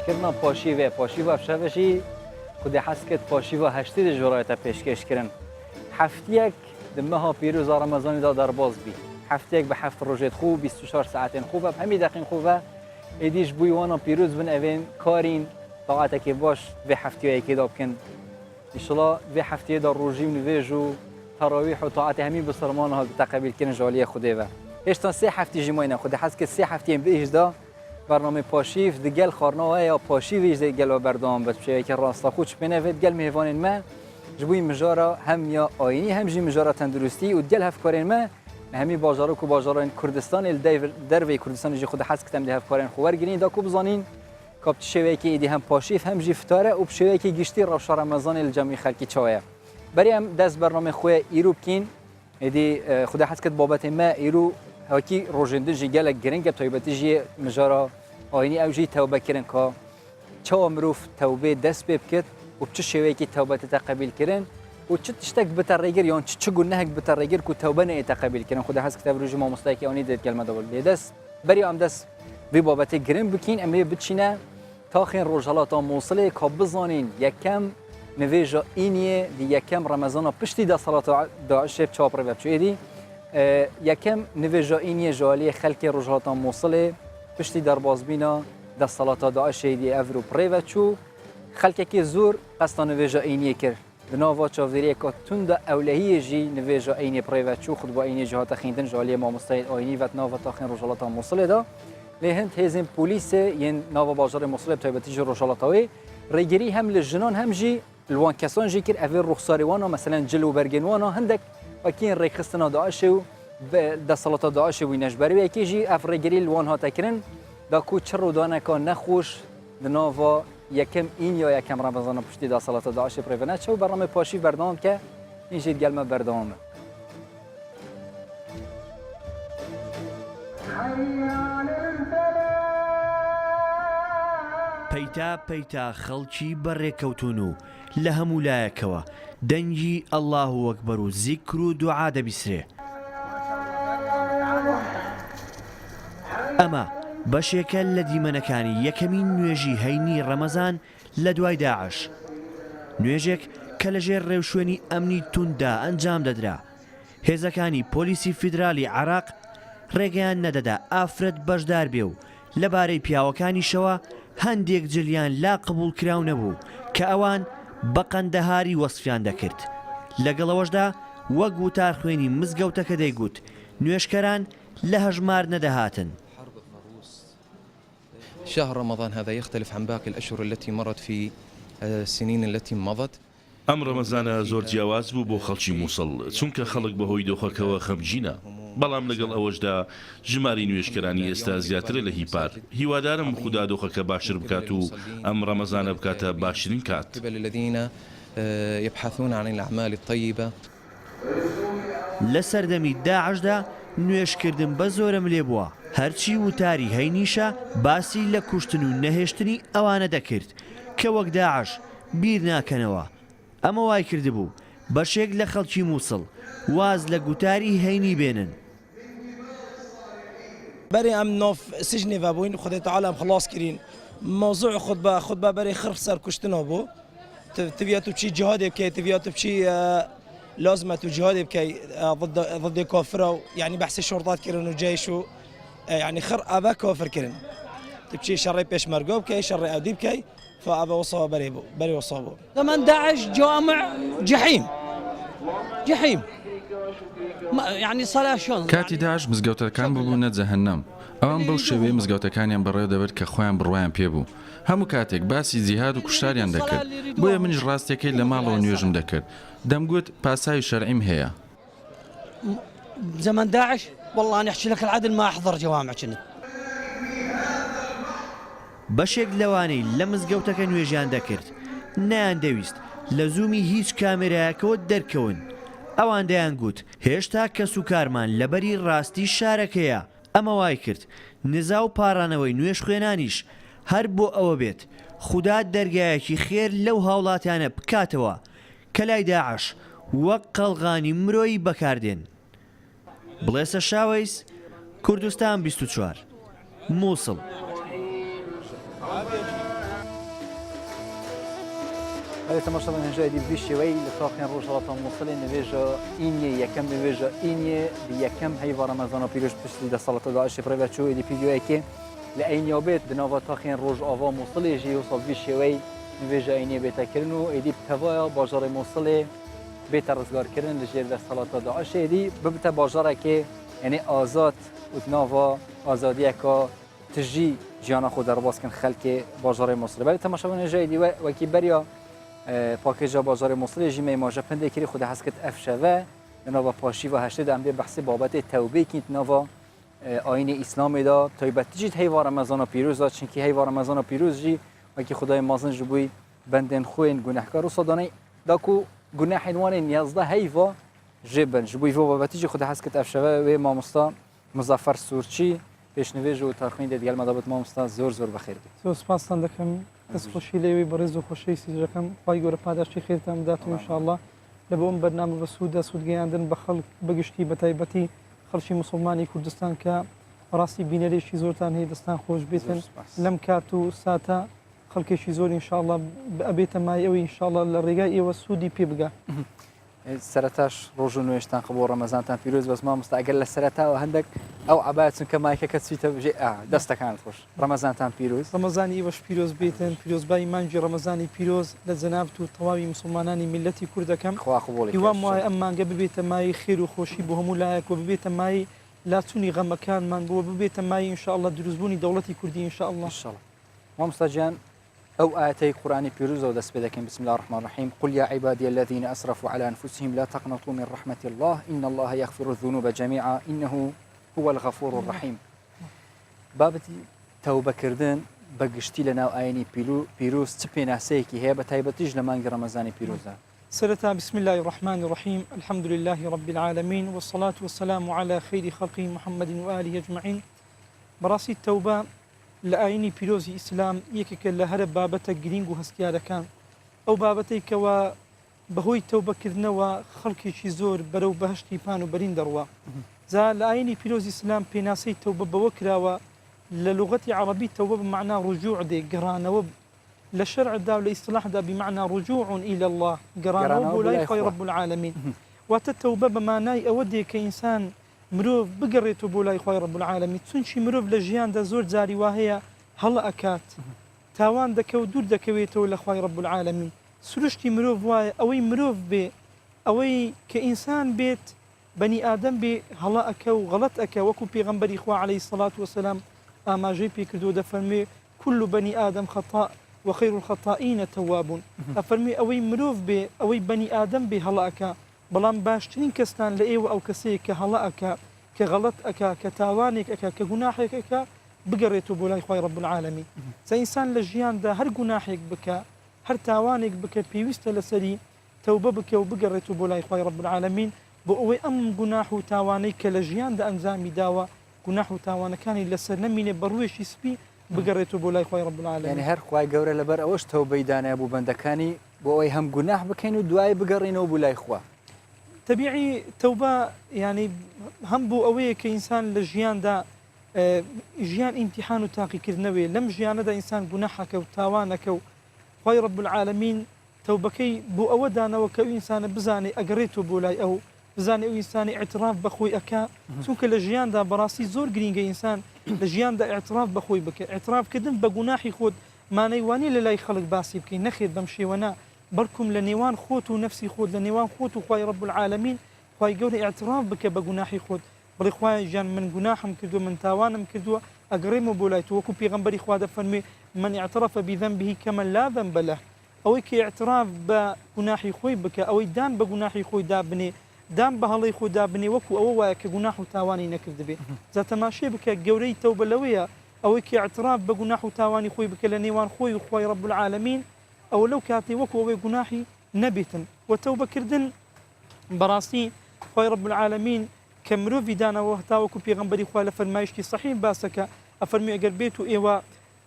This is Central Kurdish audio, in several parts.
پێشکردنا پاشی و شەوشی خودی حەز کرد پاشی و هەشتی جۆرایەتە پێشکەشکردن هەفتەیەک دمەها پیرۆز ڕەمەزانیدا دەرباز بی هەفتەیەک بە هەفت ڕۆژێت خوب 24 ساعتێن خوبە هەمی دەقین خوبە ئیدیش بووی وانە پیرۆز بن ئەوێن کارین تاعاتێکی باش بێ هەفتەیەکێدا بکەن ئینشەڵا بێ هەفتەیەدا ڕۆژی و نوێژ و تەراویح و تاعاتی هەمی بسەلمانها تەقەبیلکردن ژالیە خودێوە هێشتا سێ هەفتیژی ماینە خودی حەز کرد سێ هەفتەیەن بهێشدا برنامه پاشیف دگل خارنا یا پاشیویش دگل بردام بس چه که راستا خوش بنوید گل مهوانین ما جبوی مجارا هم یا آینی هم جی مجارا تندرستی و دگل هف کارین ما همی بازارو کو بازاران کردستان دروی کردستان جی خود حس کتم ده هف کارین خوار گرین دا کو بزانین کاپ شوی که ایدی هم پاشیف هم جی فتاره و شوی که گشتی روش رمضان الجمعی خلکی چاوه بریم دست برنامه خوی ایرو بکین ایدی خود حس کت بابت ما ایرو هاکی روزنده جیگل گرینگ تایبتی جی مجارا آینی اوجی توبه کردن که چه امروز توبه دست بکرد و چه شوی که توبه تقبل کردن و چه تشتک بترگیر یا چه گناه بترگیر که توبه نه تقبل کردن خدا هست کتاب روزی ما مستعکی آنی دید کلمه دول دست بری ام دست وی بابت گرین بکین اما بچینه تاخین روزهالات موصله که بزانین یکم نویجا اینیه دی یکم رمضان پشتی دا صلاة داعش چاپ رو بچویدی یکم نویجا اینیه جالی خلک روزهالات موصله پشتی دربازبینا در صلاة داعش دی افرو پریوچو خلک کی زور قصد نویجا اینیه کرد دنوا چاودری که تند اولهی جی نویجا اینیه پریوچو خود با اینیه جهات خیندن جالی ما مستعد آینی و نوا تاخین روزهالات موصله دا لهند هزم پلیس ین نوا بازار موصله تایبتی جو روزهالاتوی ریگری هم لجنان هم جی الوان کسان جی کر افر رخصاری وانا مثلا جلو برگن وانا هندک وکین ریخستنا داعش و در صلاة داعش و نجبری و کی جی افرگری الوان ها تکرن دا کو چر و دانه که نخوش دنوا یکم این یا یکم رمضان پشتی دا صلاة داعش پریونت شو برنامه پاشی بردام که این جید گلمه بردامه پەیتا پەیتا خەڵکی بەڕێکەوتون و لە هەموو لایەکەوە دەنگی ئەڵڵاه وەکبەر و زیکر و دوعا دەبیسرێ ئەمە بەشێکە لە دیمەنەکانی یەکەمین نوێژی هەینی ڕەمەزان لە دوای داعش نوێژێک کە لەژێر ڕێوشوێنی ئەمنی توندا ئەنجام دەدرا هێزەکانی پۆلیسی فیدرالی عێراق ڕێگەیان نەدەدا ئافرەت بەشدار بێ و لەبارەی پیاوەکانیشەوە هەندێک جلیان لا قبول کراو نەبوو کە ئەوان بە قەندەهاری وەسفیان دەکرد لەگەڵەوەشدا وەک وتار خوێنی مزگەوتەکە دەیگوت نوێشکەران لە هەژمار نەدەهاتن شهر رمضان هذا يختلف عن باقي الأشهر التي مرت في السنين التي مضت ئەم ڕەمەزانە زۆر جیاواز بوو بۆ خەڵکی مووسڵ چونکە خەڵک بەهۆی دۆخەکەوە خەمگینە بەڵام لەگەڵ ئەوەشدا ژماری نوێشکەرانی ئێستا زیاترە لە هیپار هیوادارم خوددا دۆخەکە باشتر بکات و ئەم ڕەمەزانە بکاتە باشترین کات الذين يبحثون عن الأعمال الطيبة لە سەردەمی داعشدا نوێشکردن بە زۆرم لێ بووە هەرچی وتاری هەینیشە باسی لە کوشتن و نەهێشتنی ئەوانە دەکرد کە وەک داعش بیر ناکەنەوە ئەمە وای کردبوو بەشێک لە خەڵکی مووسڵ واز لە گوتاری هەینی بێنن بري ام نوف سجني فابوين خدای تعالی خلاص كرين موضوع خطبه بري خرف سر كشتنا بو تبياتو بشي جهاد بكي تبياتو بشي لازمه جهاد بكي ضد كافر يعني بحث الشرطات كرن وجيش يعني خر ابا كافر كرن تبشي شري بيش مرقوب كي شري اديب كي فابا وصابه بري وصابه زمن داعش جامع جحيم يعني صلاة شلون کاتی داعش مزگەوتەکان بڵوونە جەهەنەم ئەوان بەو شێوەیە مزگەوتەکانیان بەڕێوە دەبێت کە خۆیان بڕوایان پێبوو هەموو کاتێک باسی جیهاد و کوشتاریان دەکرد بۆیە منیش ڕاستیەکەی لە ماڵەوە نوێژم دەکرد دەمگوت پاساوی شەرعیم هەیە زمن داعش والله نحكي لك العدل ما أحضر جوامع كنت بەشێک لەوانەی لە مزگەوتەکە نوێژیان دەکرد نەیان دەویست لە زوومی هیچ کامێرایەکەوە دەرکەون ئەوان دەیان گوت هێشتا کەس و کارمان لەبەری ڕاستی شارەکەیە ئەمە وای کرد نزا و پاڕانەوەی نوێش خوێنانیش هەر بۆ ئەوە بێت خوددا دەرگایەکی خێر لەو هاوڵاتیانە بکاتەوە کە لای داعش وەک قەڵغانی مرۆیی بەکاردێن بڵێسە شاوەیس کوردستان 24 مووسڵ هذا تماشا من هجاء دي بيش شوي لطاقين روش غلطة موصلين نبيجا إني يكم نبيجا إني بيكم هيفا رمضان بيروش بشتي دا صلاة داعش بريبا شو دي فيديو ايكي لأين يوبيت بنافا طاقين روش آفا موصلي يجي يوصل بيش شوي نبيجا إني بيتا كرنو ايدي بتفايا باجار موصلي بيتا رزقار كرن لجير دا صلاة داعش ايدي ببتا باجارة كي يعني آزاد وتنافا آزاديكا تجي جیانا خود در باز کن خلک بازار مصر. ولی تماشا من جای دی و کی بریا پاکیج بازار مصر جیمی ماجا پنده کری خود حسکت افشوه نوا پاشی و هشته دم بحث بابت توبه کیت نوا آیین اسلام دا تایبت جیت هی رمضان پیروز داد چون کی هی رمضان پیروز جی و کی خدای مازن جبوی بندن خوین گناهکار و صدانه داکو گناه وان نیازده هیوا جبن جبوی و بابت جی خود حسکت افشوه و ما مستا مظفر سورچی پیشنویج و ترخین دیگر مدابت ما مستا زور بخیر بید. سپاسان دکم دست خوشی لیوی برز و خوشی سیزرکم پای گور پاداشتی خیرتم داتو ان شاء الله لبوم برنامه رسود سود گیاندن بخل بگشتی بتایبتی خلشی مسلمانی کردستان که راستی بینریشی زورتان هی دستان خوش بیتن لم کاتو ساتا خلکشی زور ان شاء الله ابیت مای اوی ان شاء الله للرجاء والسودی پیبگا. سرتاش روز نوشتن قبول رمضان تان پیروز بس ما مستعجل للسرتا وهندك او عباية كما كتسويت بجي دستا كانت خوش رمضان تان پیروز رمضاني وش پیروز بيتن پیروز باي مانجي رمضاني پیروز لزنابتو طواوي مسلماناني ملتي كردكم خوا قبولك يوام ماي اما ببيت ماي خير وخوشي بهم لايك وببيت ماي لا توني غم مكان من وببيت ماي ان شاء الله دروزبوني دولتي كردي ان شاء الله ان شاء الله. ما مستجان أو آتي قرآن بيروز ودس بدكم بسم الله الرحمن الرحيم قل يا عبادي الذين أسرفوا على أنفسهم لا تقنطوا من رحمة الله إن الله يغفر الذنوب جميعا إنه هو الغفور الرحيم. بابتي توبة كردن بقشتي لنا وآيني بيروز تبينا سيكي هي بتايبتيج لمانج رمضان بيروزا. سرتا بسم الله الرحمن الرحيم الحمد لله رب العالمين والصلاة والسلام على خير خلقه محمد وآله أجمعين. براسي التوبة لآيني بيروزي إسلام يكك لهرب بابتا جرينجو هسكيالا كان أو بابتي كوا بهوي توبة كذنوا خلقي شي زور برو بهشتي بانو برين دروا زا لآيني بيروزي إسلام بيناسي توبة بوكراوا للغة عربية توبة بمعنى رجوع دي قرانا لشرع دا ولإصلاح دا بمعنى رجوع إلى الله قرانا ولا رب العالمين وتتوبة بمعنى أودي كإنسان مروف بقريتو بولاي خوي رب العالمين تسونشي مروف لجيان دا زور زاري وهي هلا أكات تاوان دكو دور دكويتو لخوي رب العالمين سرشتي مروف واي أوي مروف بي أوي كإنسان بيت بني آدم بي هلا أكو غلط أكو وكو بيغمبري إخوة عليه الصلاة والسلام أما جي بيكدو دفرمي كل بني آدم خطاء وخير الخطائين تواب أفرمي أوي مروف بي أوي بني آدم بي هلا أكا بلان باشترين كستان لأيوة أو كسي كهلا أكا كغلط أكا كتاوانك أكا كجناحك أكا بقريتو بولاي خوي رب العالمين إنسان لجيان دا هر جناحك بكا هر تاوانك بكا بيوست لسري توبة بكا وبقريتو بولاي خوي رب العالمين بقوي أم جناح وتاوانك لجيان دا أنزامي داوا جناح وتاوان كان لسر نميني برويش يسبي بقريتو بولاي خوي رب العالمين يعني هر خوي جوري لبر أوش توبة دانا أبو بندكاني بقوي هم جناح بكينو دواي بقرينو بولاي خوا طبيعي توبة يعني هم بو أوي كإنسان لجيان دا جيان امتحان وتاقي كذنوي لم جيان دا إنسان جناحك وتاوانك خوي رب العالمين توبكي بو أودانا وكو إنسان بزاني أقريتو بولاي أو بزاني أو إنسان اعتراف بخوي أكا سونك لجيان دا براسي زور جرينجا إنسان لجيان دا اعتراف بخوي بك اعتراف كذن بجناحي خود ما نيواني للاي خلق باسي بكي نخير بمشي ونا بركم لنيوان خوت ونفسي خود لنيوان خوت وخواي رب العالمين خواي قولي اعتراف بك بجناحي خود بل خواي جان من جناحهم كردوا من تاوانهم كردوا أقريموا بولايتو وكو بيغنبري خوا دفرمي من اعترف بذنبه كمن لا ذنب له أو كي اعتراف بجناحي خوي بك أو دان بجناحي خوي دابني دان بهالي خوي دابني وكو أو كجناح تاواني نكذب به ذات ماشي بك جوري توبة لوية أو كي اعتراف بجناح تاواني خوي بك لنيوان خوي وخواي رب العالمين أو لو كاتي وكو جناحي نبتا وتوبة كردن براسي خوي رب العالمين كمروفي دانا وهتا وكو بيغنبري خوي لفرمايشتي صحيح باسك أفرمي أقر بيتو إيوا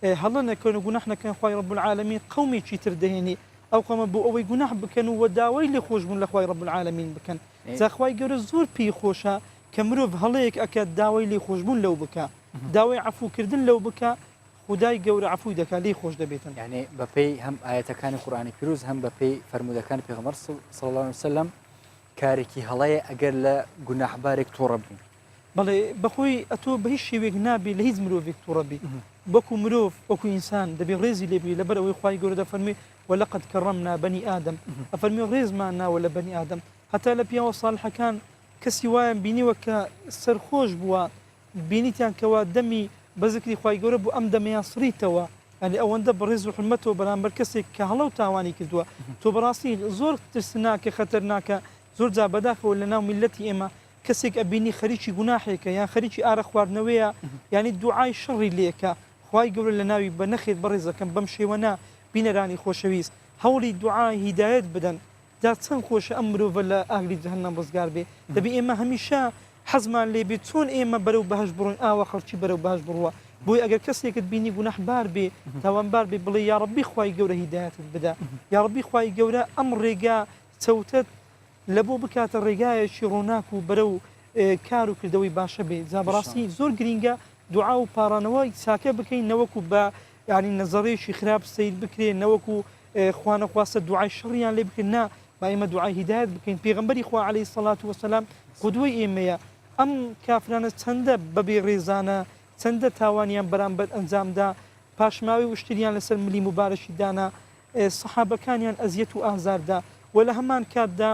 هلنا كانوا جناحنا كان خوي رب العالمين قومي شي تردهني أو قام بو أوي جناح بكنوا وداوي اللي خوش من لخوي رب العالمين بكن زا خوي جور الزور بي خوشا كمروف هليك أكاد داوي اللي خوش من لو بكا داوي عفو كردن لو بكا خدای گەورە عفوی دەکات لێی خۆش دەبێتن. یعنی بەپێی هەم ئاەتەکانی قورآانی پیرۆز هەم بەپێی فەرمودەکانی پێغەمبەر صلی الله علیه وسلم کارێکی هەڵەیە ئەگەر لە گوناحبارێک تۆڕە بین. بەڵێ بەخۆی ئەتۆ بە هیچ شێوێک نابێ لە هیچ مرۆڤێک تووڕەبی وەکو مرۆڤ وەکو ئینسان دەبێ ڕێزی لێبی لەبەر ئەوەی خوای گەورە دەفەرمێ وەلەقەد کەڕەمنا بەنی ئادەم ئەفەرمێ ڕێزمان ناوە لە بەنی ئادەم هەتا لە پیاوە ساڵحەکان کەسی وایە بینیوە کە سەرخۆش بووە بینیتیان کەوا دەمی بە زکری خوای گەورە بوو ئەم دەمەیان سڕیتەوە ئەلی ئەوەندە بەڕێز و حرمەتەوە بەرامبەر کەسێک کە هەڵە و تاوانی کردووە تۆ بەڕاستی زۆر ترسناکە خەتەرناکە زۆر جا بەداخەوە لە ناو میلەتی ئێمە کەسێک ئەبینی خەریکی گوناحێکە یان خەریکی ئارە خواردنەوەیە ینی دوعای شەڕی لێکە خوای گەورە لە ناوی بە نەخێت بەڕێزەکەم بەم شێوەنا بینەرانی خۆشەویست هەوڵی دوعای هیدایەت بدەن دا چەند خۆشە ئەم مرۆڤە لە ئاگری جەهەنەم ڕزگار بێ دەبێ ئێمە هەمیشە حەزمان لێبێت چۆن ئێمە بەرەو بەهەش بڕۆین ئاوە خەڵکی بەرەو بەهەش بڕوە بۆی ئەگەر کەسێکت بینی گوناحبار بێ تاوانبار بێ بڵێ یا ڕەبی خوای گەورە هیدایەتت بدا یا ڕەبی خوای گەورە ئەم ڕێگا چەوتت لە بۆ بکاتە ڕێگایەکی ڕووناک و بەرەو کار و کردەوەی باشە بێ زابڕاستی زۆر گرینگە دوعا و پارانەوەی ساکە بکەین نەوەکو بە ینی نەزەڕێکی خراپ سیر بکرێن نەوەکو خوانەخواستە دوعای شەڕیان لێ بکەین نا با ئێمە دوعای هیدایەت بکەین پێغەمبەری خوا عەلەیهی سەڵات وەسەلام قودوەی ئێمەیە ئەم کافرانە چەندە بەبێ ڕێزانە چەندە تاوانیان بەرامبەر ئەنجامدا پاشماوی وشتریان لەسەر ملی مبارەشی دانا سەحابەکانیان ئەزیەت و ئازاردا و لە هەمان کاتدا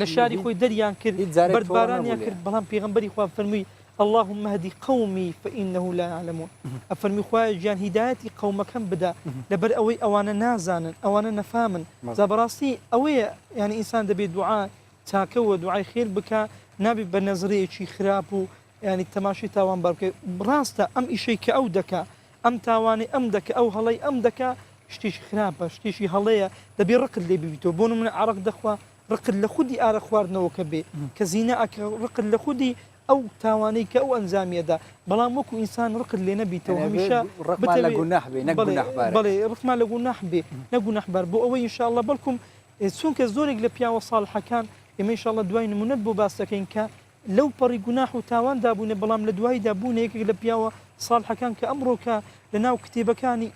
لە شاری خۆی دەریان کرد بەربارانیان کرد بەڵام پێغەمبەری خوا فەرمووی اللهم هدي قومي فإنه لا يعلمون أفرمي خواه جان هدايتي قومكم بدا لبر أوي أوانا نازانا أوانا نفامن زبراسي أوي يعني إنسان دبي دعاء تاكو دعاء خير بكا نبي بنظرية شي خرابو يعني التماشي تاوان بركة براستا أم إشي كأو دكا أم تاواني أم دكا أو هلي أم دكا شتيش خرابة شتيشي هلية دبي رقد اللي بيبيتو بونو من عرق دخوا رقد لخودي آر خواردنەوە کە بێ کە زینەکە رقد لە خودی ئەو تاوانەی کە ئەو ئەنجامیەدا بەڵام وەکو ئینسان رقد لێ نەبیتەوە هەمیشە بەڵێ ڕقمان لە گوناح بێ نەگوناحبار بۆ ئەوەی ئینشاءالله بەڵکم چونکە زۆرێک لە پیاوە ساڵحەکان ئێمە ئینشاءالله دوای نمونەت بۆ باس دەکەین کە لەو پەڕی گوناح و تاواندا بوونە بەڵام لە دوایدا بوونە یەکێک لە پیاوە ساڵحەکان کە ئەمڕۆکە لە ناو کتێبەکانی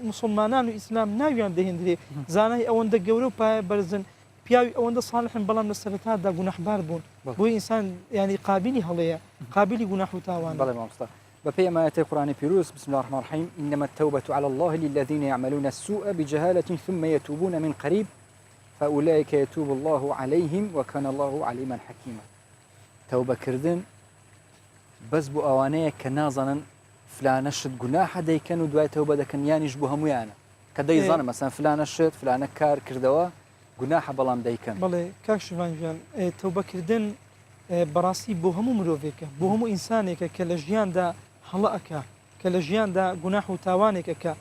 مسلمانان و ئیسلام ناویان دەهێنرێ زانای ئەوەندە گەورە و پایە بەرزن پیاوی ئەوەندە ساڵحن بەڵام لە سەرەتادا گوناحبار بوون بۆی ئینسان ینی قابلی هەڵەیە قابلی گوناح و تاوان بەڵێ مامۆستا بەپێی ئاەتی قورآنی پیرۆز بسم الله الرحمن الرحیم إنما التوبة على الله للذين يعملون السوء بجهالة ثم يتوبون من قريب فأولئك يتوب الله عليهم وكان الله عليما حكيما توبة كردن بس بو ئەوانەیە کە نازانن فلانە شت گوناحە دەیکەن و دوای تەوبە دەکەن یانیش بۆ هەمویانە کە دەیزانن مەسەن فلانە شت فلانە کار کردەوە گوناحە بەڵام دەیکەن بڵێ کاک شوانجان تەوبەکردن بەڕاستی بۆ هەموو مرۆڤێکە بۆ هەموو ئینسانێکە کە لە ژیاندا هەڵەکە کە لە ژیاندا گوناح و تاوانێکەکە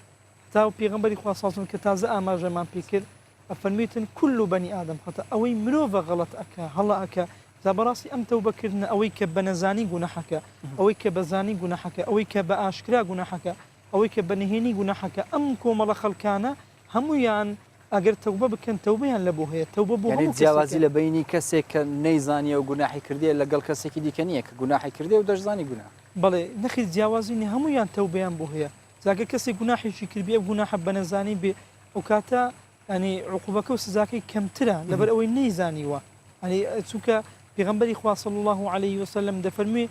تا و پێغەمبەری خوا سازم کە تازە ئاماژەمان پێکرد ئەفەرمیتن كل بني آدم خطأ ئەوەی مرۆڤە غەڵەت ئەکە هەڵەکە تا بەڕاستی ئەم تەوبەکردنە ئەوەی کە بە نەزانی گوناحەکە ئەوەی کە بەزانی گوناحەکە ئەوەی کە بە ئاشکرا گوناحەکە ئەوەی کە بە نهێنی گوناحەکە ئەم کۆمەڵە خەڵکانە هەمویان ئەگەر تەوبە بکەن تەوبەیان لە بۆ هەیە تەوبە بۆ یعنی جیاوازی لە بینی کەسێک کە نەیزانیە و گوناحی کردێ لەگەڵ کەسێکی دیکە نییە کە گوناحی کردێ و دەشزانی گوناح بەڵێ نەخی جیاوازینی هەمویان تەوبەیان بۆ هەیە زاگە کەسێک گوناحێکی کردبێ گوناحە بە نەزانی بێ ئەو کاتە ینی عقوبەکە و سزاکەی کەمترە لەبەر ئەوەی نەیزانیوە ینی چونکە پێغەمبەری خوا صلی الله عليه وسلم دەفەرمێ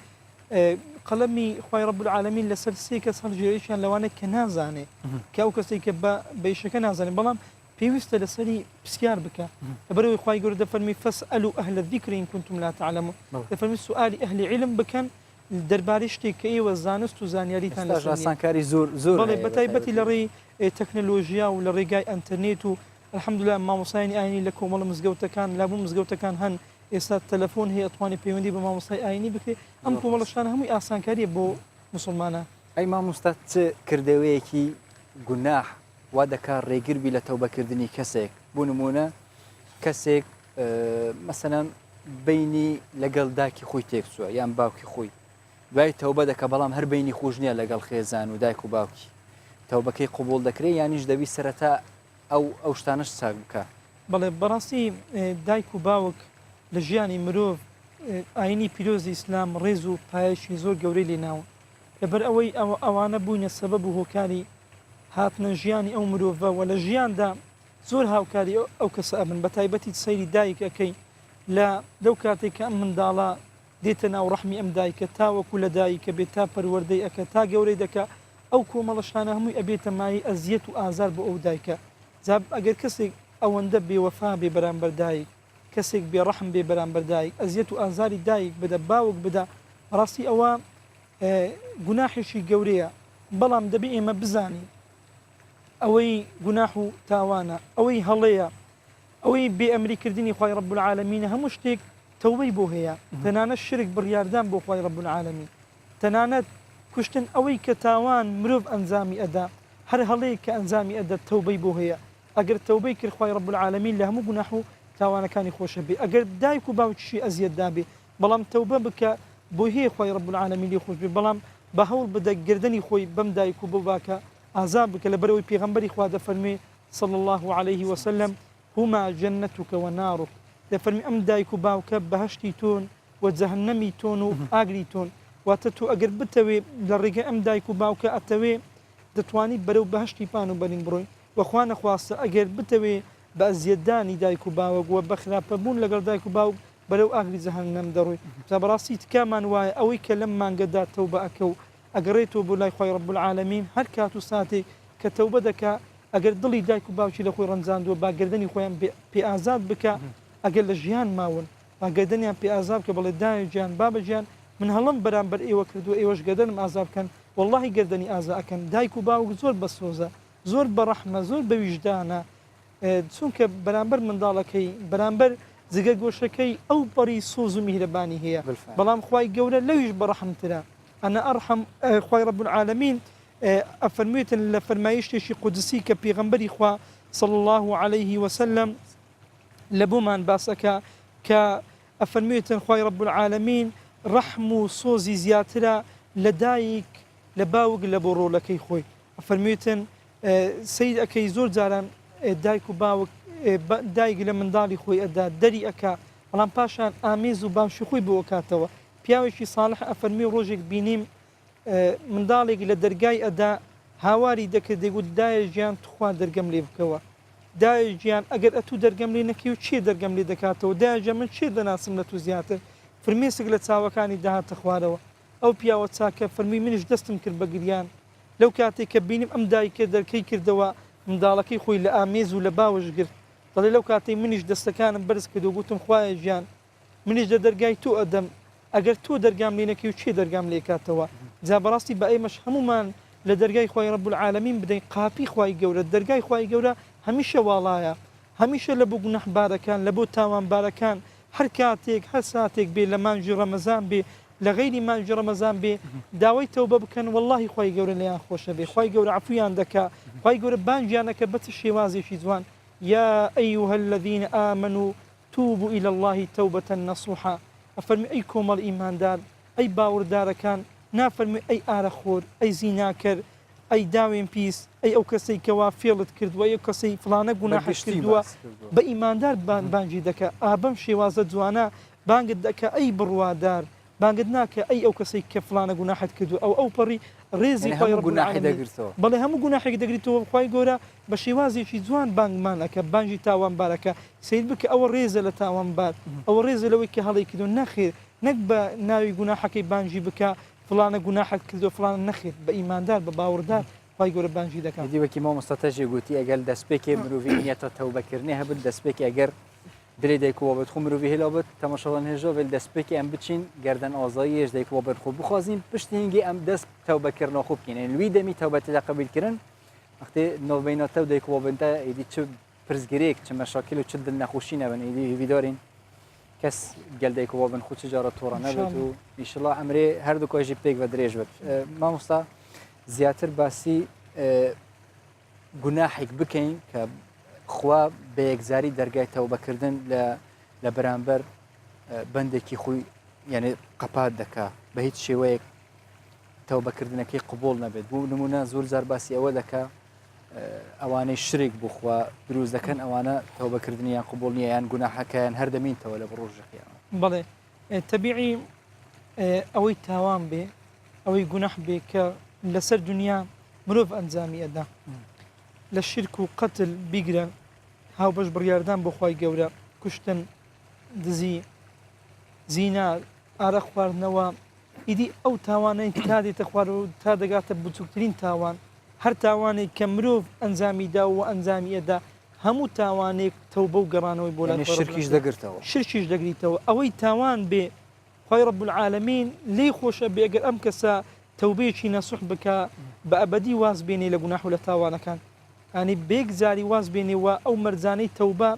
قەڵەمی خوای رب العالمین لەسەر سێ کەس هەڵگیریشیان لەوانە کە نازانێ کە ئەو کەسێک کە بە ئیشەکە نازانێ بەڵام پێویستە لەسەری پرسیار بکە لەبەرەوەی خوای گەورە دەفەرمی فەسئەلوا ئەهل الذیکر ئین کنتم لا تعلمون دەفەرمی سوئالی ئەهلی علم بکەن دەربارەی شتێک کە ئێوە زانست و زانیاریتان لەسەر زۆر بەڵێ بەتایبەتی لە ڕێی تەکنەلۆژیا و لە ڕێگای ئەنتەرنێت و الحەمدوللا مامۆسایانی ئاینی لە کۆمەڵە مزگەوتەکان لابوو مزگەوتەکان هەن ئێستا تەلەفۆن هەیە ئەتوانێت پەیوەندی بە مامۆستای ئاینی بکرێت ئەم کۆمەڵەشتان هەمووی ئاسانکاریە بۆ مسلمانە ئەی مامۆستا چ کردەوەیەکی گوناح وا دەکات ڕێگربی لە تەوبەکردنی کەسێک بۆ نمونە کەسێک مەسەلەن بینی لەگەڵ دایکی خۆی تێک چووە یان باوکی خۆی دوای تەوبە دەکە بەڵام هەر بینی خۆش نییە لەگەڵ خێزان و دایک و باوکی تەوبەکەی قبول دەکرێت یانیش دەبی سەرەتا ئەو شتانش چاک بکە بەڵێ بەڕاستی دایک و باوک لە ژیانی مرۆڤ ئاینی پیرۆزی ئیسلام ڕێز و پایشی زۆر گەورەی لێناوە لەبەر ئەوەی ئەوانە بووینە سەبەب و هۆکاری هاتنە ژیانی ئەو مرۆڤە و لە ژیاندا زۆر هاوکاری ئەو کەسە ئەبن بە تایبەتی سەیری دایکەکەی لەو کاتێک کە ئەم منداڵە دێتە ناو ڕەحمی ئەم دایکە تاوەکو لە دایکە بێت تا پەروەردەی ئەکە تا گەورەی دەکە ئەو کۆمەڵەشانە هەمووی ئەبێتە مای ئەزیەت و ئازار بۆ ئەو دایکە ئەگەر کەسێک ئەوەندە بێوەفا بێ بەرامبەر دایک کەسێک بێڕەحم بێ بەرامبەر دایک ئەزیەت و ئازاری دایک بدە باوک بدە ڕاستی ئەوە گوناحێکی گەورەیە بەڵام دەبێ ئێمە بزانین ئەوەی گوناح و تاوانە ئەوەی هەڵەیە ئەوەی بێ ئەمریکردنی خوای رب العالمینە هەموو شتێک تەوبەی بۆ هەیە تەنانەت شرک بڕیاردان بۆ خوای رب العالمین تەنانەت کوشتن ئەوەی کە تاوان مرۆڤ ئەنجامی ئەدا هەر هەڵەیە کە ئەنجامی ئەدە تەوبەی بۆ هەیە ئەگەر تەوبەی کرد خوای رب العالمین لە هەموو گوناح و تاوانەکانی خۆشە بێ ئەگەر دایک و باوکیشی ئەزیەت دابێ بەڵام تەوبە بکە بۆ هەیە خوای رب العالمین لێ خۆش بێ بەڵام بە هەوڵ بدە گردنی خۆی بەم دایک و بۆ باکە ئازاب بکە لەبەرەوەی پێغەمبەری خوا دەفەرمێ صلى الله عليه وسلم هما جنتك ونارك دەفەرمی ئەم دایک و باوکە بەهشتی تۆن و جەهەنەمی تۆن و ئاگری تۆن واتە تۆ ئەگەر بتەوێ لە ڕێگە ئەم دایک و باوکە ئەتەوێ دەتوانی بەرەو بەهشتی پان و بەرین بڕۆین وەخوا نەخواستە ئەگەر بتەوێ بە ئەزیەتدانی دایک و باوک وە بە خراپەبوون لەگەڵ دایک و باوک بەرەو ئاگری جەهەنەم دەڕۆی تا بەڕاستی تکامان وایە ئەوەی کە لەم مانگەدا تەوبە ئەکە و ئەگەڕێتەوە بۆ لای خوای رب العالمین هەر کات و ساتێک کە تەوبە دەکا ئەگەر دڵی دایک و باوکی لە خۆی ڕەنجاندووە باگردنی خۆیان پێ ئازاد بکە ئەگەر لە ژیان ماون باگردنیان پێ ئازاد کە بڵێ دای گیان بابە گیان من هەڵم بەرامبەر ئێوە کردووە ئێوەش گەردەنم ئازاد بکەن واللهی گردنی ئازا ئەکەن دایک و باوک زۆر بەسۆزە زۆر بەڕەحمە زۆر بەویژدانە چونکە بەرامبەر منداڵەکەی بەرامبەر جگە گۆشەکەی ئەو پەڕی سۆز و میهرەبانی هەیە بەڵام خوای گەورە لەویش بەڕەحمترە ئەنە ئەرحەم خوای رب العالمین ئەفەرموێتن لە فەرمایشتێکی قودسی کە پێغەمبەری خوا صلى الله عليه وسلم لە بۆمان باسەکە کە ئەفەرموێتن خوای رب العالمین ڕەحم و سۆزی زیاترە لە دایک لە باوک لە بۆ ڕۆڵەکەی خۆی ئەفەرموێتن سید ئەەکەی زۆر جاران دایک و باوک دایک لە منداڵی خۆی ئەدا دەری ئەکا بەڵام پاشان ئامێز و باشی خۆی بۆ کاتەوە پیاوێکی ساڵح ئەفەرمی ڕۆژێک بینیم منداڵێک لە دەرگای ئەدا هاواری دەکرد دەیگوت دایە ژیان توخوا دەرگەم لێ بکەوە دایە ژیان ئەگەر ئەتوو دەرگەم لێ نەکەی و چێ دەرگەم لێ دەکاتەوە دایەژە من چێ دەناسم لە تو زیاتر فرمێسک لە چاوەکانی داهاتە خوارەوە ئەو پیاوە چاکە فەرمی منیش دەستم کرد بە گریان لەو کاتێک کە بینیم ئەم دایکە دەرکەی کردەوە منداڵەکەی خۆی لە ئامێز و لە باوەش گرت دەڵێ لەو کاتەی منیش دەستەکانم بەرز کرد و گوتم خوایە ژیان منیش لە دەرگای تۆ ئەدەم ئەگەر تۆ دەرگام لێ نەکەی و چێ دەرگام لێ کاتەوە جا بەڕاستی بە ئێمەش هەمومان لە دەرگای خوای رب العالمین بدەین قاپی خوای گەورە دەرگای خوای گەورە هەمیشە واڵایە هەمیشە لە بۆ گونەحبارەکان لە بۆ تاوانبارەکان هەر کاتێک هەر ساتێک بێ لە مانجی ڕەمەزان بێ لە غەیری مانجی ڕەمەزان بێ داوای تەوبە بکەن واللهی خوای گەورە لێیان خۆشە بێ خوای گەورە عەفویان دەکا خوای گەورە بانگیانەکە بە چ شێوازێکی جوان یا ئەیها الذین آمنوا توبوا إلى الله توبة نصوحا ئەفەرمی ئەی کۆمەڵ ئیماندار ئەی باوەڕدارەکان نافەرمی ئەی ئارەخۆر ئەی زیناکەر ئەی داوێن پیس ئەی ئەو کەسەی کەوا فێڵت کردووە ئەو کەسەی فڵانە گوناحش کردووە بە ئیماندار بانگی دەکە ئابەم شێوازە جوانە بانگت دەکە ئەی بڕوادار بانگت ناکە ئەی ئەو کەسەی کە فڵانە گوناحت کردو ئەو پەڕی ڕێزی خۆی گوناحی دەگرێتەوە بەڵێ هەموو گوناحێک دەگریتەوە خوای گەورە بە شێوازێکی جوان بانگمانەکە بانگی تاوانبارەکە سید بکە ئەوە ڕێزە لە تاوانبار ئەوە ڕێزە لەوەی کە هەڵی کردو نەخێر نەک بە ناوی گوناحەکەی بانگی بکە فڵانە گوناحت کردو فڵان نەخێت بە ئیماندار بە باوەڕدار خوای گەورە بانگی دەکات دیوەکی مامۆستاتەژی گوتی ئەگەر دەستپێکی مرۆڤی نیەتە تەوبەکردنی هەبێت دەستپێکی ئەگەر درێ دایکەوە بێت خۆ مرۆڤی هێلا بێت تەماشاوان هێژۆ بێت دەستپێکی ئەم بچین گەردەن ئازاییش دایکەوە بێت خۆ بخوازیم پشتینگی ئەم دەست تەوبەکردنەوە خوب بکەین لوی دەمی تەوبەتە قبولکردن وقتی نۆبینەتە و دایکەوە بنتە ئیدی چ پرزگرێک چ مەشاکل و چ دڵنەخۆشی نەبن ئیدی هیویدارین کەس گەل دایکەوە بن خۆ چ جارە تۆڕە نەبێت و ئینشەڵڵا ئەمرێ هەردوو کۆژی پێک بە درێژ بێت مامۆستا زیاتر باسی گوناحێک بکەین کە خوا بە یەکزاری دەرگای تەوبەکردن لە بەرامبەر بەندێکی خۆی یعنی قەپات دەکا بە هیچ شێوەیەک تەوبەکردنەکەی قبول نەبێت بوو نمونە زۆر جار باسی ئەوە دەکا ئەوانەی شرێک بخوا دروست دەکەن ئەوانە تەوبەکردنیان قبول نییە یان گوناحەکەیان هەر دەمینتەوە لە ڕۆژەکەیان بەڵێ تەبیعی ئەوەی تاوان بێ ئەوەی گوناح بێ کە لەسەر دنیا مرۆڤ ئەنجامی ئەدا لە شرک و قەتل بیگرە هاوبەش بڕیاردان بۆ خی گەورە کوشتن دزی زینا ئارە خواردنەوە ئیدی ئەو تاوانەی تا دێتە خوار و تا دەگاتە بچووکترین تاوان هەر تاوانێک کە مرۆڤ ئەنجامیدا و ئەنجامی ئەدا هەموو تاوانێک تەوبە و گەڕانەوەی بۆ لای شرکیش دەگرتەوە شرکیش دەگریتەوە ئەوەی تاوان بێ خی رب العالمین لی خۆشە بێ ئەگەر ئەم کەسە تەوبەیەکی نەسوح بکە بە ئەبەدی واز بێنێ لە گوناح و لە تاوانەکان ئەنی بێک زاری واز بێنێەوە ئەو مەرجانەی تەوبە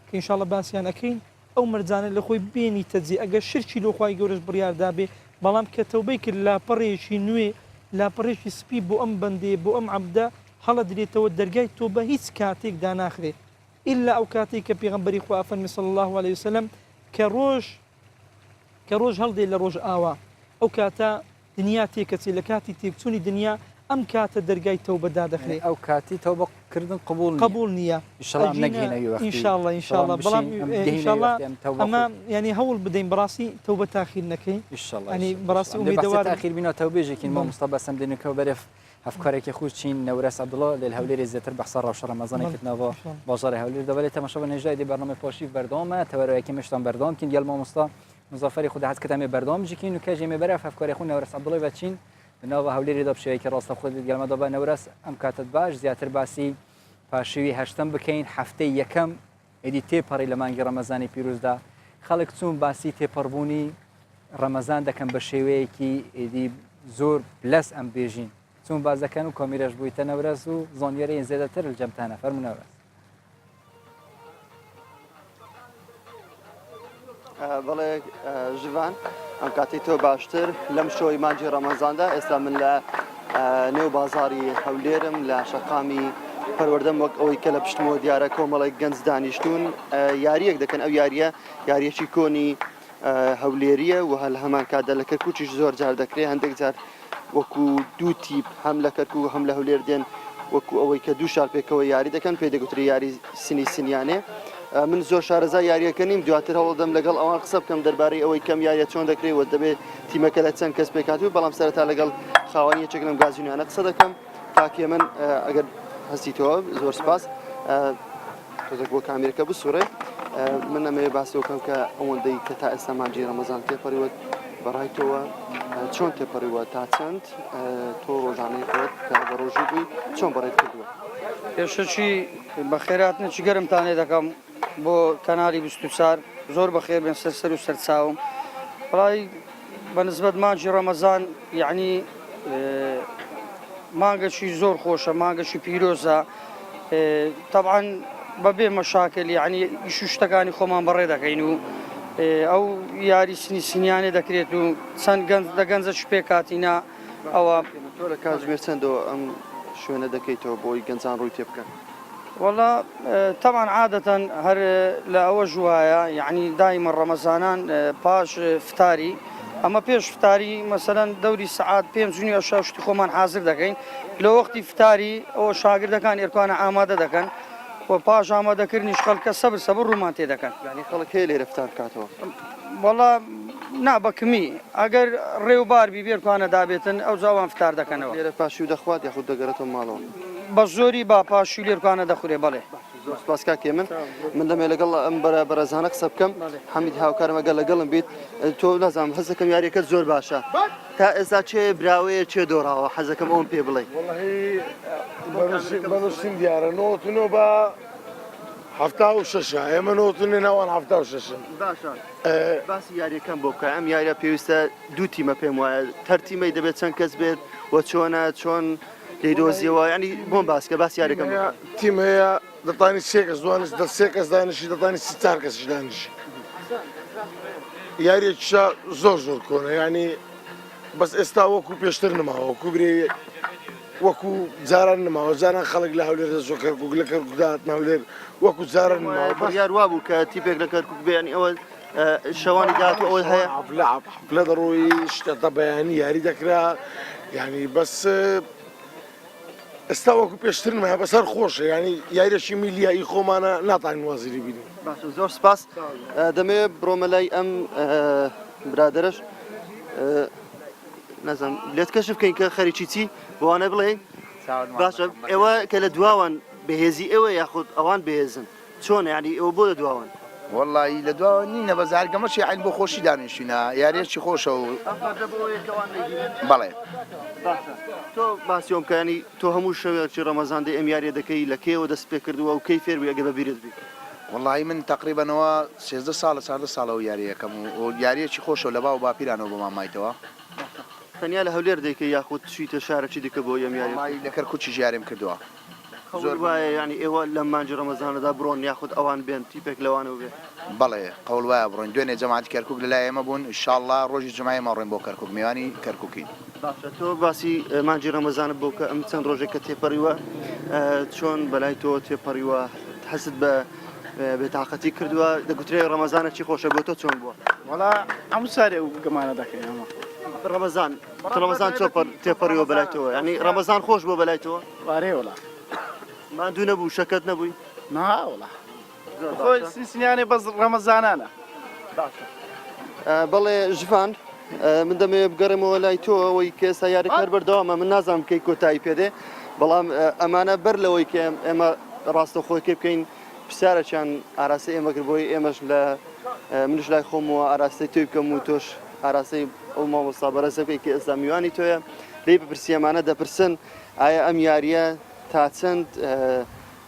کە ئینشاڵڵە باسییان ئەەکەین ئەو مەرجانە لە خۆی بێنی تەجێ ئەگەر شرکی لۆ خی گەورەش بڕیاردا بێ بەڵام کە تەوبەی کرد لاپەڕێکی نوێ لاپەڕێکی سپی بۆ ئەم بەندێ بۆ ئەم عەبدە هەڵە درێتەوە دەرگای تۆبە هیچ کاتێک داناخرێت إلا ئەو کاتێک کە پێغەمبەری خوا فەرمی صلی الله عليه وسلم کە ڕۆژ هەڵدێ لە ڕۆژ ئاوا ئەو کاتە دنیا تێکەچێت لە کاتی تێکچوونی دنیا ئەم کاتە دەرگای تەوبە دادەخرێت ئەو کاتی تەوبەکردن قبول نییە ئینشاءالله ئینشاءالله بەڵام ئینشاءالله ئەمە ینی هەوڵ بدەین بەڕاستی تەوبە تاخیر نەکەین ئینشاءالله بەڕاستی ئومیدوار تاخیر بینەوە تەوبێژێکین مە مستەفا بەسەم دێنەکەوە بەرەف هەفکارێکی خوش چین نەورەس عەبدوڵڵا لە هەولێری زیاتر بەحسا ڕەوشە ڕەمەزانی کردنەوە بازاری هەولێر دەبێت تەماشا بە نێژای بەرنامە پۆشی بەردەوامە تەوەرەیەکی مشتان بەردەوام کین گەل مامۆستا مزەفەری خوددا حەز کەتەمێ بەردەوام بجیکین و کەژێمێ بەرەف هەفکاری خو نەورەس عەبدوڵڵای بەچین بنەوە هەولێری دا بشێوەیەکی ڕاستە خود گەلمەدا بە نەورەس ئەم کاتت باش زیاتر باسی پاشوی هەشتم بکەین هەفتەی یەکەم ئیدی تێپەڕی لە مانگی ڕەمەزانی پیرۆزدا خەڵک چوون باسی تێپەڕبوونی ڕەمەزان دەکەن بە شێوەیەکی ئیدی زۆر بلەس ئەم بێژین چون بازەکەن و کۆمیرەش بوویتە نەورەس و زۆنیێرەیان زێدەتر لە جەمتانە فەرموو نەورەس بەڵێ ژوان ئەم کاتی تۆ باشتر لەم شۆی مانجی ڕەمەزاندا ئێستا من لە نێو بازاری هەولێرم لە شەقامی پەروەردەم وەک ئەوەی کە لە پشتمەوە دیارە کۆمەڵی گەنج دانیشتون یاریەک دەکەن ئەو یاریەکی کۆنی هەولێریە و هەل هەمان کاتدا لە کەرکووچیش زۆر جار دەکرێت هەندێک جار وەکو دوو تیپ هەم لە کەرکوو هەم لە هەولێر دێن وەکو ئەوەی کە دوو شار پێکەوە یاری دەکەن پێی دەگوتری یاری سنی سنیانێ من زۆر شارەزای یاریەکە نیم دواتر هەوڵدەم لەگەڵ ئەوان قسە بکەم دەربارەی ئەوەی کەم یاریە چۆن دەکرێت و دەبێت تیمەکە لە چەند کەس پێکاتوو بەڵام سەرەتا لەگەڵ خاوەنی یەکێک لەم گازینیانە قسە دەکەم تاکێ من ئەگەر هەستیتەوە زۆر سپاس تۆزێک بۆ کامیرەکە بسوڕێ من ئەمەوێ باسەوە بکەم کە ئەوەندەی کە تا ئێستا مانجی ڕەمەزان تێپەڕیوە بەڕایتەوە چۆن تێپەڕیوە تا چەند تۆ ڕۆژانەی خۆت کە بە ڕۆژی بووی چۆن بەڕێت کردووە پێشەچی بە خێراتنەچی گەرمتانێ دەکەم بۆ کەنالی 24 زۆر بەخێر بێن سەر و سەرچاوم بەڵای بەنسبەت مانجی ڕەمەزان یعنی مانگەشی زۆر خۆشە مانگەشی پیرۆزە طبعاً بەبێ مەشاکل یعنی ئیش و شتەکانی خۆمان بەڕێ دەکەین و ئەو یاری سنی سنیانێ دەکرێت و چەند گەنجەش پێکاتینا ئەوە تۆ لە کاتژمێر چەندەوە ئەم شوێنە دەکەیتەوە بۆی گەنجان ڕووی تێ بکەن والله طبعا عادة هر لأوە جوایە یعنی دایمە ڕەمەزانان پاش فتاری ئەمە پێش فتاری مەسەرەن دەوری سعات 5 شتی خۆمان حاضر دەکەین لە وەختی فتاری ئەوە شاگردەکان ئێرکوانە ئامادە دەکەن و پاش ئامادەکردنیش خەڵکە سەبر ڕوومان تێ دەکەن ینی خەڵک هەیە لێرە فتار بکاتەوە والله نا بەکمی ئەگەر ڕێوباربی بێرکوانە دابێتن ئەو جاوان فتار دەکەنەوە لێرە پاشی و دەخوات یاخود دەگەرێتەوە ماڵەوە بە زۆری با پاشی لێرکوانە دەخورێ بەڵێ زۆر سپاس کاکێ من دەمێ لەگەڵ ئەم بەرەزانە قسە بکەم حەمید هاوکارمەگەل لەگەڵم بیت تۆ نازانم هەزەکەم یاریەکەت زۆر باشە تا ئێستا چێ براوەیە چێ دۆڕاوە حەزەکەم ئەوم پێ بڵێ بەنووسین دیارە نۆتنەوە بە هەفتا و شەشە ئێمە نۆتنێ ناوان هەفتا و شەشن باشە باسی یاریەکەم بۆ بکە ئەم یاریە پێویستە دوو تیمە پێم وایە تەرتیمەی دەبێت چەند کەس بێت وە چۆنە چۆن دەیدۆزیەوە ینی بۆم باسکە باسی یاریەکەم تیم هەیە دەتانی سێ کەس دوانش دە سێ کەس دانیشی دەتانی سی چار کەسش دانیشی یاریێکیشە زۆر کۆنە ینی بەس ئێستا وەکو پێشتر نماوە وەکو برێ وەکو جاران نماوە جاران خەڵک لە هەولێر زۆر کەرکک لە کەرکدات هەولێر وەکو جاران نماوە یار وا بوو کە تیپێک لە کەرکک بێنی ئەوە شەوانی داات ئەوە هەیە لە دەڕۆی شتە بەیانی یاری دەکرا ینی بەس ئێستا وەکو پێشتر نمایە بەسەر خۆشە ینی یاریەکی میلیایی خۆمانە ناتوانین وازیری بینین باشە زۆر سپاس دەمەوێت بڕۆمە لای ئەم برادرش نەزانم لێت کەشف بکەین کە خەریکی چی بۆوانە بڵێ باشە ئێوە کە لە دواوان بەهێزی ئێوە یاخود ئەوان بەهێزن چۆنە ینی ئێوە بۆ لە دواوان والله لە دواوە نینە بە زارگەمەشی عین بۆ خۆشی دانیشتینە یاریەکی خۆشە و بەڵێ تۆ باسیۆم کەانی تۆ هەموو شەوێکی ڕەمەزاندە ئەم یاریە دەکەی لە کێوە دەست پێ کردووە و کەی فێر بووی ئەگە بەبیرت بی والله من تقریبانەوە 13 ساڵە 14 ساڵەوە یاریەکەم و یاریەکی خۆشە لە باو باپیرانەوە بۆ مامایتەوە تەنیا لە هەولێر دەیکە یاخود چیتە شارەکی دیکە بۆ ئەم یاری لە کەرکوچی ژیاریم کردووە زۆر وایە ینی ئێوە لە مانجی ڕەمەزانەدا بڕۆن یاخود ئەوان بێن تیپێک لەوانەوە بێ بەڵێ قەول وایە بڕۆین دوێنێ جەماعەتی کەرکوک لەلای ئێمە بوون ئینشاءالله ڕۆژی جمعە ماڕۆین بۆ کەرکوک میوانی کەرکووکین باشە تۆ باسی مانجی ڕەمەزانت بۆ کە ئەم چەند ڕۆژێک کە تێپەڕیوە چۆن بەلای تۆ تێپەڕیوە حەست بە بێتاقەتی کردووە دەگوترێ ڕەمەزانە چی خۆشە بۆ تۆ چۆن بووە وڵا ئەموو سارێ و گەمانە دەکەین ئەمە ڕەمەزان چۆ تێپەڕیوە بەلای تۆوە ینی ڕەمەزان خۆش بۆ بەلای تۆوە وارێ وڵا ماندوو نەبوو شەکەت نەبووی ناوڵا خۆی سیسیانێ بەس ڕەمەزانانە بەڵێ ژفان من دەمێ بگەڕێمەوە لای تۆ ئەوەی کێسا یاری کار بەردەوامە من نازانم کەی کۆتایی پێدێ بەڵام ئەمانە بەر لەوەی کە ئێمە ڕاستە خۆیکێ بکەین پرسیارەچیان ئاراسی ئێمە کرد بۆی ئێمەش لە منش لای خۆمەوە ئاراستی توی بکەم و تۆش ئاراسی ئەو مامۆستا بەرەسەکەی کە ئێستا میوانی تۆیە لی بپرسیەمانە دەپرسن ئایا ئەم یاریە تا چەند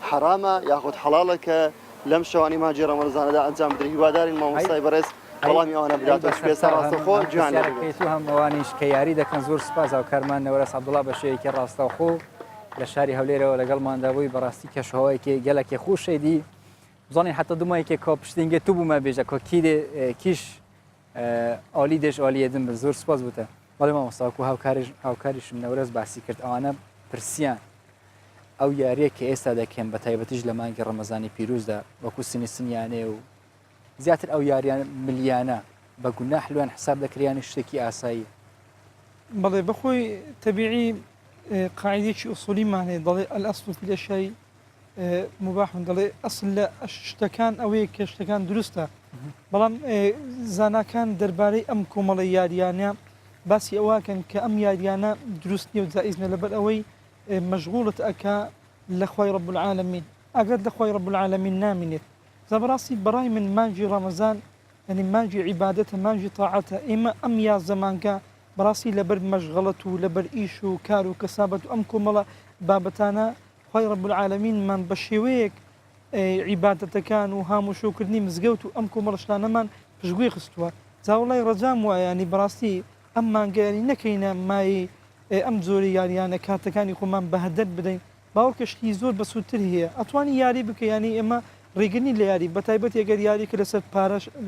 حرامە یاخود حەڵاڵە کە لەم شەوانی مانجی ڕەمەزانەدا ئەنجام بدرێت هیوادارین مامۆستای بەڕێز وەڵامی ئەوانە بداتەوە پێستا ڕاستەخۆ گویان تو هەم ئەوانیش کە یاری دەکەن زۆر سپاس و کارمان نەوەرەس عەبدوڵڵا بە شێوەیەکی ڕاستەوخۆ لە شاری هەولێرەوە لەگەڵماندا بووی بەڕاستی کەشەوەیەکی گەلێکی خۆشێدی بزانین حتا دومایەکێ کۆ پشتینگە تو بوومە بێژە کۆ کیش ئالی دێش ئالیە دم بە زۆر سپاس بووتە بەڵێ مامۆستاکو هاوکاریشم نەوەرەس باسی کرد ئەوانە پرسیان ئەو یاریە کە ئێستا دەکەن بە تایبەتیش لە مانگی ڕەمەزانی پیرۆزدا وەکو سنی سنیانێ و زیاتر ئەو یاریان ملیانە بە گوناح لەوان حساب دەکریانی شتێکی ئاسایی بەڵێ بەخۆی تەبیعی قاعدێکی ئوسولیمان هەیە دەڵێ ئەلئەسڵ فی الأشیاء مباح دەڵێ ئەسڵ لە شتەکان ئەوەیە کە شتەکان دروستە بەڵام زاناکان دەربارەی ئەم کۆمەڵە یاریانە باسی ئەوەکەن کە ئەم یاریانە دروست نیە و جائزنە لەبەر ئەوەی مەشغوڵت ئەکا لە خوای رب العالمین ئەگەر لە خوای رب العالمین نامینێت زەبڕاستی بەڕای من مانجی ڕەمەزان ینی مانجی عیبادەتە مانجی تاعەتە ئێمە ئەم یا زەمانکە بەڕاستی لەبەر مەشغەڵەت و لەبەر ئیش و کار و کەسابەت و ئەم کۆمەڵە بابەتانە خوای رب العالمینمان بە شێوەیەک عیبادەتەکان و هاموشۆکردنی مزگەوت و ئەم کۆمەڵشتانەمان پشتگوێ خستووە جاوڵای ڕەجام وایە ینی بەڕاستی ئەم مانگەیانی نەکەینە مای ئەم جۆری یاریانە کاتەکانی خۆمان بەهدەر بدەین باوەڕکە شتی زۆر بەسوودتر هەیە ئەتوانی یاری بکە ینی ئێمە ڕێگرنی لە یاری بە تایبەت ئەگەر یاریکە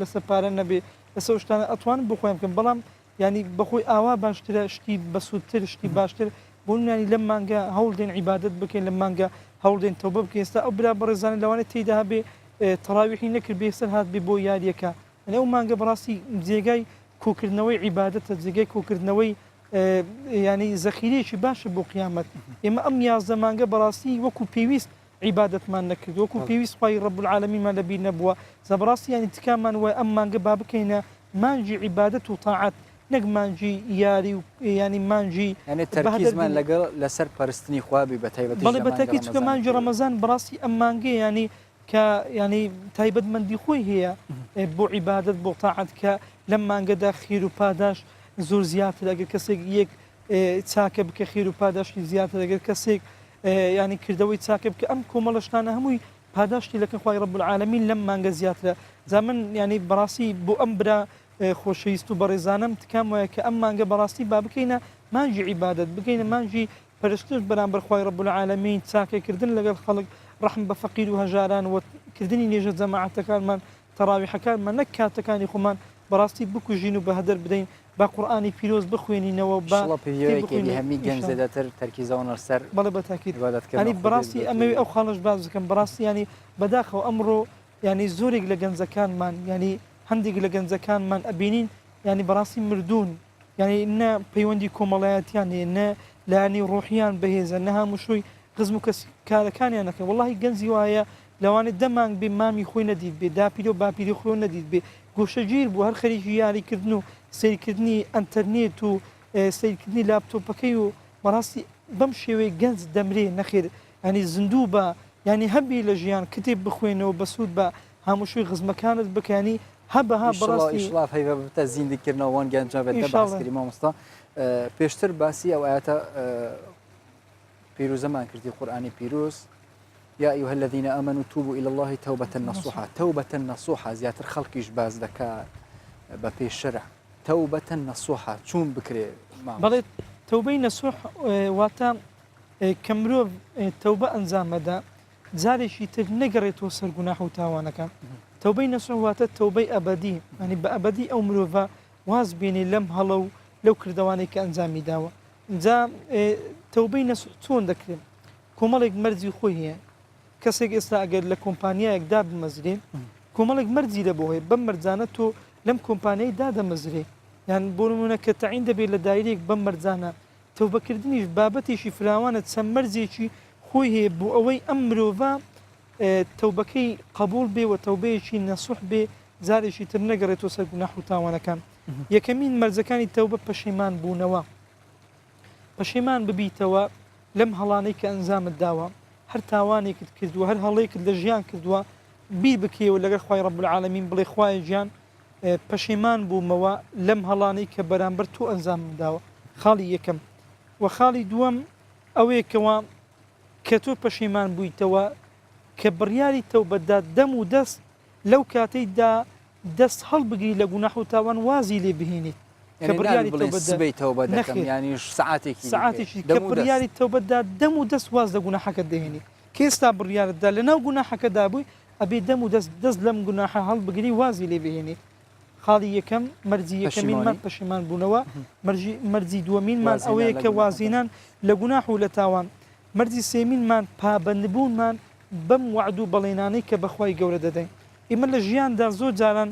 لەسەر پارە نەبێ لەسەر شتانە ئەتوانم بخۆیان بکەم بەڵام ینی بەخۆی ئاوا باشترە شتی بەسوودتر شتی باشتر بۆنانی لەم مانگە هەوڵدێن عیبادەت بکەین لە مانگە هەوڵدێن تەوبە بکەین ئێستا ئەو برا بەڕێزانە لەوانێت تێیدا هەبێ تەراویحی نەکرد بێ سەر هات بێ بۆ یاریەکە ئەو مانگە بەڕاستی جێگای کۆکردنەوەی عیبادەتە جێگای کۆکردنەوەی ینی زەخیرێکی باشە بۆ قیامەت ئێمە ئەم یازدە مانگە بەڕاستی وەکو پێویست عیبادەتمان نەکرد وەکو پێویست خوای رب العالمینمان لەبیر نەبووە زەبڕاستی ینی تکامان وای ئەم مانگە با بکەینە مانجی عیبادەت و تاعەت نەک مانجی یاری و ینی مانجی ینی تەرکیزمان لەگەڵ لەسەر پەرستنی خوابی بە تایبەتی بەڵێ بەتاکی چکە مانجی ڕەمەزان بەڕاستی ئەم مانگە ینی کە ینی تایبەتمەندی خۆی هەیە بۆ عیبادەت بۆ تاعەت کە لەم مانگەدا خیر و پاداش زۆر زیاتر ئەگەر کەسێک یەک چاکە بکە خیر و پاداشتی زیاتر ئەگەر کەسێک ینی کردەوەی چاکە بکە ئەم کۆمەڵەشتانە هەمووی پاداشتی لەکە خوای رب العالمین لەم مانگە زیاترە زامن ینی بەڕاستی بۆ ئەم برا خۆشەویست و بەڕێزانم تکام وایە کە ئەم مانگە بەڕاستی با بکەینە مانجی عیبادەت بکەینە مانجی پەرستش بەرامبەر خوای رب العالمین چاکەکردن لەگەڵ خەڵک ڕەحم بە فەقیر و هەژاران و کردنی نێژە جەماعەتەکانمان تەراویحەکانمان نەک کاتەکانی خۆمان بەڕاستی بکوژین و بەهدەر بدەین با قورآانی پیرۆز بخوێنینەوە هەمی گەنج زێدەتر تەرکیزەوە سەر بەڵێ بەتاکید ینی بەڕاستی ئەمەوێ ئەو خاڵش باز بکەم بەڕاستی ینی بەداخەوە ئەمڕۆ ینی زۆرێک لە گەنجەکانمان ینی هەندێک لە گەنجەکانمان ئەبینین ینی بەڕاستی مردوون ینی نە پەیوەندی کۆمەڵایەتیان هەیە نە لایانی ڕۆحیان بەهێزە نە هەمووشۆی قزم و کارەکانیان نەکەن وەڵاهی گەنجی وایە لەوانێت دەمانگ بێ مامی خۆی نەدید بێ داپیرە و باپیری خۆی نەدید بێ گۆشەگیر بوو هەر خەریکی یاریکردن و سیرکردنی ئەنتەرنێت و سیرکردنی لاپتۆپەکەی و بەڕاستی بەم شێوەیە گەنج دەمرێ نەخێر ینی زیندوو بە ینی هەبی لە ژیان کتێب بخوێنەوە بەسوود بە هەمووشوی خزمەکانت بکەنی هەبەها بەڕاستی ئیشڵاف هەیە بتە زیندیکردنەوەوان گەنجە بێت باسکری مامۆستا پێشتر باسی ئەو ئاەتە پیرۆزەمان کردی قورآانی پیرۆز يا أيها الذين آمنوا توبوا إلى الله توبة نصوحا توبة نصوحا زياتر خلقيش باز دكا بپی شرع توبة نصوحا چون بکرێ بەڵێ تەوبەی نەسوح واتە کەمرۆڤ تەوبە ئەنجامەدا جارێکی تر نەگەڕێتەوە سەر گوناح و تاوانەکان تەوبەی نەسوح واتە تەوبەی ئەبەدی ینی بە ئەبەدی ئەو مرۆڤە واز بێنێ لەم هەڵە و لەو کردوانەی کە ئەنجامی داوە جا تەوبەی نەسوح چۆن دەکرێت کۆمەڵێک مەرجی خۆی هەیە کەسێک ئێستا ئەگەر لە کۆمپانیایەکدا بمەزرێ کۆمەڵێک مەرجی لە بۆ هەیە بەم مەرجانە تۆ لەم کۆمپانیای دادەمەزرێ یان بۆ نمونە کە تەعین دەبێت لە دایرێک بەم مەرجانە تەوبەکردنیش بابەتێکی فراوانە چەند مەرجێکی خۆی هەیە بۆ ئەوەی ئەم مرۆڤە تەوبەکەی قبول بێ و تەوبەیەکی نەسوح بێ جارێکی تر نەگەڕێتەوە سەر گوناح و تاوانەکان یەکەمین مەرجەکانی تەوبە پەشیمان بوونەوە پەشیمان ببیتەوە لەم هەڵانەی کە ئەنجامت داوە هەر تاوانێکت کردووە هەر هەڵەیەکت لە ژیان کردووە بیر بکەوە لەگەر خوای ڕەب العالەمین بڵێ خوای ژیان پەشیمان بوومەوە لەم هەڵانەی کە بەرامبەر تۆ ئەنجامم داوە خاڵی یەکەم و خاڵی دووەم ئەوەیەکەوە کە تۆ پەشیمان بوویتەوە کە بڕیاری تەوبەتدا دەم و دەست لەو کاتەیدا دەست هەڵبگری لە گوناح و تاوان وازی لێ بهێنیت کە بڕیاری سعاتێکی کە بڕیاری تەوبەتدا دەم و دەست واز لە گوناحەکەت دەهێنیت کە ئێستا بڕیارتدا لەناو گوناحەکەدا بووی ئەبێ دەم و دەست لەم گوناحە هەڵبگری وازی لێ بهێنیت خاڵی یەکەم مەرجی یەکەمینمان پەشیمان بوونەوە مەرجی دووەمینمان ئەوەیە کە وازینان لە گوناح و لە تاوان مەرجی سێمینمان پابەندبوونمان بەم وعد و بەڵێنانەی کە بەخوای گەورە دەدەین ئێمە لە ژیاندا زۆر جاران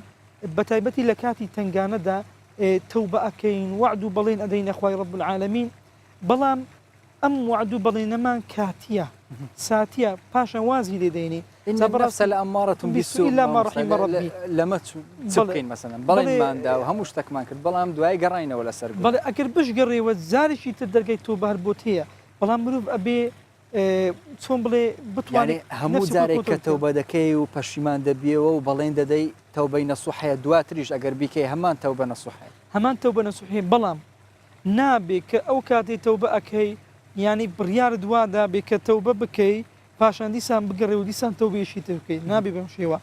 بەتایبەتی لە کاتی تنگانەدا تەوبە ئەکەین وعد و بەڵێن ئەدەینە خوای ڕەب العالەمین بەڵام ئەم وعد و بەڵێنەمان کاتیە ساتیە پاشان وازی لێ دەینی بەڕاستە لە ئەمارەتون لەمە بکەین مەسەن بەڵێنماندا و هەموو شتێکمان کرد بەڵام دوای گەڕینەوە لەسەر بەڵێ ئەگەر بشگەڕێەوە جارێکی تر دەرگای تۆ بەر بۆتەیە بەڵام مرۆڤ ئەبێ چۆن بڵێ بتوانێت هەموو جارێک کە تەوبە دەکەی و پەشیمان دەبیەوە و بەڵێن دەدەی تەوبەی نەسوحەیە دواتریش ئەگەر بیکەی هەمان تەوبە نەسوحەیە هەمان تەوبە نەسوحەیە بەڵام نابێ کە ئەو کاتێ تەوبە ئەکەی ینی بڕیار دوادا بێ کە تەوبە بکەی پاشان دیسان بگەڕێ و دیسان تەوبێشی تر بکەیت نابێ بەم شێوە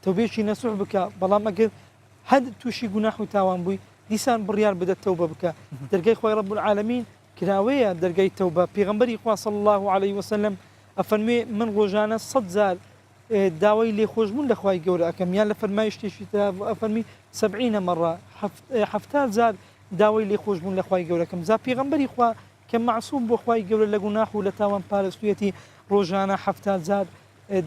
تەوبێشی نەسوح بکە بەڵام ئەگەر هەد تووشی گوناح و تاوان بووی دیسان بڕیار بدە تەوبە بکە دەرگای خوای ڕەب العالەمین کراوەیە دەرگای تەوبە پێغەمبەری خوا صلی الله عليه وسلم ئەفەرمێ من ڕۆژانە 100 جار داوای لێخۆشبوون لە خوای گەورە ئەەکەم یان لە فەرمایشتێکی ئەفەرمی 70 مەڕە 70 جار داوای لێخۆشبوون لە خوای گەورەکەم جا پێغەمبەری خوا کە معسووم بۆ خوای گەورە لە گوناح و لە تاوان پارێزویەتی ڕۆژانە 70 جار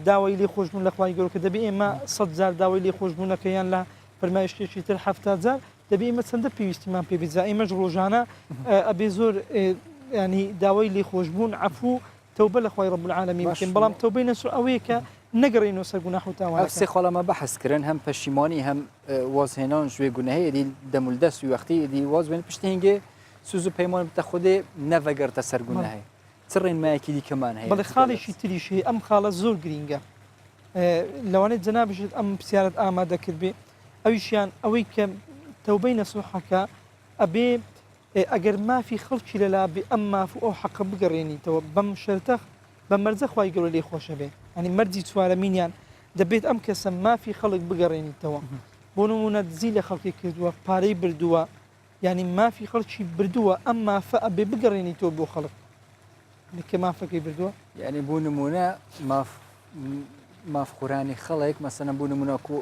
داوای لێخۆشبوون لە خوای گەورە کە دەبێ ئێمە 100 جار داوای لێخۆشبوونەکەیان لە فەرمایشتێکی تر 70 جار دەبێ ئێمە چەندە پێویستیمان پێبیجا ئێمەش ڕۆژانە ئەبێ زۆر ینی داوای لێخۆشبوون عەفو تەوبە لە خوای ڕەب العالەمین بکەین بەڵام تەوبەی نەسوح ئەوەیە کە نەگەڕێنەوە سەر گوناح و تاوان سێ خۆڵەمە بەحەسکردن هەم پەشیمانی هەم وازهێنان ژێ گوناهەیە دی دەمولدەست و وەختی دی واز بێن پشتی هەنگێ سوز و پەیمان بتە خودێ نەڤەگەرتە سەر گوناهەیە چ ڕێنمایەکی دیکەمان هەیە بەڵێ خاڵێکی تریش هەیە ئەم خاڵە زۆر گرینگە لەوانێت جەنابشت ئەم پرسیارەت ئامادە کرد بێ ئەویشیان ئەوەی کە تەوبەی نەسوحەکە ئەبێ ئەگەر مافی خەڵکی لەلا بێ ئەم ماف و ئەو حەقە بگەڕێنیتەوە بەم شەرتە بە مەرجە خوای گەورە لێ خۆشە بێ ئەنی مەرجی چوارەمینیان دەبێت ئەم کەسە مافی خەڵک بگەڕێنیتەوە بۆ نمونە دزی لە خەڵکی کردووە پارەی بردووە ینی مافی خەڵکی بردووە ئەم مافە ئەبێ بگەڕێنیتەوە بۆ خەڵک کە مافەکەی بردووە یعنی بوو نمونە مافخورانی خەڵێک مەسەنە بوو نمونەکو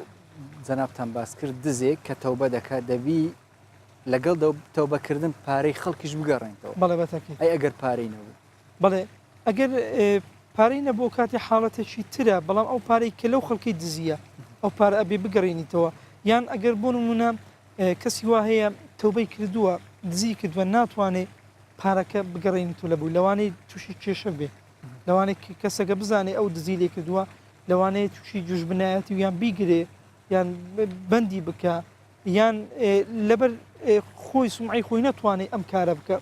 جەنابتان باس کرد دزێک کە تەوبە دەکات دەبی لەگەڵ تەوبەکردن پارەی خەڵکیش بگەڕێنەوە بەڵێ بەتەکەی ئەی ئەگەر پارەی نەبوو بەڵێ ئەگەر پارەی نەبوو کاتی حاڵەتێکی ترە بەڵام ئەو پارەی کە لەو خەڵکی دزیە ئەو پارە ئەبێ بگەڕێنیتەوە یان ئەگەر بۆ نمونە کەسی وا هەیە تەوبەی کردووە دزی کردووە ناتوانێت پارەکە بگەڕێنیتەوە لەبوو لەوانەیە تووشی کێشە بێ لەوانەیە کەسەکە بزانێ ئەو دزی لێ کردووە لەوانەیە تووشی جوژبنایەتی یان بیگرێ یان بەندی بکە یان لەبەر خۆی سمعی خۆی نەتوانێت ئەم کارە بکە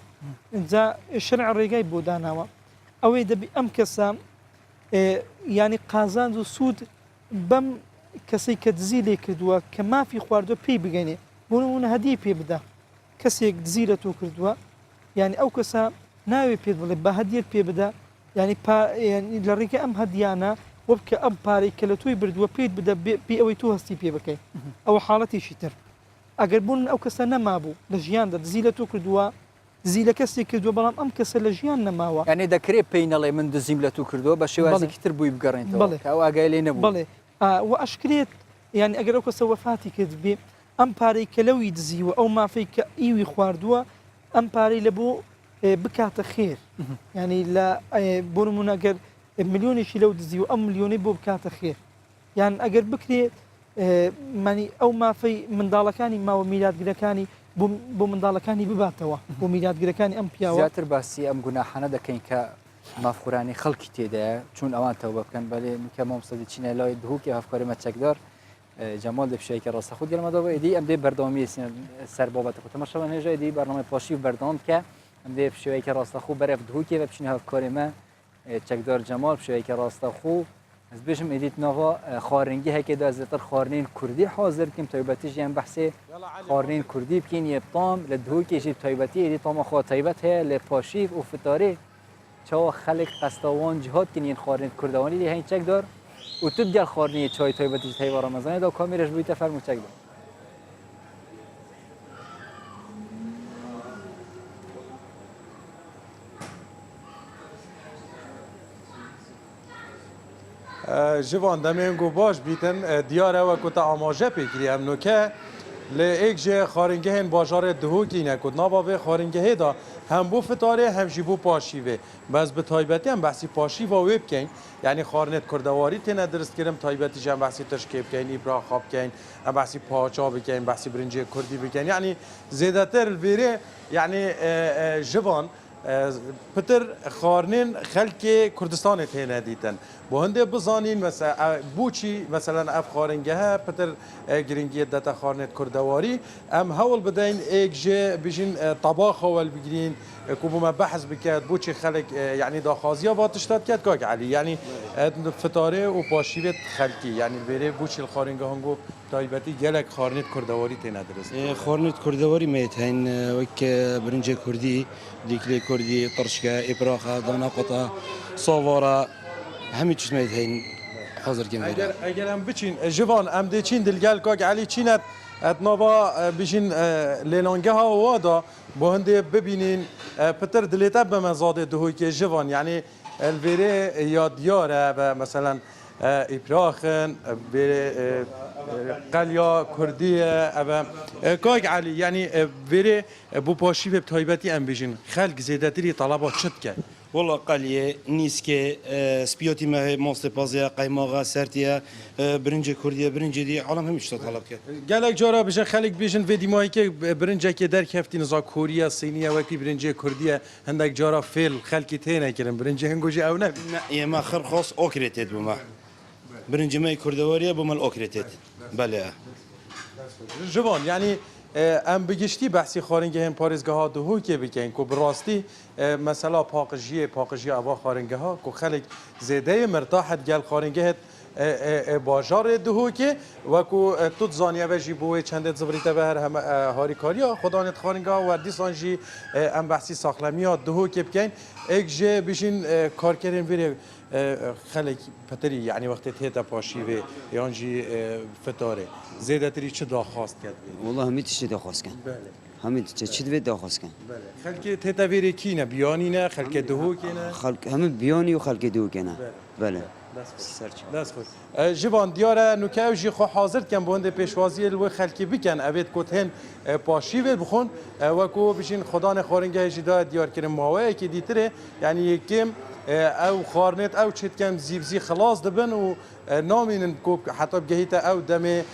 جا شەرع ڕێگای بۆ داناوە ئەوەی دەبی ئەم کەسە ینی قازانج و سوود بەم کەسەی کە دزی لێ کردووە کە مافی خواردووە پێی بگەنێ بۆ نمونە هەدیە پێ بدە کەسێک دزی لە تۆ کردووە ینی ئەو کەسە ناوێ پێت بڵێ بە هەدیەت پێ بدە ینی لە ڕێگە ئەم هەدیانە وە بکە ئەم پارەی کە لە تۆی بردووە پێت بدە پێ ئەوەی تو هەستی پێ بکەیت ئەوە حاڵەتێکی تر ئەگەر بوون ئەو کەسە نەمابوو لە ژیاندا دزی لە تۆ کردووە دزی لە کەسێک کردووە بەڵام ئەم کەسە لە ژیان نەماوە یعنی دەکرێت پێی نەڵێ من دزیم لە تو کردووە بە شێوازێکی تر بووی بگەڕێنەوە ئەو ئاگای لێ نەبوو بڵێ و ئەشکرێت یعنی ئەگەر ئەو کەسە وەفاتی کرد بێ ئەم پارەی کە لەوی دزیوە ئەو مافەی کە ئیوی خواردووە ئەم پارەی لە بۆ بکاتە خێر ینی لە بۆ نمونەگەر ملیۆنێکی لەو دزیوە ئەم ملیۆنەی بۆ بکاتە خێر یان ئەگەر بکرێت مانی ئەو مافەی منداڵەکانی ماوە میلادگرەکانی بۆ منداڵەکانی بباتەوە بۆ میلادگرەکانی ئەم پیاوە زیاتر باسی ئەم گوناحانە دەکەین کە مافخورانی خەڵکی تێدایە چون ئەوان تەوبە بکەن بەڵێ میکە مامۆستا چینە لای دهوکی هەفکارێمە چەکدار جەمال لە پیشەیەکی ڕاستە خود گەلمەدەوە ئیدی ئەم دێ بەردەوامی سەر بابەتە خۆ تەماشاوە هێژە ئیدی بەرنامەی پاشی و بەردەوام بکە ئەم دێ پیشەیەکی ڕاستەخۆ بەرەف دهوکی بە بچینە هەفکارێمە چەکدار جەمال پیشەیەکی ڕاستەخۆ ez bêjim êdît nava xwaringî hekê de zêtir xwarinên Kurdî hazir bikim taybetî jî em behsê xwarinên Kurdî bikîn yê tam li dihokê jî taybetî êdî tama xwe taybet heye lê paşîv û fitarê çawa xelek qestawan cihat kin yên xwarinên Kurdawanî lê heyî çekdar û tu gel xwarinê çay taybetî ji teyva Ramezanê da kamêre ji bûî te fermû çekdar. جوان دمین گو باش بیتن دیاره و کتا آماجه پیکری هم نوکه لی ایک جه خارنگه هن باجار دهوکی نکود ناباوه خارنگه دا هم بو فتاره هم جی بو پاشیوه بس به تایبتی هم بحثی پاشی و ویب کن یعنی خارنت کردواری تینه درست کرم تایبتی جم بحثی تشکیب کن ایبرا خواب کن هم بحثی پاچا بکن بحثی برنجی کردی بکن یعنی زیده تر الویره یعنی جوان پتر خارنین خلک کردستان تینه دیتن بو هنده بزانین مثلا بوچی مثلا اف خارنگه ها پتر گرینگی دتا خارنت کردواری ام هول بدین ایک جه بیشین طباخ اول بگیرین کوبو ما بحث بکرد بوچی خلک یعنی داخازیا واتشتاد کرد کاک علی یعنی فتاره و پاشیوت خلکی یعنی بره بوچی الخارنگه هنگو تایبتی گلک خارنت کردواری تینه درست خارنت کردواری میتین وک برنج کردی دیکلی کردی ترشکه ابراخه دانا قطع صواره همین چیز میاد هین حاضر کنیم. اگر هم بچین جوان ام دی چین دلگل کاک علی چینت اتنابا بچین لیلانگه ها وادا با هنده ببینین پتر دلیتا به مزاد دهوی که جوان یعنی الویره یا دیاره و مثلا ابراخن بره قلیا کردیه و کاک علی یعنی ویره بو پاشی به تایبتی ام بچین خلق زیادتری طلبات شد کرد. والله قلیه نیسکه سپیاتی مه ماست پازیا قیماغا سرتیه برنج کردیه برنج دی عالم همیشه طلب کرد. گلک جارا بشه خلق بیشن ویدی ماهی که برنج که در کفتی نزا کوریا صینیه وقتی برنج کردیه هندک جارا فیل خلقی تینه کردن برنج هنگوجی او نه. نه یه ما خر خاص اوکریتید بوما. برنج مای کردواریه بومال اوکریتید. بله. جوان یعنی ام بگشتی بحثی خارنگه هم پارزگاه ها دهو که بکن که براستی مثلا پاقجی اوا خارنگه ها که خلق زیده مرتاحت گل خارنگه باجار دهو که و که تو زانیه و جیبوه چند زبریته به هر هم هاری کاریا خدانت خارنگه ها و دیسان جی ام بحثی ساخلمی ها دهو که بکن ایک جه بشین کار کردن ویره خلق پتری یعنی وقتی تیتا پاشی و یانجی فتاره زیده تری چه داخواست کرد؟ والله همه چی داخواست کن. بله. همه چی دوید داخواست کن. بله. خلق تیتا ویری کی نه بیانی نه خلق دهو کی نه؟ خلق همه بیانی و خلق دهو کی نه. بله. دست خود. جوان دیاره نوکه جی خو حاضر کن بونده پیشوازی الو خلقی بکن اوید کتهن پاشی و بخون و کو بشین خدان خارنگه جدا دیار کردن ماوی که دیتره یعنی یکم او خارنت او چت کم زیبزی خلاص دبن و نامین کو حتی بگهیت او دمه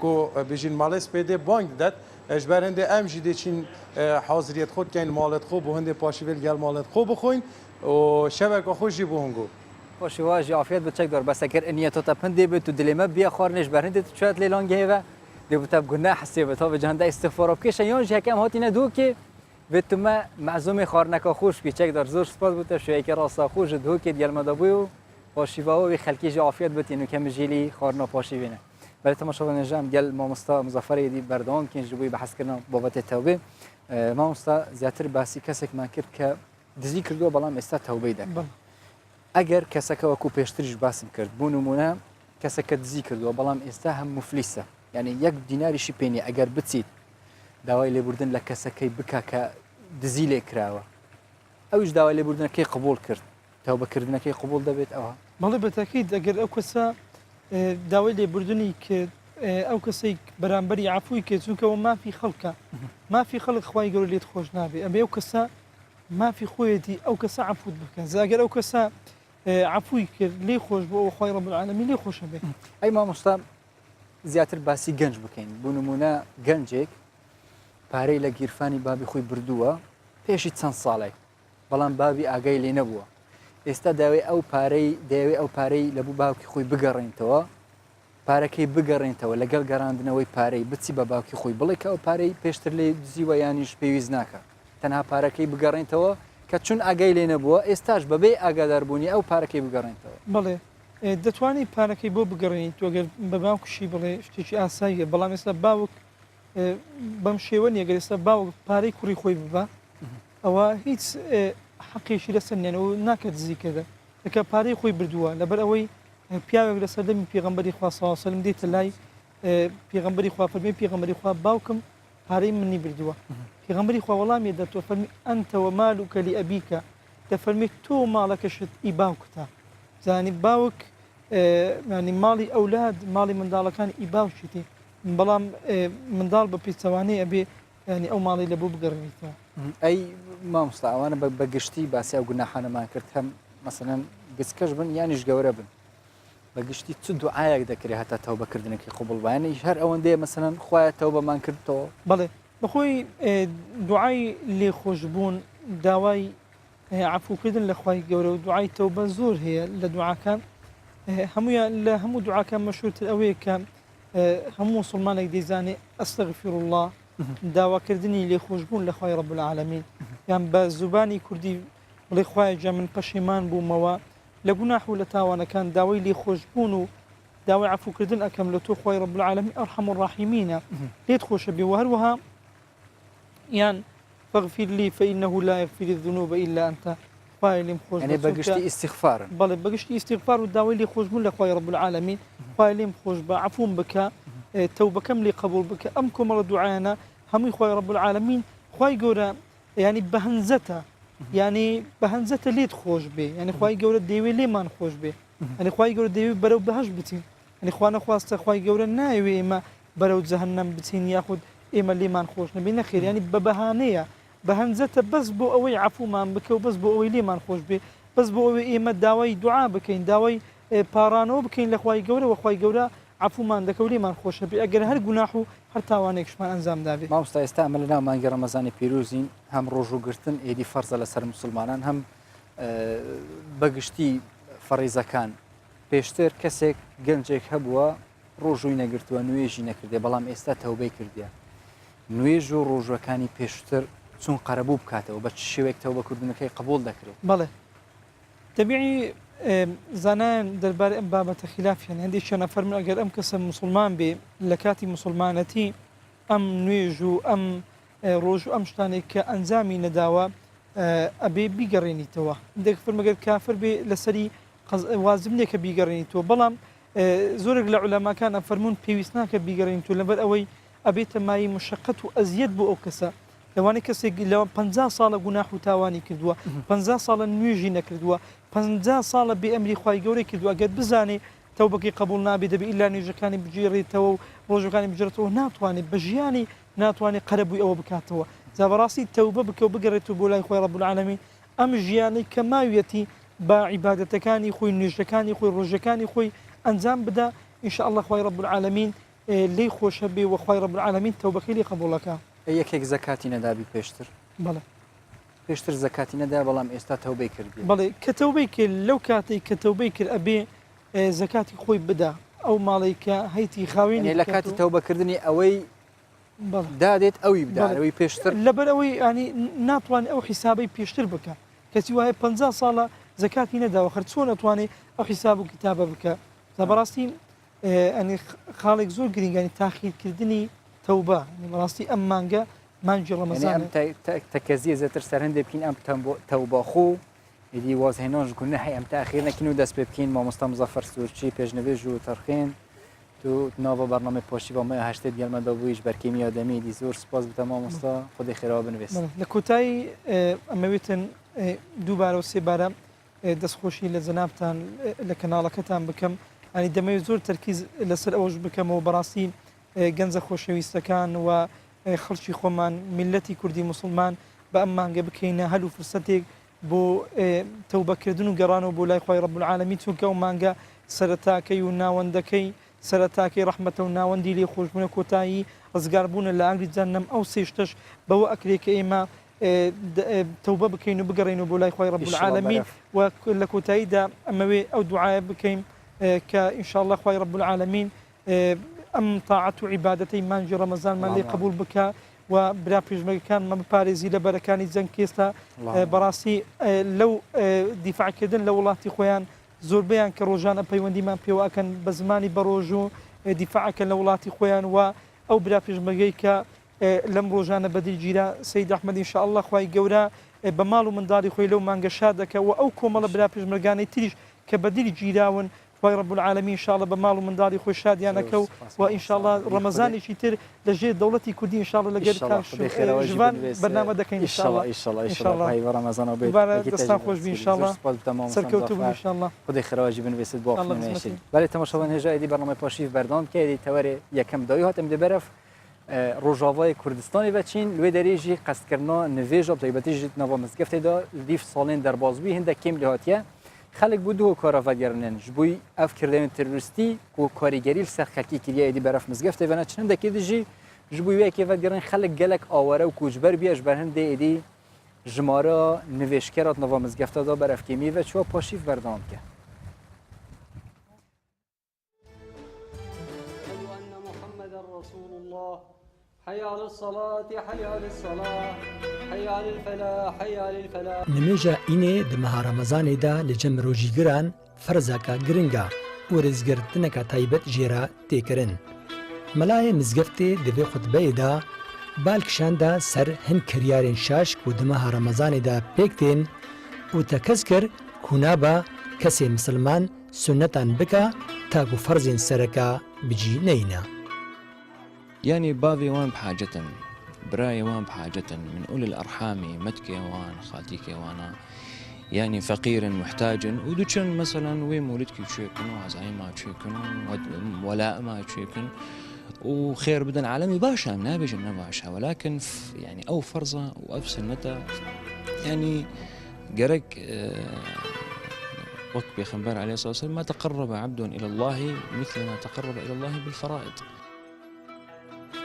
کو بجین مالس پیده بانک داد اجبارنده ام جدی چین حاضریت خود کن مالت خوب و هنده پاشی ول گل مالت خوب بخوین و شبکه خوشی بهونگو باشی واجی عافیت بچک دار بس اگر نیت تا پنده به تو دلمه بیا خارنش برنده تو شاید لیلانگه و دێبتە گونا حسێ بە تۆ بەجاندا ئیسیغفار بکەی شەیۆن ژێکەم هاتیە دووکێ بێتمە معزومی خواردنەکە خۆشکی چێک دەر زۆر سپاس بووتە شوەیەکی ڕاستە خۆشت دووکێ دیارمەدەبووی و پاشیڤاوەوی خەلکیژی عافیەت بێتین و کەمژیلی خواردنە پاشی بێنە بەڵێ تەماشاوە نێژام گەل مامۆستا مزەفەرێدی بەردەوام کێنج بووی بە حەزکردنەوە بابەتێ تەوبێ مامۆستا زیاتر باسی کەسێکمان کرد کە دزی کردووە بەڵام ئێستا تەوبەی دەکەن ئەگەر کەسەکە وەکو پێشتریش باسم کرد بوو نمونە کەسەکە دزی کردووە بەڵام ئێستا هەم مفلیسە یعنی یەک دیناریشی پێنی ئەگەر بچیت داوای لێبوردن لە کەسەکەی بکە کە دزی لێ کراوە ئەوش داوای لێبوردنەکەی قبول کرد تەوبەکردنەکەی قبول دەبێت ئەوە بەڵێ بەتاکید ئەگەر ئەو کەسە داوای لێبوردنی کرد ئەو کەسێک بەرامبەری عفووی کرد چونکەەوە مافی خەڵکە مافی خەڵک خوای گەورە لێت خۆش نابێ ئەبێ ئەو کەسە مافی خۆیەتی ئەو کەسە عفوت بکەن زاگەر ئەو کەسە عفووی کرد لێ خۆش بۆ ئەو خوای ڕەب العالەمین لێ خۆشە بێ ئەی مامۆستا زیاتر باسی گەنج بکەین بۆ نمونە گەنجێک پارەی لە گیرفانی بابی خۆی بردووە پێشی چەند ساڵی بەڵام بابی ئاگای لێ نەبووە ئێستا داوای ئەو پارەی لە بوو باوکی خۆی بگەڕێنتەوە پارەکەی بگەڕێنتەوە لەگەڵ گەڕاندنەوەی پارەی بچی بە باوکی خۆی بڵێ کە ئەو پارەی پێشتر لێ دزیوە یانیش پێویست ناکە تەنها پارەکەی بگەڕێنتەوە کە چون ئاگای لێ نەبووە ئێستاش بەبێ ئاگاداربوونی ئەو پارەکەی بگەڕێنتەوە بڵێ دەتوانێت پارەکەی بۆ بگەڕێنیت تۆگەر بە باوکشی بڵێ شتێکی ئاساییە بەڵام ئێستا باوک بەم شێوە نیەگەر ئێستا باوک پارەی کوڕی خۆی ببە ئەوە هیچ حەقێکی لەسەر نێنەوە ناکات زیکەدە دەکە پارەی خۆی بردووە لەبەر ئەوەی پیاوێک لە سەردەمی پێغەمبەری خوا صلی الله علیه و سلم دێتە لای پێغەمبەری خوا فەرمی پێغەمبەری خوا باوکم پارەی منی بردووە پێغەمبەری خوا وەڵامی دەتوە فەرمی ئەنتە ومالوکە لئەبیکە دەفەرمی تۆ ماڵەکەشت ئی باوکتە زانی باوک ینی ماڵی ئەولاد ماڵی منداڵەکانی ئی باوشتی بەڵام منداڵ بە پێچەوانەی ئەبێ ینی ئەو ماڵی لە بۆ بگەڕێنیتەوە ئەی مامۆستا ئەوانە بە گشتی باسی ئەو گوناحانەمان کرد هەم مەسەلەن گچکەش بن یانیش گەورە بن بەگشتی چ دوعایەک دەکرێت هەتا تەوبەکردنێکی قوبڵ بەیانەی هەر ئەوەندەیە مەسەلەن خوایە تەوبەمان کردەوە بەڵێ بەخۆی دوعای لێخۆشبوون داوای عفوکردن لە خوای گەورە و دوعای تەوبە زۆر هەیە لە دوعاکان هەمویان لە هەموو دوعاکان مەشهورتر ئەوەیە کە هەموو مسلمانێک دەیزانێ ئەستەغفر الله داواکردنی لێخۆشبوون لە خوای ڕەب العالەمین یان بە زوبانی کوردی بڵێ خوایە جا من پەشیمان بوومەوە لە گوناح و لە تاوانەکان داوای لێخۆشبوون و داوای عفوکردن ئەەکەم لە تۆ خوای ڕەب العالەمین ئەرحەم الراحیمینە لێت خۆشە بێ و هەروەها یان فاغفر لي فإنه لا يغفر الذنوب إلا أنت خوای لێم خۆش یعنی بەگشتی ئیستیغفار بەڵێ بەگشتی ئیستیغفار و داوای لێخۆشبوون لە خوای ڕەب العالەمین خوای لێم خۆش بە عفوم بکە تەوبەکەم لێ قبول بکە ئەم کۆمەڵە دوعایانە هەمووی خوای ڕەب العالەمین خوای گەورە ینی بەهەنزەتە ینی بەهەنزەتە لێت خۆش بێ ینی خوای گەورە دەیوێ لێمان خۆش بێ ینی خوای گەورە دەیوێ بەرەو بەهەشت بچین ینی خوا نەخواستە خوای گەورە نایوێ ئێمە بەرەو جەهەنەم بچین یاخود ئێمە لێمان خۆش نەبێ نەخێر ینی بە بەهانەیە بەهەنزەتە بەس بۆ ئەوەی عفومان بکە و بەس بۆ ئەوەی لێمان خۆش بێ بەس بۆ ئەوەی ئێمە داوای دوعا بکەین داوای پارانەوە بکەین لە خوای گەورە و خوای گەورە عفومان دەکە و لێمان خۆشە بێ ئەگەر هەر گوناح و هەر تاوانێکشمان ئەنجام دابێت مامۆستا ئێستا ئەمە لە ناو مانگی ڕەمەزانی پیرۆزین هەم ڕۆژوگرتن ئێدی فەرزە لەسەر مسلمانان هەم بەگشتی فەڕیزەکان پێشتر کەسێک گەنجێک هەبووە ڕۆژووی نەگرتووە نوێژی نەکردێ بەڵام ئێستا تەوبەی کردیە نوێژ و ڕۆژوەکانی پێشتر چون قەرەبوو بکاتەوە بە شێوەیەک تەوبەکردنەکەی قبول دەکرێت بەڵێ تەبیعی زانایان دەربارەی ئەم بابەتە خلافیان هەندێک شە نەفەرمن ئەگەر ئەم کەسە مسلمان بێ لە کاتی مسلمانەتی ئەم نوێژ و ئەم ڕۆژ و ئەم شتانێک کە ئەنجامی نەداوە ئەبێ بیگەڕێنیتەوە هەندێک فەرمەگەر کافر بێ لەسەری وازم نییە کە بیگەڕێنیتەوە بەڵام زۆرێک لە عولەماکان ئەفەرمون پێویست ناکە بیگەڕێنیتەوە لەبەر ئەوەی ئەبێتە مای مشقەت و ئەزیەت بۆ ئەو کەسە لەوانەیە کەسێک لە 50 ساڵە گوناح و تاوانی کردووە 50 ساڵە نوێژی نەکردووە 50 ساڵە بێ ئەمری خوای گەورەی کردووە گەر بزانێ تەوبەکەی قبول نابێت دەبێت ئیلا نوێژەکانی بگیڕێتەوە و ڕۆژەکانی بجرێتەوە ناتوانێت بە ژیانی ناتوانێت قەرەبووی ئەوە بکاتەوە جا بەڕاستی تەوبە بکە و بگەڕێتەوە بۆ لای خوای ڕەب العالەمین ئەم ژیانی کە ماویەتی بە عیبادەتەکانی خۆی نوێژەکانی خۆی ڕۆژەکانی خۆی ئەنجام بدا ئینشاء الله خوای ڕەب العالەمین لێی خۆشە بێ و خوای ڕەب العالەمین تەوبەکەی لێ قبوڵەکە یەکێک زەکاتی نەدابی پێشتر بەڵێ پێشتر زەکاتی نەدا بەڵام ئێستا تەوبەی کردی بەڵێ کە تەوبەی کرد لەو کاتێک کە تەوبەی کرد ئەبێ زەکاتی خۆی بدا ئەو ماڵی کە هەیتی خاوێنی لە کاتی تەوبەکردنی ئەوەی دادێت ئەوی بدارەوەی پێشتر لەبەر ئەوەی ینی ناتوانێت ئەو حیسابەی پێشتر بکە کەسی وایە 50 ساڵە زەکاتی نەداوە خەر چۆن ناتوانێت ئەو حیساب و کتابە بکە تا بەڕاستی ئەنی خاڵێک زۆر گرنگانی تاخیرکردنی تەوبە بەڕاستی ئەم مانگە مانگی ڕەمەزان تەکەزیە زیاتر سەرهەندێ بکەین ئەم تەوبەخۆ ئیدی وازهێنانش گونە هەیە ئەم تاخیر نەکەین و دەست پێ بکەین مامۆستا مزەفەر سوورچی پێشنەوێژ و تەرخێن تو ناوە بەرنامە پۆشتی بۆ مە هەشتێت گەلمەدا بوویش بەرکێمی ئادەمی دی زۆر سپاس بتە مامۆستا خودی خێرەوە بنوێست لە کۆتایی ئەمەوێتن دووبارە و سێبارە دەستخۆشی لە جەنابتان لە کەناڵەکەتان بکەم ئەنی دەمەوێت زۆر تەرکیز لەسەر ئەوەش بکەمەوە بەڕاستی گەنجە خۆشەویستەکان و خەڵکی خۆمان میلەتی کوردی موسڵمان بە ئەم مانگە بکەینە هەلو فرسەتێک بۆ تەوبەکردن و گەڕانەوە بۆ لای خۆی ڕەب العالەمین چونکە ئەو مانگە سەرەتاکەی و ناوەندەکەی سەرەتاکەی ڕەحمەتە و ناوەندی لێ خۆشبوونە کۆتایی ڕزگاربوونە لە ئاگری جەهەنەم ئەو سێشتەش بەوە ئەکرێت کە ئێمە تەوبە بکەین و بگەڕێنەوە بۆ لای خۆی ڕەب العالەمین و لە کۆتاییدا ئەمەوێ ئەو دوعایە بکەین کە ئینشاءالله خۆی ڕەب العالەمین ئەم تاعەت و عیبادەتەی مانگی ڕەمەزانمان لێ قبول بکە و برا پێشمەرگەکانمان بپارێزی لە بەرەکانی جەنگ کێستا بەڕاستی لەو دیفاعکردن لە وڵاتی خۆیان زۆربیان کە ڕۆژانە پەیوەندیمان پێوەکەن بە زمانی بەڕۆژ و دیفاعکەن لە وڵاتی خۆیان و ئەو برا پێشمەرگەی کە لەم ڕۆژانە بەدی گیرا سەید ئەحمەد ئینشاءالله خوای گەورە بە ماڵ و منداڵی خۆی لەو مانگە شاد دەکە و ئەو کۆمەڵە برا پێشمەرگانەی تریش کە بەدیری گیراون خوای رب العالمین انشاءالله بە ماڵ و منداڵی خۆی شادیانەکە و ئینشاءالله ڕەمەزانێکی تر لەژێر دەوڵەتی کوردی ئینشاءالله لەگەر ژوان بەرنامە دەکەین ئینشاءالله ڕەمەزانەوە بێت دەستان خۆش بی ئینشاءالله سەرکەوتوو بی ئینشاءالله خودی خێرەوەجی بنویسید بۆ خۆنوێشین بەڵێ تەماشاوان هێژا ئیدی بەرنامەی پۆشتی بەردەوام کردی تەوەرێ یەکەم داوی هاتم دەبەرەف ڕۆژاوای کوردستانی بچین لێ دەرێژی قەستکردنا نوێژە تایبەتیژی ناوە مزگەفتێدا دیف ساڵێن دەربازبووی هەندێک کێم لە هاتیە خەڵک بوو دوو کارەڤەرگەرنن ji بووی ev kirdevên terorîstî û karîgerî li ser xelkî kiriye êdî beref mizgeftê ve neçinin dekê de jî ji bû wê kêvegerin xelek gelek aware û koçber biye ji ber hindê êdî ji mara nivêşkerat nava mizgefta da berefkêmî ve çiwa paşîv berdam ke. حي على الصلاة حي على الصلاة حي على الفلاح حي على الفلاح نمێژە ئینێ دمەها ڕەمەزانێدا لە جەم ڕۆژیگران فەرزاکە گرنگە و ڕێزگرتنەکە تایبەت ژێرە تێکردن مەلایە مزگەفتێ دەبێ خوتبەیەدا بالکشاندا سەر هەند کریارێن شاش و دمەها ڕەمەزانێدا پێکتێن و تەکەس کرد کوونابە کەسێ مسلمان سنەتان بکە تاکو فەرزێن سەرەکە بجی نەینە يعني بابي وان بحاجة براي وان بحاجة من أولي الأرحام متكي وان خالتيكي وانا يعني فقير محتاج ودوشن مثلا وين مولدك تشيكن وعزاي ما تشيكن ولاء ما تشيكن وخير بدن عالمي باشا نابج باشا ولكن يعني أو فرصة وأو سنته يعني قرق وقت بيخنبر عليه الصلاة والسلام ما تقرب عبد إلى الله مثل ما تقرب إلى الله بالفرائض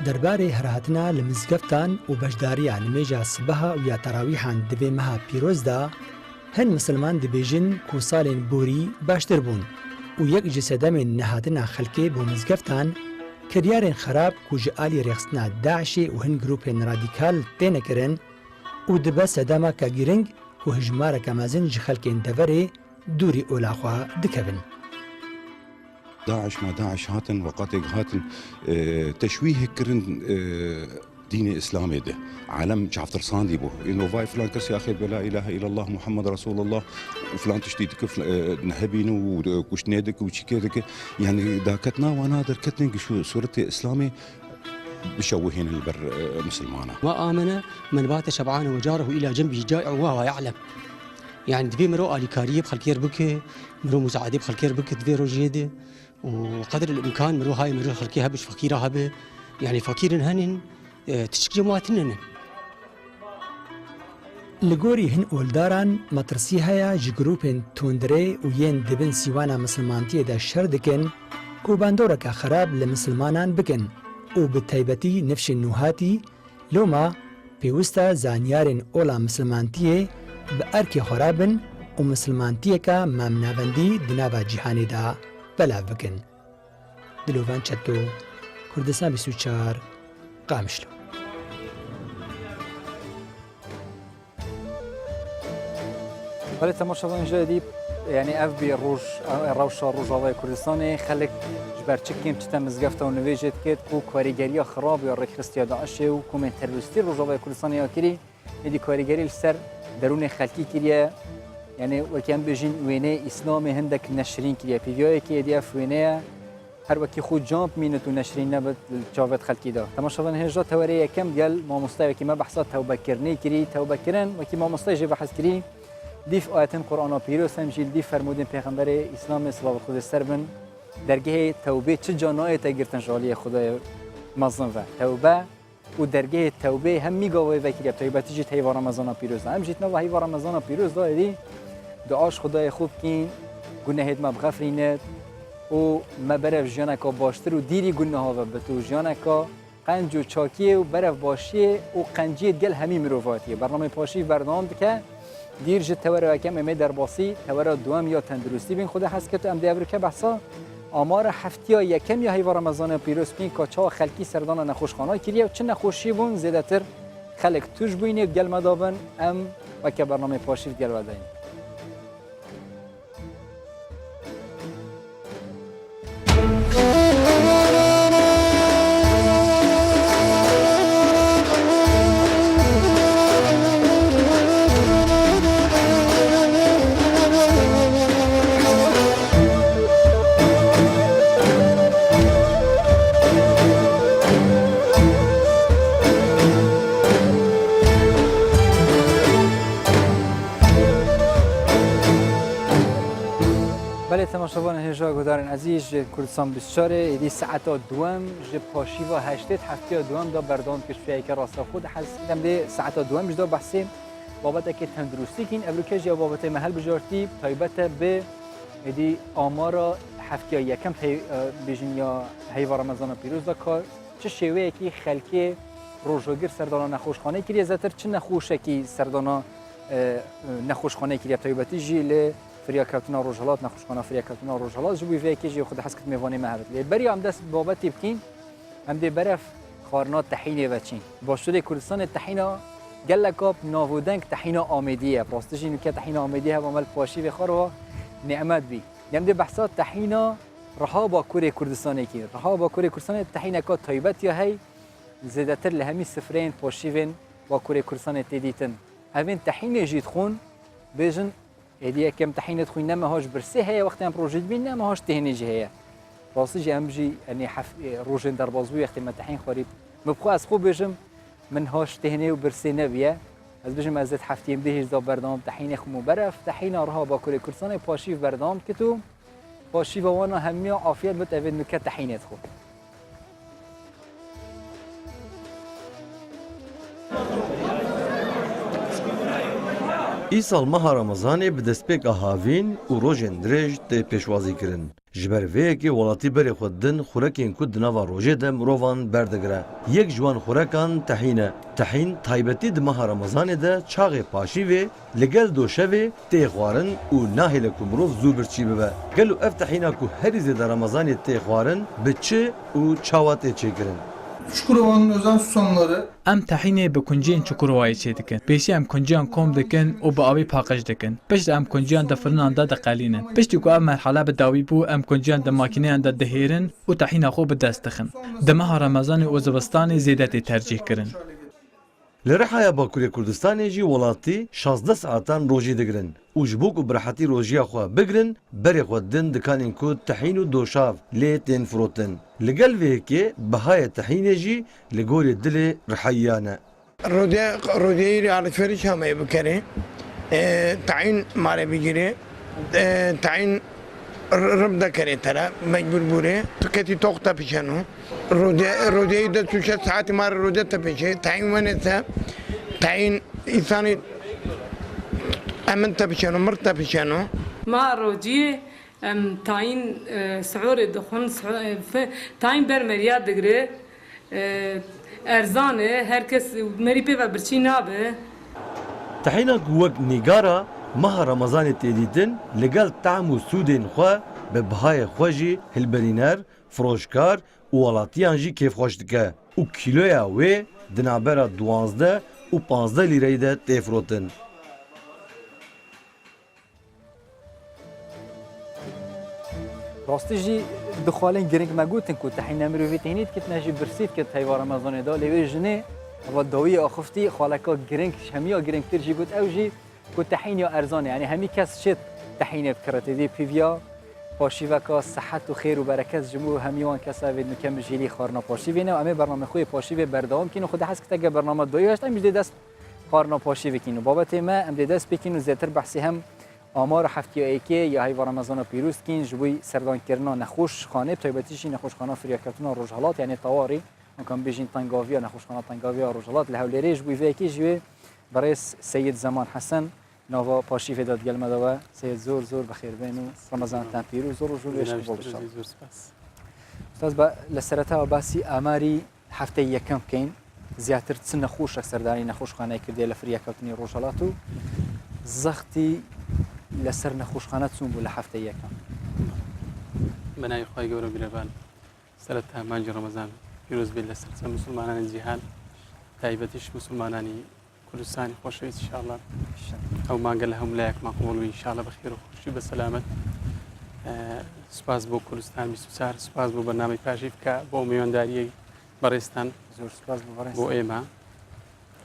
دەربارەی هەرهاتنا لە مزگەفتان و بەشداریان نمێژە سبەها و یا تەراویحان دەبێ مەها پیرۆزدا هەند مسلمان دەبێژن کو ساڵێن بۆری باشتر بوون و یەک جە سەدەمێن نەهاتنا خەلکێ بۆ مزگەفتان کەریارێن خراپ کو ji alî rexstina Daişê û hin grûpên radîkal tênekirin û dibe sedema ka girîng û hijmareka mezin ji xelkên deverê dûrî olaxwa dikevin. داعش ما داعش هاتن وقاتك هاتن تشويه كرن دين إسلامي ده عالم جعفر صاندي بو إنه فاي فلان كرسي أخي بلا إله إلا الله محمد رسول الله وفلان تشتيتك نهبينه وكشنيدك وشكيدك يعني دا كتنا ونادر كتنك شو سورة إسلامي بشوهين البر مسلمانة وآمن من بات شبعان وجاره إلى جنبه جائع وهو يعلم يعني دبي مرو آليكارية بخلكير بكي مرو مساعدة بخلكير بكي دبي روجيدي وقدر الإمكان مرو هاي مرو خلكي هبش فقيرة هبه يعني فقير هنن تشكي جماعتنا لگۆری هن ئۆلداران مەترسی هەیە ji گروپên تۆندرێ و yên dibin sîwana misilmantiyê de şer dikin ku bandoreka xerab li misilmanan bikin û bi taybetî nifşên nûhatî loma pêwîst e zanyarên ola misilmantiyê bi erkê xwe bin û misilmantiyeka memnavendî di nava cîhanê de belav bikin. دلوان چتو کردستان 24 قامشلو. ولی تماشاوان جدی یعنی اف بی روش روجاوای کردستان خلق جبر چکیم چتا مزگفت و نویجت کد کو کاریگری خراب یا رکرستی داعش و کومن تروریستی روجاوای کردستان یا کری ندی کاریگری سر درون خلقی کریه یعنی وکیم بجین وینه اسلام هندک نشرین کریه پیویای کی دی اف وینه هر وکی خود جامپ مینتو نشرین نبت جاوت خلقی دا تماشاوان هجا توری یکم دیال ما مستوی کی ما بحثات توبه کرنی کری توبه کرن وکی ما مستوی جه بحث کری دیف آیتن قرآن پیروز هم جیل دیف فرمودن پیغمبر اسلام صلوات خود سر بن درگه توبه چه جانای تگرتن جالی خدای مظلم و توبه و درگه توبه هم میگاوی وکیل توبه تیجی تیوار رمضان پیروز هم جیت نو هیوار رمضان پیروز دادی دعاش خدای خوب کین گناهت ما بغفرینت و ما برف جانکا باشتر و دیری گناه ها و بتو جانکا قنج و چاکیه و برف باشیه و قنجیه گل همی مروفاتیه برنامه پاشی برنامه که دیر جت تورا کم امی در باسی تورا دوام یا تندرستی بین خود هست که تو ام دیابر که بحثا آمار هفتی یا یکم یا هیوار رمضان پیروز بین که چه خلکی سردان نخوشخانه کریه و چه نخوشی بون زیاده تر خلق توش بینه گل مدابن ام و که برنامه پاشی گل وداین. بله تماشاوان هجا گذارن عزیز کردستان 24 ایدی ساعت دوم جب پاشی و هشتت هفته دوم دا بردان کشفیه که راست خود حسیدم ده ساعت دوم جدا بحثیم بابت که تندرستی کین ابروکش یا بابت محل بجارتی تایبت به ایدی آمارا هفته یکم بیجن یا هیوار رمضان پیروز دا کار چه شیوه کی خلکی روزگیر سردانا نخوشخانه کریه زتر چه نخوشه کی سردانا نخوشخانه کریه تایبتی جیل فریا کاتنا روزهلات نخوشخانه فریا کاتنا روزهلات جوی وی کی خود حس کت میوانی مهبت لی بری هم دست بابتی بکین هم دی برف خارنات تحینه وچین باشده کردستان تحینا گلکاب ناودنگ تحینا آمیدیه راستشی نکه تحینا آمیدیه و عمل پاشی و خارو نعمت بی هم دی بحثات تحینا رها با کوری کردستانی کی رها با کوری کردستان تحینا کا طیبت یا هی زیادتر لهمی سفرین پاشیون با کوری کردستان تدیتن اوین تحینه جید خون بیجن هدیه کم تحینت خوی نمهاش برسه هیا وقتی هم پروژه بین نمهاش تهنیج هیا راستی جی امجی یعنی روزن در بازوی وقتی ما تحین خورید مبخو از خوب بجم منهاش تهنی و برسه نبیه از بجم از هفته امدهش دا بردام تحین خمو برف تحین آرها با کره کردستان پاشیف بردام کتو پاشیف وانا همیا عافیت متأید نکه تحینت خوب ئیساڵ مەها ڕەمەزانێ bi destpêka havîn û rojên dirêj tê pêşwazî kirin. Ji ber vê yekê welatî berê xwe din xurekên ku di nava rojê de mirovan berdigire. Yek ji wan xurekan tehîn e. Tehîn taybetî di meha Remezanê de çaxê paşîvê li gel doşevê tê xwarin û nahêle ku mirov zû birçî bibe. Gelo ev tehîna ku herî zêde Remezanê tê xwarin bi çi û çawa tê çêkirin. Çukurova'nın özel susamları em tehînê bi kunciyên Çukurovayê çê dikin. Pêşî em kunciyan kom dikin û bi avî paqij dikin. Pişt em kunciyan di firinan de diqelînin. Piştî ku ev merhele bi dawî bû em kunciyan di makîneyan de dihêrin û tehîna xwe bi dest dixin. Di meha Remezanê û zivistanê zêde tê tercih kirin. Li Rihaya Bakurê Kurdistanê jî welatî 16 saetan rojî digirin û ji bo ku bi rehetî rojiya xwe bigirin berê xwe din dikanên ku tehîn û doşav lê tên firotin. Li gel vê yekê bihayê tehînê jî li gorî dilê Rihayiyan e. روديري على فريش هم يبكري تعين ماري بيجري تعين ربدا كري ترى مجبور بوري تكتي توقتا بيشانو رودي ده تشا ساعات مار رودي تبيشي تعين ونسا تعين إنساني أمنت بيشانو مرتا بيشانو ما رودي تعين سعوري دخون تعين برمريات دقري ارزانه herkes meri peva birçî nabe. Tehîna ku wek nîgara meha Remezanê tê dîtin li gel tehm û sûdên xwe bi bihayê xwe jî hilberîner فرۆشکار و وڵاتیان ژی کێفخۆش دکە و کیلۆیا wê di navbera 12 û 15 lîreyê de têfirotin. ڕاستی ژی دخوالین گرنگ مەگوتن کو تەحینە مرۆڤی تینیت کت نەژی برسیت کە تەیوا ڕەمەزانێدا لێوێ ژنێ ئەوە داوی ئاخفتی خاڵەکە گرنگ هەمیە گرنگتر ژی گوت ئەو ژی کو تەحین یا ئەرزانێ ینی هەمی کەس شێت تەحینێ بکڕێتێ وێ پیڤیا پاشیڤەکە سەحەت و خێر و بەرەکەت ژمو هەمیوان کەسا وێت نکەم ژیلی خارنا پاشیڤێنە ئەمێ بەرنامە خۆی پاشیڤێ بەردەوام کین و خودە حەز کتەگە بەرنامە دویشت ئەم دێ دەست خارنا پاشیڤکین و بابەتێ مە ئەم دێ دەست بکین و زێتر بەحسی هەم آمار هەفتیەیەکێ یا هەیڤ ڕەمەزانە پیرۆستکین ji بووی سەردانکردنا نەخۆشخانە تایبەتیشی نەخۆشخانە فریاکەتنا ڕۆژهەڵات یعنی تەواڕی ئەمکان بێژین تەنگاڤیا نەخۆشخانە تەنگاڤیا ڕۆژهەڵات لە هەولێرێش بووی vêyekê ji wê بەڕێز سەید زەمان حەسەن ناڤا پاشیڤێدا دگەلمەدەوە سەید زۆر بەخێربێن و ڕەمەزانتان پیرۆز زۆر ڕۆژ و لێش ئوستاز بە لە سەرەتاوە باسی ئاماری هەفتەی یەکەم بکەین زیاتر چ نەخۆشە سەردانی نەخۆشخانەی کردێ لە فریاکەوتنی ڕۆژهەڵات و زەختی لەسەر نەخۆشخانە چوون بوو لە هەفتەی یەکەم بەناوی خۆی گەورە بیرەبان سەرەتا مانگی ڕەمەزان پیرۆز بێت لەسەر چەند موسڵمانانی جیهان تایبەتیش موسڵمانانی کوردستانی خۆشەویست ئینشاءڵڵا ئەو مانگە لە هەموو لایەکمان قبوڵ بووی ئینشاءڵڵا بەخێر و خۆشی بە سەلامەت سوپاس بۆ کوردستان 24 سوپاس بۆ بەرنامەی پاشی بکە بۆ میوانداریەی بەڕێستان زۆر سوپاس بۆ ئێمە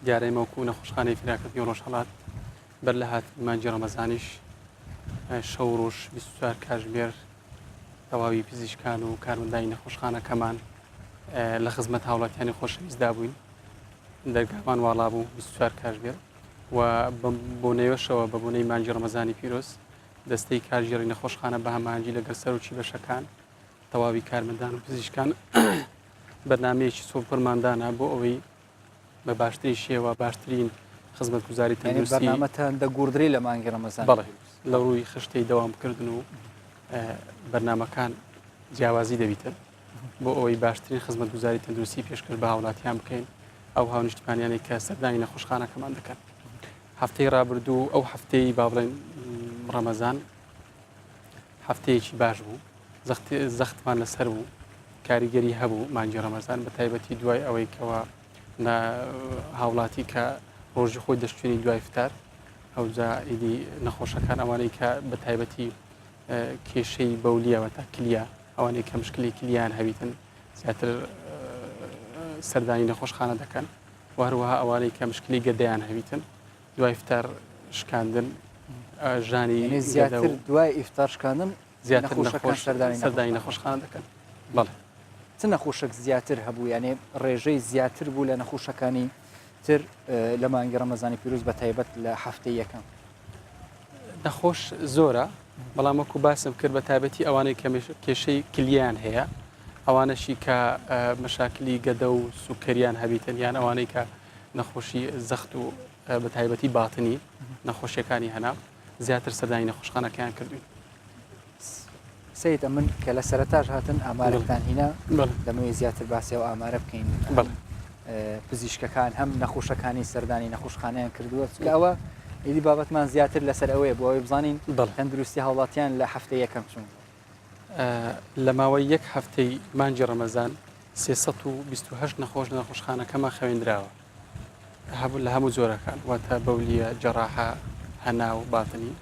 دیارە ئێمە وەکو نەخۆشخانەی فراکەتنی ڕۆژهەڵات بەر لە هات مانگی ڕەمەزانیش شەو ڕۆژ 24 کاتژمێر تەواوی پزیشکان و کارمەندای نەخۆشخانەکەمان لە خزمەت هاوڵاتیانی خۆشەویستدا بووین دەرگامان واڵا بوو 24 کاتژمێر و بۆ نێوەشەوە بە بۆنەی مانگی ڕەمەزانی پیرۆز دەستەی کارژێڕی نەخۆشخانە بە هەمانگی لەگەڵ سەرۆکی بەشەکان تەواوی کارمەندان و پزیشکان بەرنامەیەکی سۆپڕماندانە بۆ ئەوەی بە باشترین شێوە باشترین خزمەت گوزاری تەندروستی بەرنامەتان دەگوردری لە مانگی ڕەمەزان بەڵێ لە ڕووی خشتەی دەوامکردن و بەرنامەکان جیاوازی دەبیتن بۆ ئەوەی باشترین خزمەت گوزاری تەندروستی پێشکەش بە هاوڵاتیان بکەین ئەو هاونیشتمانیانی کە سەردانی نەخۆشخانەکەمان دەکەن هەفتەی ڕابردوو ئەو هەفتەی با بڵێن ڕەمەزان هەفتەیەکی باش بوو زەختمان لەسەر بوو کاریگەری هەبوو مانگی ڕەمەزان بە تایبەتی دوای ئەوەی کەەوە هاوڵاتی کە ڕۆژی خۆی دەشتێنی دوای فتار ئەوجا ئیدی نەخۆشەکان ئەوانەی کە بە تایبەتی کێشەی بەولیەوە تا کلیا ئەوانەی کە مشکلی کلیان هەبیتن زیاتر سەردانی نەخۆشخانە دەکەن وهروەها ئەوانەی کە مشکلی گەدەیان هەبیتن دوای فتار شکاندن ژانی زیاتر دوای ئیفتار شکاندن زیاتر سەردانی نەخۆشخانە دەکەن بەڵێ چ نەخۆشک زیاتر هەبوو یانێ ڕێژەی زیاتر بوو لە نەخۆشەکانی تر لە مانگی ڕەمەزانی پیرۆز بە تایبەت لە هەفتەی یەکەم نەخۆش زۆرە بەڵام وەکو باسم کرد بە تایبەتی ئەوانەی کە کێشەی کلیان هەیە ئەوانەشی کە مەشاکلی گەدە و سوکەریان هەبیتن یان ئەوانەی کە نەخۆشی زەخت و بە تایبەتی باتنی نەخۆشیەکانی هەنا زیاتر سەردانی نەخۆشخانەکەیان کردوین سید من کە لە سەرەتاش هاتن ئامارەتان هینا دەمەوێت زیاتر باسی و ئامارە بکەین پزیشکەکان هەم نەخۆشەکانی سەردانی نەخۆشخانەیان کردووە ئەوە ئیدی بابەتمان زیاتر لەسەر ئەوەیە بۆ ئەوەی بزانین تەندروستی هاوڵاتیان لە هەفتەی یەکەم چوون لە ماوەی یەک هەفتەی مانگی ڕەمەزان 328 نەخۆشخانەکەمان خوێندراوە لە هەموو جۆرەکان واتە بەولیە جەراحە هەنا و باتنی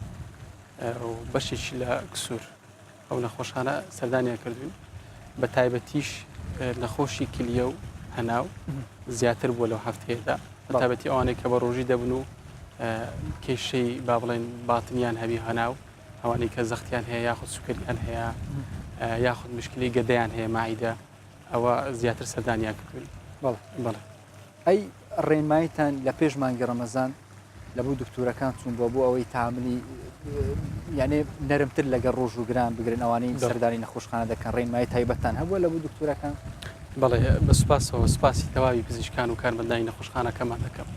و بەشێکی لە کسوور ئەو نەخۆشخانە سەردانیان کردوین بە تایبەتیش نەخۆشی کلیە و هەناو زیاتر بووە لەو هەفتەیەدا بە تایبەتی ئەوانەی کە بە ڕۆژی دەبن و کێشەی با بڵێن باتنیان هەبی هەناو ئەوانەی کە زەختیان هەیە یاخود سوکەریان هەیە یاخود مشکلی گەدەیان هەیە ماعیدە ئەوە زیاتر سەردانیان کردوین بەڵێ ئەی ڕێنمایتان لە پێش مانگی ڕەمەزان لە بۆ دکتورەکان چوون بۆ ئەوەی تاملی یعنی نەرمتر لەگەڵ ڕۆژ و گران بگرن ئەوانەی سەردانی نەخۆشخانە دەکەن ڕێنمای تایبەتان هەبووە لە بۆ دکتورەکان بەڵێ بە سوپاسەوە سوپاسی تەواوی پزیشکان و کارمەندانی نەخۆشخانەکەمان دەکەم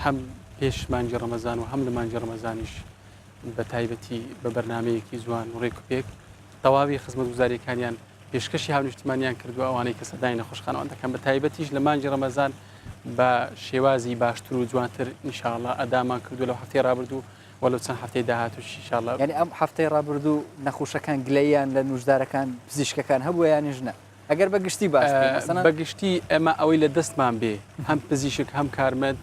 هەم پێش مانگی ڕەمەزان و هەم لە مانگی ڕەمەزانیش بە تایبەتی بە بەرنمەیەکی جوان و ڕێکوپێک تەواوی خزمەت گوزاریەکانیان پێشکەشی هاونیشتمانیان کردووە ئەوانەی کە سەردانی نەخۆشخانەوان دەکەن بە تایبەتیش لە مانگی ڕەمەزان بە شێوازی باشتر و جوانتر ئینشاءڵڵا ئەدامان کردو لەو هەفتەی ڕابردوو وەلو چەند هەفتەی داهاتووش ئینشاءالله یعنی ئەم هەفتەی ڕابردوو نەخۆشەکان گلەیان لە نوژدارەکان پزیشکەکان هەبووە یانیش نە ئەگەر بەگشتی بەگشتی ئێمە ئەوەی لە دەستمان بێ هەم پزیشک هەم کارمەند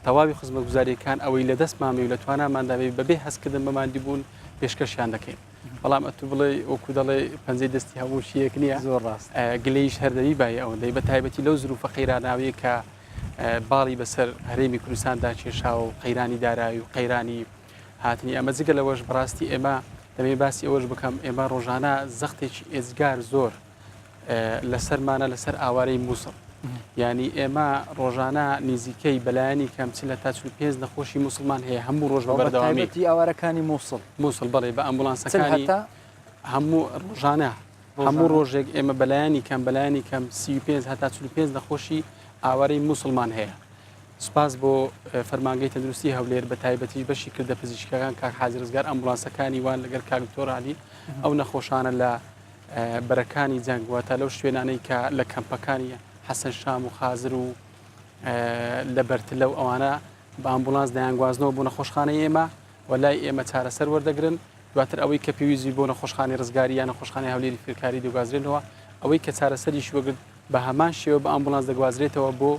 تەواوی خزمەتگوزاریەکان ئەوەی لە دەستمانێ و لە توانامانداوێ بەبێ هەستکردن بەماندی بوون پێشکەشیان دەکەین بەڵام ئەتو بڵێ وەکو دەڵێ پەنجەی دەستی هەموو شیەک نییە زۆر ڕاست گلەیش هەردەوی باە ئەوەندەی بە تایبەتی لەو زروفە قەیراناوەیە کە باڵی بەسەر هەرێمی کوردستاندا کێشاوە و قەیرانی دارایی و قەیرانی هاتنی ئەمە جگە لەوەش بەڕاستی ئێمە دەمێ باسی ئەوەش بکەم ئێمە ڕۆژانە زەختێکی ئێزگار زۆر لەسەرمانە لەسەر ئاوارەی مووسڵ ینی ئێمە ڕۆژانە نزیکەی بەلایانی کەم چ لە تا 5 نەخۆشی موسڵمان هەیە هەموو ڕۆژ بەردەوامی ئاوارەکانی مووسڵ بڵێ بە ئەمبولانسەکانی هەموو ڕۆژانە هەموو ڕۆژێک ئێمە بەلایانی کەم 35 هەتا 45 نەخۆشی ئاوارەی موسڵمان هەیە سپاس بۆ فەرمانگەی تەندروستی هەولێر بە تایبەتی بەشی کردە پزیشکەکان کاک حاجی ڕزگار ئەمبولانسەکانی وان لەگەر کاک دکتۆر علی ئەو نەخۆشانە لە بەرەکانی جەنگواتە لەو شوێنانەی کە لە کەمپەکانی حەسەن شام و خازر و لە بەرتلە و ئەوانە بە ئەمبولانس دەیانگوازنەوە بۆ نەخۆشخانەی ئێمە وەلای ئێمە چارەسەر وەردەگرن دواتر ئەوەی کە پێویستی بۆ نەخۆشخانەی ڕزگاری یان نەخۆشخانەی هەولێری فێرکاری دەگوازرێنەوە ئەوەی کە چارەسەریش وەگرت بە هەمان شێوە بە ئەمبولانس دەگوازرێتەوە بۆ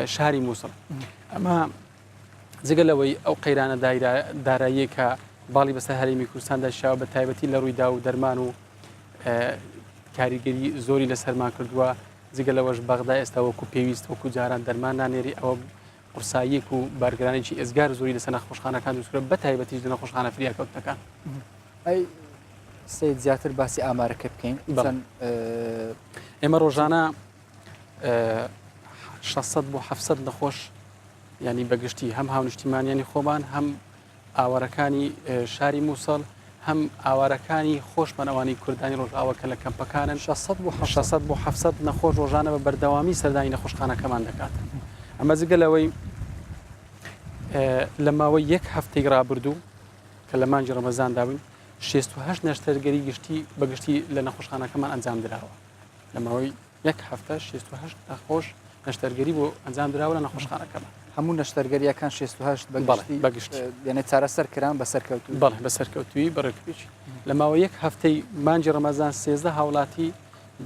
شاری مووسڵ ئەمە جگە لەوەی ئەو قەیرانە داراییە کە باڵی بەسەر هەرێمی کوردستاندا شاوە بە تایبەتی لە ڕوویدا و دەرمان و کاریگەری زۆری لەسەرمان کردووە جگە لەوەش بەغدا ئێستا وەکو پێویست وەکو جاران دەرمان نانێری ئەوە قورساییەک و بارگرانێکی ئێزگار زۆری لەسەر نەخۆشخانەکان دروستکرێت بە تایبەتیش لە نەخۆشخانە فریاکەوتەکان ئەی سید زیاتر باسی ئامارەکە بکەین ئێمە ڕۆژانە 600 بۆ 700 نەخۆش ینی بەگشتی هەم هاونیشتیمانیانی خۆمان هەم ئاوارەکانی شاری مووسڵ هەم ئاوارەکانی خۆشمانەوانی کوردانی ڕۆژئاوەکە لە کەمپەکانن 600 بۆ 700 نەخۆش ڕۆژانە بە بەردەوامی سەردانی نەخۆشخانەکەمان دەکات ئەمە جگە لەوەی لە ماوەی یەک هەفتەی ڕابردوو کە لە مانجی ڕەمەزان داوین 68 نەشتەرگەری گشتی بەگشتی لە نەخۆشخانەکەمان ئەنجام درراوە لە ماوەی یەک هەفتە 68 نەخۆش نەشتەرگەری بۆ ئەنجام درراوە لە نەخۆشخانەکەمان هەموو نەشتەرگەریەکان 68 بەگشتی یعنی چارەسەر کران بە سەرکەوتوی بەڵێ بە سەرکەوتوی بەڕێکویی لە ماوە یەک هەفتەی مانجی ڕەمەزان 13 هاوڵاتی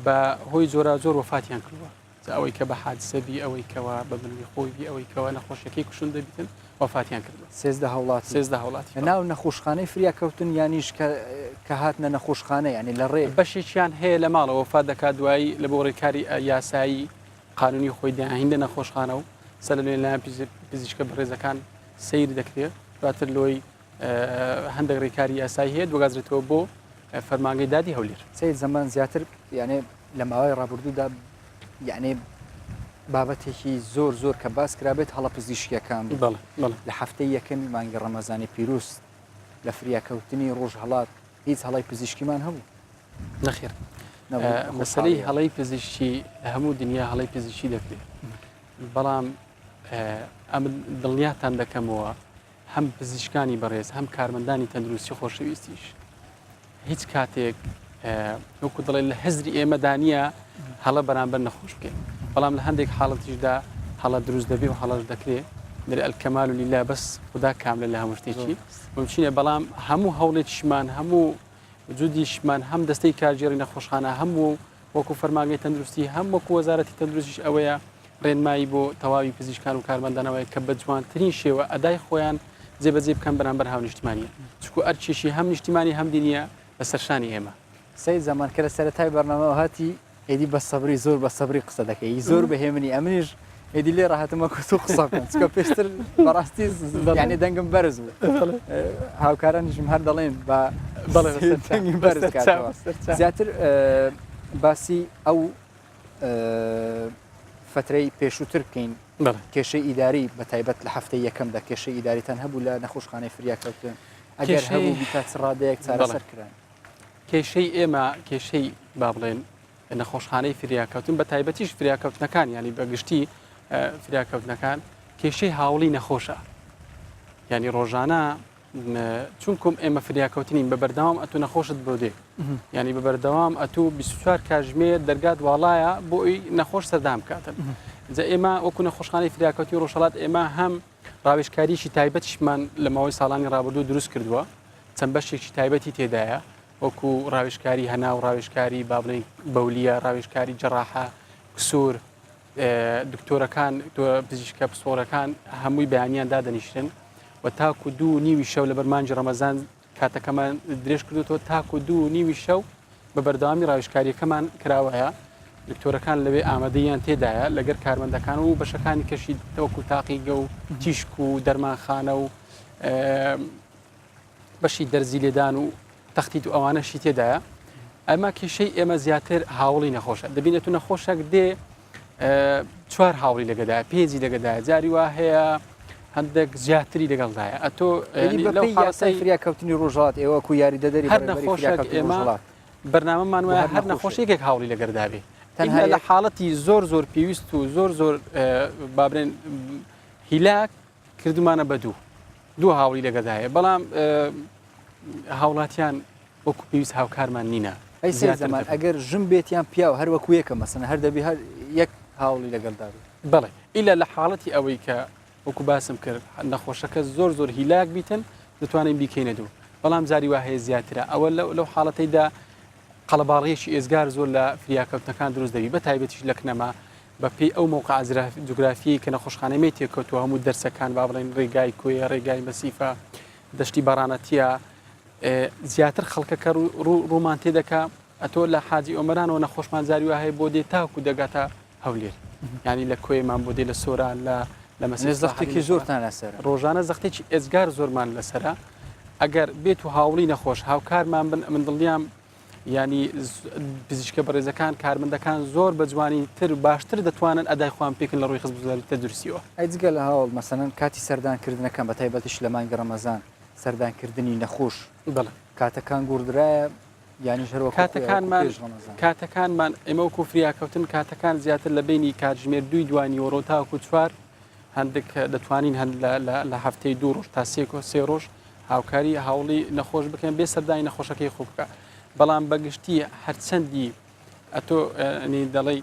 بە هۆی زۆرا زۆر وفاتیان کردووە ئەوەی کە بە حادسەبی ئەوەی کەوا بە بنوی خۆی ئەوەی کەوا نەخۆشیەکەی کوشون دەبیتن وفاتیان کردووە 13 هاوڵاتی ناو نەخۆشخانەی فریاکەوتن یانیش کە هاتنە نەخۆشخانە ینی لە ڕێ بەشێکیان هەیە لە ماڵەوە وفات دەکات دوایی لە بۆ ڕێکاری یاسایی قانونی خۆی داهێنە نەخۆشخانە و سەر لە لایەن پزیشکە بەڕێزەکان سیر دەکرێت دواتر لۆی هەندێک ڕێکاری یاسایی هەیە دوگازرێتەوە بۆ فەرمانگەی دادی هەولێر سید زەمان زیاتر یعنی لە ماوەی ڕابردوودا یعنی بابەتێکی زۆر کە باس کرابێت هەڵە پزیشکیەکان لە هەفتەی یەکەمی مانگی ڕەمەزانی پیرۆز لە فریاکەوتنی ڕۆژ هەڵات هیچ هەڵی پزیشکیمان هەبوو نەخێر مەسەلەی هەڵی پزیشکی لە هەموو دنیا هەڵی پزیشکی دەکرێت بەڵام ئەم دڵنیاتان دەکەمەوە هەم پزیشکانی بەڕێز هەم کارمەندانی تەندروستی خۆشەویستیش هیچ کاتێک وەکو دەڵێ لە هەزری ئێمەدانە هەڵە بەرامبەر نەخۆش بکەین بەڵام لە هەندێک حاڵەتیشدا هەڵە دروست دەبێ و هەڵەش دەکرێت دەرێ ئەلکەمال و لیلا بەس خدا کاملە لە هەموو شتێکی ممچینە بەڵام هەموو هەوڵێکیشمان هەموو وجودیشمان هەم دەستەی کارژێری نەخۆشخانە هەموو وەکو فەرمانگەی تەندروستی هەم وەکو وەزارەتی تەندروستیش ئەوەیە ڕێنمایی بۆ تەواوی پزیشکان و کارمەندانەوەی کە بە جوانترین شێوە ئەدای خۆیان جێبەجێ بکەن بەرامبەر هاونیشتیمانیە چکو ئەرچێشی هەم نیشتیمانی هەم دینیە لەسەر شانی ئێمە سید زەمان کە لە سەرەتای بەرنامەوە هاتی ئێدی بە سەبری زۆر بە سەبری قسە دەکەی زۆر بەهێمنی ئەمنیش ئێدی لێ ڕاهاتمە تو قسە بکەن چکە پێشتر بەڕاستی یعنی دەنگم بەرز بوو هاوکارانیشم هەر دەڵێن بە دەنگی بەرز زیاتر باسی ئەو فترەی پێشووتر بکەین کێشەی ئیداری بە تایبەت لە هەفتەی یەکەمدا کێشەی ئیداریتان هەبوو لە نەخۆشخانەی فریاکەوتن ئەگەر هەبوو بیتات ڕادەیەک چارەسەر کران کێشەی ئێمە کێشەی با بڵێن نەخۆشخانەی فریاکەوتن بە تایبەتیش فریاکەوتنەکان ینی بەگشتی فریاکەوتنەکان کێشەی هاوڵی نەخۆشە ینی ڕۆژانە چونکم ئێمە فریاکەوتنین بە بەردەوام ئەتو نەخۆشت بۆ دێ ینی بە بەردەوام ئەتو 24 کاتژمێر دەرگات واڵایە بۆ ئەوی نەخۆش سەردام کاتن جا ئێمە وەکو نەخۆشخانەی فریاکەوتی ڕۆژهەڵات ئێمە هەم ڕاوێژکاریشی تایبەتیشمان لە ماوەی ساڵانی ڕابردوو دروست کردووە چەند بەشێکی تایبەتی تێدایە وەکو ڕاوێژکاری هەنا و ڕاوێژکاری با بڵێن بەولیە ڕاوێژکاری جەراحە کسوور دکتۆرەکان پزیشکە پسپۆرەکان هەمووی بەیانیان دادەنیشتن و تاکو 2 شەو لە بەرمانجی ڕەمەزان کاتەکەمان درێژ کردوەوە تاکو 2 شەو بە بەردەوامی ڕاوێژکاریەکەمان کراوەیە دکتۆرەکان لەوێ ئامادەیان تێدایە لەگەر کارمەندەکان و بەشەکانی کەشی تەوەکو تاقیگە و تیشک و دەرمانخانە و بەشی دەرزی لێدان و تەختیت و ئەوانەشی تێدایە ئەمە کێشەی ئێمە زیاتر هاوڵی نەخۆشە دەبینێت و نەخۆشێک دێ 4 هاوڵی لەگەدایە پێنجی لەگەدایە جاری وا هەیە هەندێک زیاتری لەگەڵدایە ئەتۆ فریاکەوتنی ڕۆژات ئێوە کو یاری دەدەری هەر نەخۆشێک ئێمە بەرنامەمان وایە هەر نەخۆشیێک هاوڵی لەگەردابێ تەنها لە حاڵەتی زۆر پێویست و زۆر بابرێن هیلاک کردمانە بە دوو هاوڵی لەگەدایە بەڵام هاوڵاتیان وەکو پێویست هاوکارمان نینە ئەی زمان ئەگەر ژم بێتیان پیا و هەروەکو یەکە مەسەنە هەر دەبی هەر یەک هاوڵی لەگەڵدابێ بڵێ ئیلا لە حاڵەتی ئەوەی کە وەکو باسم کرد نەخۆشەکە زۆر هیلاک بیتن دەتوانین بیکەینە دوو بەڵام جاری وا هەیە زیاترە ئەوە لەو حاڵەتەیدا قەڵەباڵغیەکی ئێزگار زۆر لە فریاکەوتنەکان دروست دەبی بە تایبەتیش لە کەنەما بە پێی ئەو موقع جوگرافی کە نەخۆشخانەی تێکەوتووە هەموو دەرسەکان با بڵێن ڕێگای کوێ ڕێگای مەسیفە دەشتی بەڕانەتیە زیاتر خەڵکەکە ڕوومان تێدەکا ئەتۆ لە حاجی ئۆمەرانەوە نەخۆشمان جاری وا هەیە بۆ دێ تاکو دەگاتە هەولێر ینی لە کوێمان بۆ دێ لە سۆران لە زەختێکی زۆرتان لەسەر ڕۆژانە زەختێکی ئێزگار زۆرمان لەسرە ئەگەر بێت و هاوڵی نەخۆش هاوکارمان بن من دڵنیام ینی پزیشکە بەڕێزەکان کارمەندەکان زۆر بە جوانی تر باشتر دەتوانن ئەدای خوان پێکن لە ڕووی خزمەتگوزاریتە درستیەوە ئەیجگە لە هاوڵ مەسەنەن کاتی سەردانکردنەکان بە تایبەتیش لە مانگە ڕەمەزان سەردانکردنی نەخۆش بڵێ کاتەکان گوردرایە ینی ژەرەوە کاتەکانمان ئێمە وەکو فریاکەوتن کاتەکان زیاتر لە بینی کاتژمێر 2 دوانی وەڕۆ تاوەکو 4 هەندێک دەتوانین هەند لە هەفتەی 2 ڕۆژ تا 3 ڕۆژ هاوکاری هاوڵی نەخۆش بکەن بێ سەردانی نەخۆشەکەی خوب بکە بەڵام بەگشتی هەرچەندی ئەتۆ دەڵێ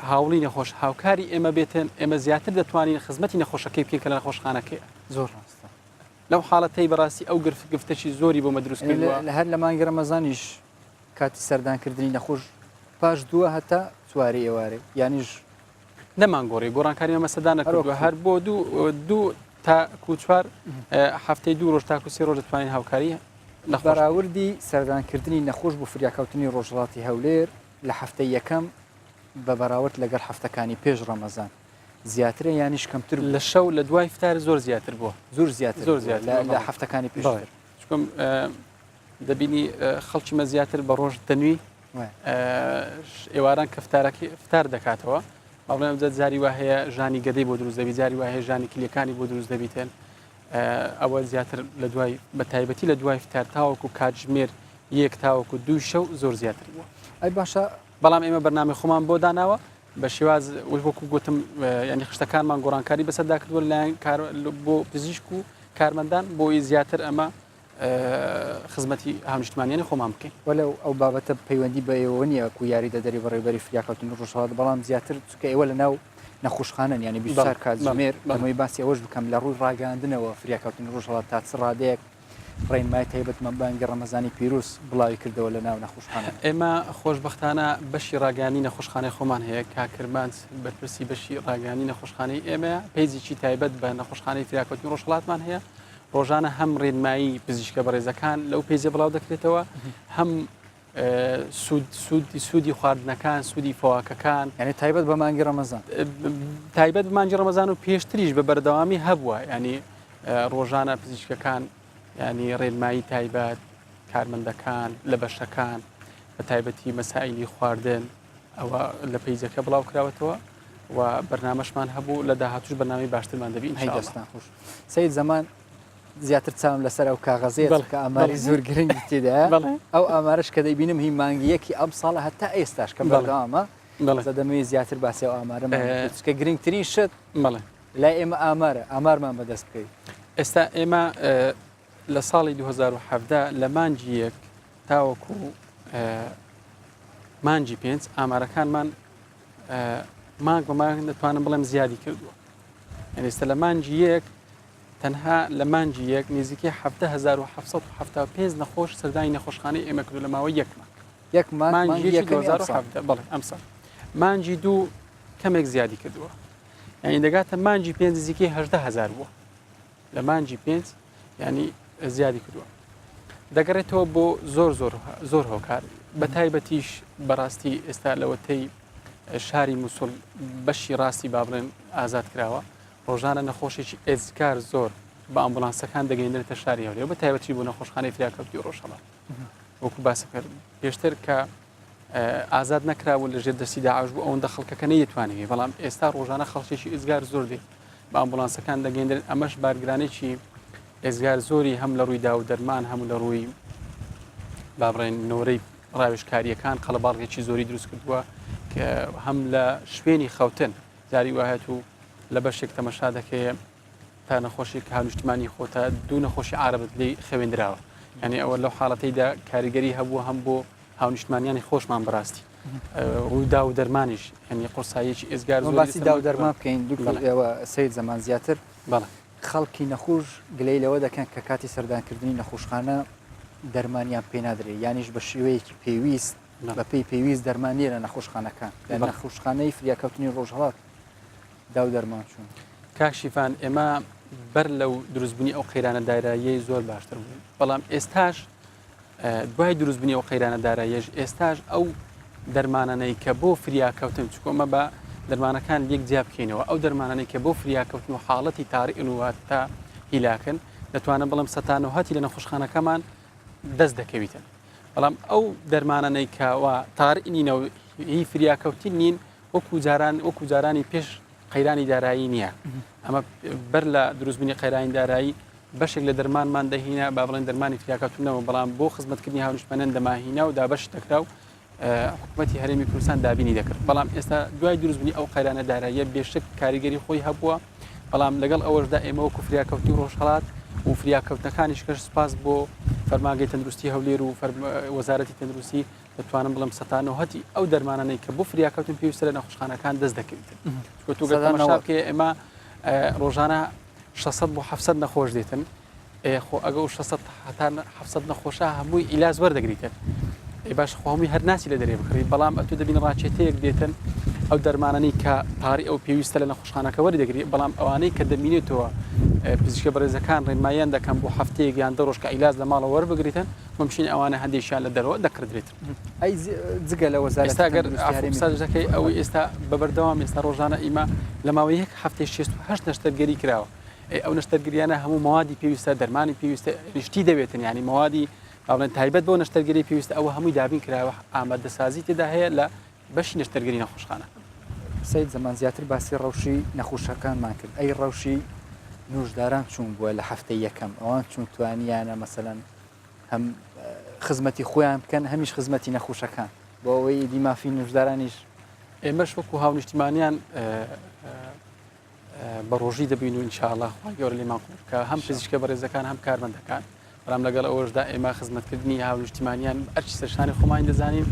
هاوڵی نەخۆش هاوکاری ئێمە بێتن ئێمە زیاتر دەتوانین خزمەتی نەخۆشەکەی بکەین کە لە نەخۆشخانەکەی زۆر ڕاستە لەو حاڵەتەی بەڕاستی ئەو گفتەشی زۆری بۆ مەدروست کردووە لە هەر لە مانگە ڕەمەزانیش کاتی سەردانکردنی نەخۆش پاش 2 هەتا سواری ئێوارێ یانیش نەمانگۆڕی گۆڕانکاری مەسەدا نەکردووە هەر بۆ دوو تا کوچوار هەفتەی 2 ڕۆژ تاکو 3 ڕۆژ دەتوانین هاوکاری بەراوردی سەردانکردنی نەخۆش بۆ فریاکەوتنی ڕۆژهڵاتی هەولێر لە هەفتەی یەکەم بە بەراورد لەگەڵ هەفتەکانی پێش ڕەمەزان زیاترە یانیش کەمتر لە شەو لە دوای فتار زۆر زیاتر بووە زۆر زیاتر لە هەفتەکانی پێشتر چکم دەبینی خەڵکی مە زیاتر بە ڕۆژ دەنووی ئێواران کە فتار دەکاتەوە باڵێم جاری وا هەیە ژانی گەدەی بۆ دروست دەبی جاری وا هەیە ژانی کلیەکانی بۆ دروست دەبیتێن ئەوە زیاتر لە دوای بە تایبەتی لە دوای فتار تاوەکو کاتژمێر 1 تاوەکو 2 شەو زۆر زیاتر بووە ئەی باشە بەڵام ئێمە بەرنامەی خۆمان بۆ داناوە بە شێواز وەکو گوتم ینی خشتەکانمان گۆڕانکاری بەسەردا کردووە لایەن بۆ پزیشک و کارمەندان بۆی زیاتر ئەمە خزمەتی هاونیشتمانیانی خۆمان بکەین وەلو ئەو بابەتە پەیوەندی بە ئێوە نییە کو یاری دەدەری بەڕێبەری فریاکەوتنی ڕۆژهەڵات بەڵام زیاتر چکە ئێوە لە ناو نەخۆشخانن ینی 24 کاتژمێر ئەمەی باسی ئەوەش بکەم لە ڕووی ڕاگەاندنەوە فریاکەوتنی ڕۆژهەڵات تا چ ڕادەیەک ڕێنمای تایبەتمە بانگی ڕەمەزانی پیرۆز بڵاوی کردەوە لە ناو نەخۆشخانە ئێمە خۆشبەختانە بەشی ڕاگەانی نەخۆشخانەی خۆمان هەیە کاکرمانس بەرپرسی بەشی ڕاگەانی نەخۆشخانەی ئێمە پێیزێکی تایبەت بە نەخۆشخانەی فریاکەوتنی ڕۆژهەڵاتمان هەیە ڕۆژانە هەم ڕێنمایی پزیشکە بەڕێزەکان لەو پێیزە بڵاو دەکرێتەوە هەم سوودی خواردنەکان سوودی فواکەکان یعنی تایبەت بە مانگی ڕەمەزان تایبەت بە مانگی ڕەمەزان و پێشتریش بە بەردەوامی هەبووە ینی ڕۆژانە پزیشکەکان ینی ڕێنمایی تایبەت کارمەندەکان لە بەشەکان بە تایبەتی مەسائلی خواردن ئەوە لە پەیزەکە بڵاو کراوەتەوە و بەرنامەشمان هەبوو لە داهاتوش بەنامی باشترمان دەبین هەیدەستان خۆش سید زەمان زیاتر چاوم لەسەر ئەو کاغەزێت کە ئاماری زۆر گرنگی تێدا ئەو ئامارش کە دەیبینم هی مانگیەکی ئەم ساڵە هەتا ئێستاش کە بەڵامە دەمەوێت زیاتر باسی ئەو ئامارەکە گرنگترین شت لای ئێمە ئامارمان بەدەست بکەیت ئێستا ئێمە لە ساڵی 2017 لە مانجی 1 تاوەکو مانجی 5 ئامارەکانمان مانگ بە مانگ دەتوانم بڵێم زیادی کردووە ئێستا لە مانجی 1 تەنها لە مانجی یەک نزیکەی 1970 نەخۆش سەردانی نەخۆشخانەی ئێمە کردو لەماوەی یەک مانجی 2017 بەڵێ ئەمسا مانجی دوو کەمێک زیادی کردووە یعنی دەگاتە مانجی 5 نزیکەی 18,000 بووە لە مانجی 5 ینی زیادی کردووە دەگەڕێتەوە بۆ زۆر هۆکار بە تایبەتیش بەڕاستی ئێستا لەوەتەی شاری مووسڵ بەشی ڕاستی با بڵێن ئازاد کراوە ڕۆژانە نەخۆشێکی ئێزگار زۆر بە ئەمبولانسەکان دەگەیەنێتە شاری هەولێر بە تایبەتی بۆ نەخۆشخانەی فریاکەوتی و ڕۆژهەڵات وەکو باسی کرد پێشتر کە ئازاد نەکراوە لە ژێر دەستی داعش بوو ئەوەندە خەڵکەکە نەیەتوانێت بەڵام ئێستا ڕۆژانە خەڵکێکی ئێزگار زۆر دێت بە ئەمبولانسەکان دەگەیەنێت ئەمەش بارگرانێکی ئێزگار زۆری هەم لە ڕووی دا و دەرمان هەموو لە ڕووی با بڵێن نۆرەی ڕاوێژکاریەکان قەڵەباڵغێکی زۆری دروست کردووە کە هەم لە شوێنی خەوتن جاری وایەت و لە بەشێک تەمەشا دەکەیە تا نەخۆشی هاونیشتمانی خۆتە دوو نەخۆشی عاربت لێ خوێندراوە یعنی ئەوە لەو حاڵەتەیدا کاریگەری هەبووە هەم بۆ هاونیشتمانیانی خۆشمان بەڕاستی ڕوودا و دەرمانیش ینی قورساییەکی ئێزگار باسی دا و دەرمان بکەین دووەوە سید زەمان زیاتر بەڵێ خەڵکی نەخۆش گلەی لەوە دەکەن کە کاتی سەردانکردنی نەخۆشخانە دەرمانیان پێ نادرێت یانیش بە شێوەیەکی پێویست بە پێی پێویست دەرمانیە لە نەخۆشخانەکان لە نەخۆشخانەی فریاکەوتنی ڕۆژهەڵات دا و دەرمان چوون کاکشیفان ئێمە بەر لەو دروستبوونی ئەو قەیرانە داراییەی زۆر باشتر بوو بەڵام ئێستاش دوای دروستبوونی ئەو قەیرانە داراییەش ئێستاش ئەو دەرمانانەی کە بۆ فریاکەوتن چکۆمە بە دەرمانەکان یەک جیا بکەینەوە ئەو دەرمانانەی کە بۆ فریاکەوتن و حاڵەتی تاریئن و تا هیلاکن دەتوانە بڵم سەتانەوەهاتی لە نەخۆشخانەکەمان دەست دەکەویتن بەڵام ئەو دەرمانانەی کەوا تاریئنینەوە هی فریاکەوتن نین وەکو جارانی پێش قەیرانی دارایی نییە ئەمە بەر لە دروستبوونی قەیرانی دارایی بەشێک لە دەرمانمان دەهینە با بڵێن دەرمانی فریاکەوتنەوە بەڵام بۆ خزمەتکردنی هاونیشتمانیان دەماهینە و دابەش دەکرا و حکوومەتی هەرێمی کوردستان دابینی دەکرد بەڵام ئێستا دوای دروستبوونی ئەو قەیرانە داراییە بێشک کاریگەری خۆی هەبووە بەڵام لەگەڵ ئەوەشدا ئێمە وەکو فریاکەوتی و ڕۆژهەڵات و فریاکەوتنەکانیش کەش سپاس بۆ فەرمانگەی تەندروستی هەولێر و وەزارەتی تەندروستی دەتوانم بڵم سەتانەوەهاتی ئەو دەرمانانەی کە بۆ فریاکەوتن پێویستە لە نەخۆشخانەکان دەست دەکەوێتن تۆگەتەماشاکە ئێمە ڕۆژانە 600 بۆ 700 نەخۆش دێتن خۆ ئەگە 600 نەخۆشە هەمووی ئیلاج وەردەگریتن باش خۆمی هەر ناسی لە دەرێ بکڕی بەڵام ئەتو دەبین ڕاچێتەیەک دێتن ئەو دەرمانانی کە پاری ئەو پێویستە لە نەخۆشخانەکە وەردەگری بەڵام ئەوانەی کە دەمینێتەوە پزیشکە بەڕێزەکان ڕێنماییان دەکەم بۆ هەفتەیەک یان دە ڕۆژ کە ئیلاج لە ماڵەوە وەربگریتن ممشین ئەوانە هەندێکیان لە دەرەوە دەکردرێتن ئەی جگە لە وەزارەتەکەی ئەوەی ئێستا بەبەردەوام ئێستا ڕۆژانە ئیمە لە ماوەی یەک هەفتەی 6 نەشتەرگەری کراوە ئەو نەشتەرگریانە هەموو ماوادی پێویستە دەرمانی پێویستە نیشتی دەبێتن ینی ماوادی باڵێن تایبەت بۆ نەشتەرگەری پێویستە ئەوە هەمووی دابین کراوە ئامادەسازی تێدا هەیە لە بەشی نەشتەرگەری نەخۆشخانە سید زەمان زیاتر باسی ڕەوشی نەخۆشەکانمان کرد ئەی ڕەوشی نوشداران چوون بووە لە هەفتەی یەکەم ئەوان چون توانیانە مەسەلەن هەم خزمەتی خۆیان بکەن هەمیش خزمەتی نەخۆشەکان بۆ ئەوەی دیمافی نوشدارانیش ئێمەش وەکو هاونیشتمانیان بە ڕۆژی دەبین و ئینشاءالله گەورە لێمان کە هەم پزیشکە بەڕێزەکان هەم کارمەندەکان بەڵام لەگەڵ ئەوەشدا ئێمە خزمەتکردنی هاونیشتمانیان ئەرچی سەرشانی خۆمان دەزانین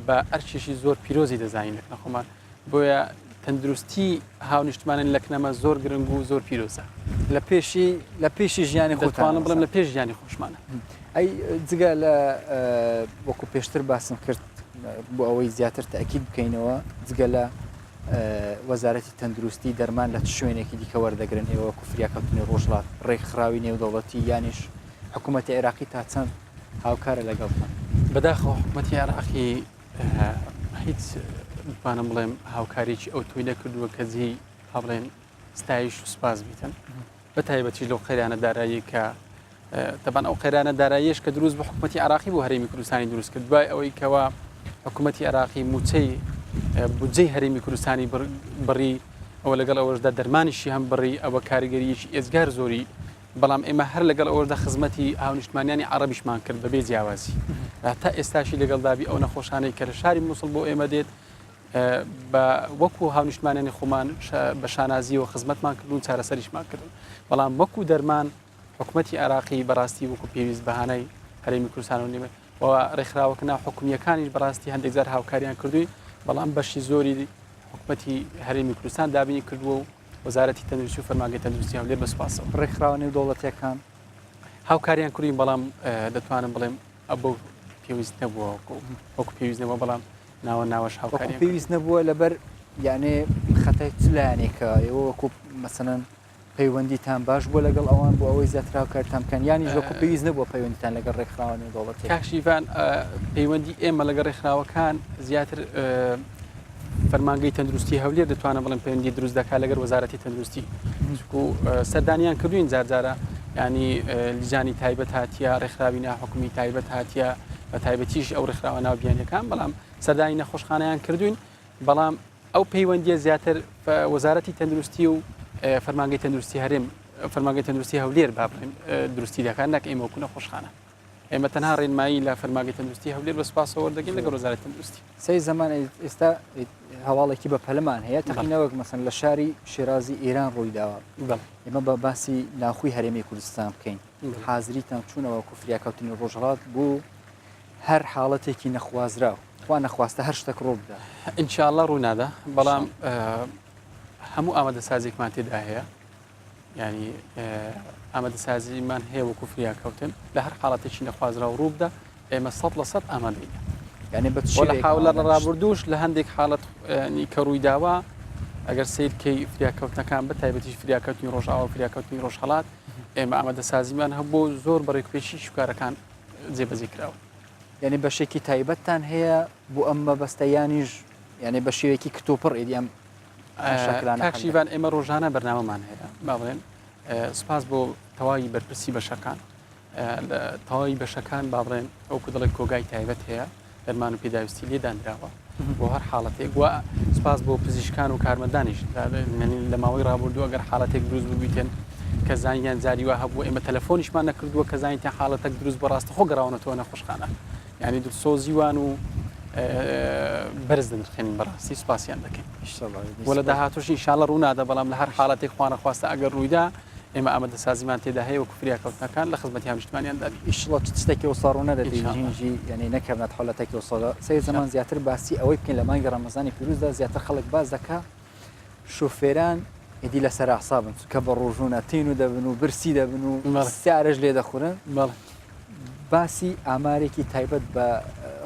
بە ئەرچێکی زۆر پیرۆزی دەزانین لەکنە خۆمان بۆیە تەندروستی هاونیشتمانن لەکنەمە زۆر گرنگ و زۆر پیرۆزە لە پێشی ژیانی خۆتوانم بڵم لە پێش ژیانی خۆشمانە ئەی جگە لە وەکو پێشتر باسم کرد بۆ ئەوەی زیاتر تاکید بکەینەوە جگە لە وەزارەتی تەندروستی دەرمان لە شوێنێکی دیکە وەردەگرن ئێوە وەکو فریاکەوتنی ڕۆژهەڵات ڕێکخراوی نێودەوڵەتی یانیش حکوومەتی عێراقی تا چەند هاوکارە لەگەڵتان بەداخەوە حکوومەتی عێراقی هیچ بتوانم بڵێم هاوکاریی ئەو توی نەکردووە کە جێی هەڵێن ستایش و سپاس بیتن بە تایبەتی لەو قەیرانە دارایی کە تەبان ئەو قەیرانە داراییش کە دروست بە حکوومەتی عێراقی بۆ هەرێمی کوردستانی دروست کرد دوای ئەوەی کەوا حکوومەتی عێراقی موچەی بودجەی هەرێمی کوردستانی بڕی ئەوە لەگەڵ ئەوەشدا دەرمانیشی هەم بڕی ئەوە کاریگەریەکی ئێزگار زۆری بەڵام ئێمە هەر لەگەڵ ئەوەشدا خزمەتی هاونیشتمانیانی عەرەبیشمان کرد بەبێ جیاوازی تا ئێستاشی لەگەڵ دابی ئەو نەخۆشانەی کە لە شاری مووسڵ بۆ ئێمە دێت بە وەکو هاونیشتمانیانی خۆمان بە شانازی و خزمەتمان کردون چارەسەریشمان کردن بەڵام وەکو دەرمان حکوومەتی عێراقی بەڕاستی وەکو پێویست بەهانەی هەرێمی کوردستان و نیمە و ڕێکخراوەکەنا حکومیەکانیش بەڕاستی هەندێک جار هاوکاریان کردووی بەڵام بەشی زۆری حکوومەتی هەرێمی کوردستان دابینی کردووە و وەزارەتی تەندروستی و فەرمانگەی تەندروستی هەولێر بەسپاسەوە. ڕێکخراوەی وڵاتیەکان هاوکاریان کردوین بەڵام دەتوانم بڵێم ئەبوو پێویست نەبووە وەکو پێویست نەبووە بەڵام ناوەش هاوکاریان پێویست نەبووە لەبەر یانێ خەتای چ لایەنێکە ئێوە وەکو مەسەنەن پەیوەندیتان باش بووە لەگەڵ ئەوان بۆ ئەوەی زیاتر هاوکارتان بکەن یانی وەکو پێویست نەبووە پەیوەندیتان لەگەڵ ڕێکخراوانی دەوڵەتی. کاکشیڤان پەیوەندی ئێمە لەگەڵ ڕێکخراوەکان زیاتر فەرمانگەی تەندروستی هەولێر دەتوانم بڵێم پەیوەندی دروست دەکات لەگەڵ وەزارەتی تەندروستی و سەردانیان کردوین جارجارە ینی لیژانی تایبەت هاتیە ڕێکخراوی ناحکومی تایبەت هاتیە بە تایبەتیش ئەو ڕێکخراوە ناوبیانیەکان بەڵام سەردانی نەخۆشخانەیان کردوین بەڵام ئەو پەیوەندیە زیاتر وەزارەتی تەندروستی و فەرمانگەی تەندروستی هەرێم فەرمانگەی تەندروستی هەولێر با بڵێن دروستی دەکات نەک ئێمە وەکو نەخۆشخانە ئێمە تەنها ڕێنمایی لە فەرمانگەی تەندروستی هەولێر بەسپاسەوە وەردەگرین لەگەڵ وەزارەتی تەندروستی. سەی زەمان ئێستا هەواڵێکی بە پەلەمان هەیە تەقینەوەک مەسەن لە شاری شێرازی ئێران ڕووی داوە ئێمە بە باسی ناوخۆی هەرێمی کوردستان بکەین حازریتان چوونەوە وەکو فریاکەوتنی ڕۆژهەڵات بوو هەر حاڵەتێکی نەخوازراوە خوا نەخواستە هەر شتێک ڕوو بدە ئینشاءڵڵا ڕوونادە بەڵام هەموو ئامادەسازێکمان تێدا هەیە ینی ئامادەسازیمان هەیە وەکو فریاکەوتن لە هەر حاڵەتێکی نەخوازرا و ڕوو بدە ئێمە 100% ئامادەین یعنی بە حاولە لە ڕابردوش لە هەندێک حاڵەت کە ڕووی داوە ئەگەر سیرکەی فریاکەوتنەکان بە تایبەتیش فریاکەوتنی ڕۆژئاوا فریاکەوتنی ڕۆژهەڵات ئێمە ئامادەسازیمان هەبوو زۆر بەڕێکپێشی شوکارەکان جێبەجێ کراوە. یعنی بەشێکی تایبەتتان هەیە بۆ ئەم مەبەستەیانیش یعنی بە شێوەیەکی کتۆپڕ ئێدی ئەم کاکشیڤان ئێمە ڕۆژانە بەرنامەمان هەیە با بڵێن سپاس بۆ تەواوی بەرپرسی بەشەکان تەواوی بەشەکان با بڵێن ئەوکو دەڵێت کۆگای تایبەت هەیە دەرمان و پێداویستی لێدانراوە بۆ هەر حاڵەتێک وە سپاس بۆ پزیشکان و کارمەندانیش لە ماوەی ڕابردوو ئەگەر حاڵەتێک دروست ببیتێن کە زانیان جاریوە هەبوو ئێمە تەلەفۆنیشمان نەکردووە کە زانیتیان حاڵەتێک دروست بەڕاستە خۆ گەڕاونەتەوە نەخۆشخانە یعنی سۆزیوان و بەرز دەنرخێنین بەڕاستی سوپاسیان دەکەین وە لە داهاتوشی ئینشاڵڵا ڕوونادە بەڵام لە هەر حاڵەتێک خوانەخواستە ئەگەر ڕوویدا ئێمە ئامادەسازیمان تێدا هەیە وەکو فریاکەوتنەکان لە خزمەتی هەمجتمانیان دادی ئیشڵە شتێکی وەساڕوونە دەدەینجی یعنی نەکەونەت حڵەتێکی وەساڵە سەی زەمان زیاتر باسی ئەوەی بکەین لە مانگە ڕەمەزانی پیرۆزدا زیاتر خەڵک باز دەکا شوفێران ئیدی لەسەر ئاعسابن کە بە ڕۆژوونە تین و دەبن و برسی دەبن و سیارەش لێ دەخورن باسی ئامارێکی تایبەت بە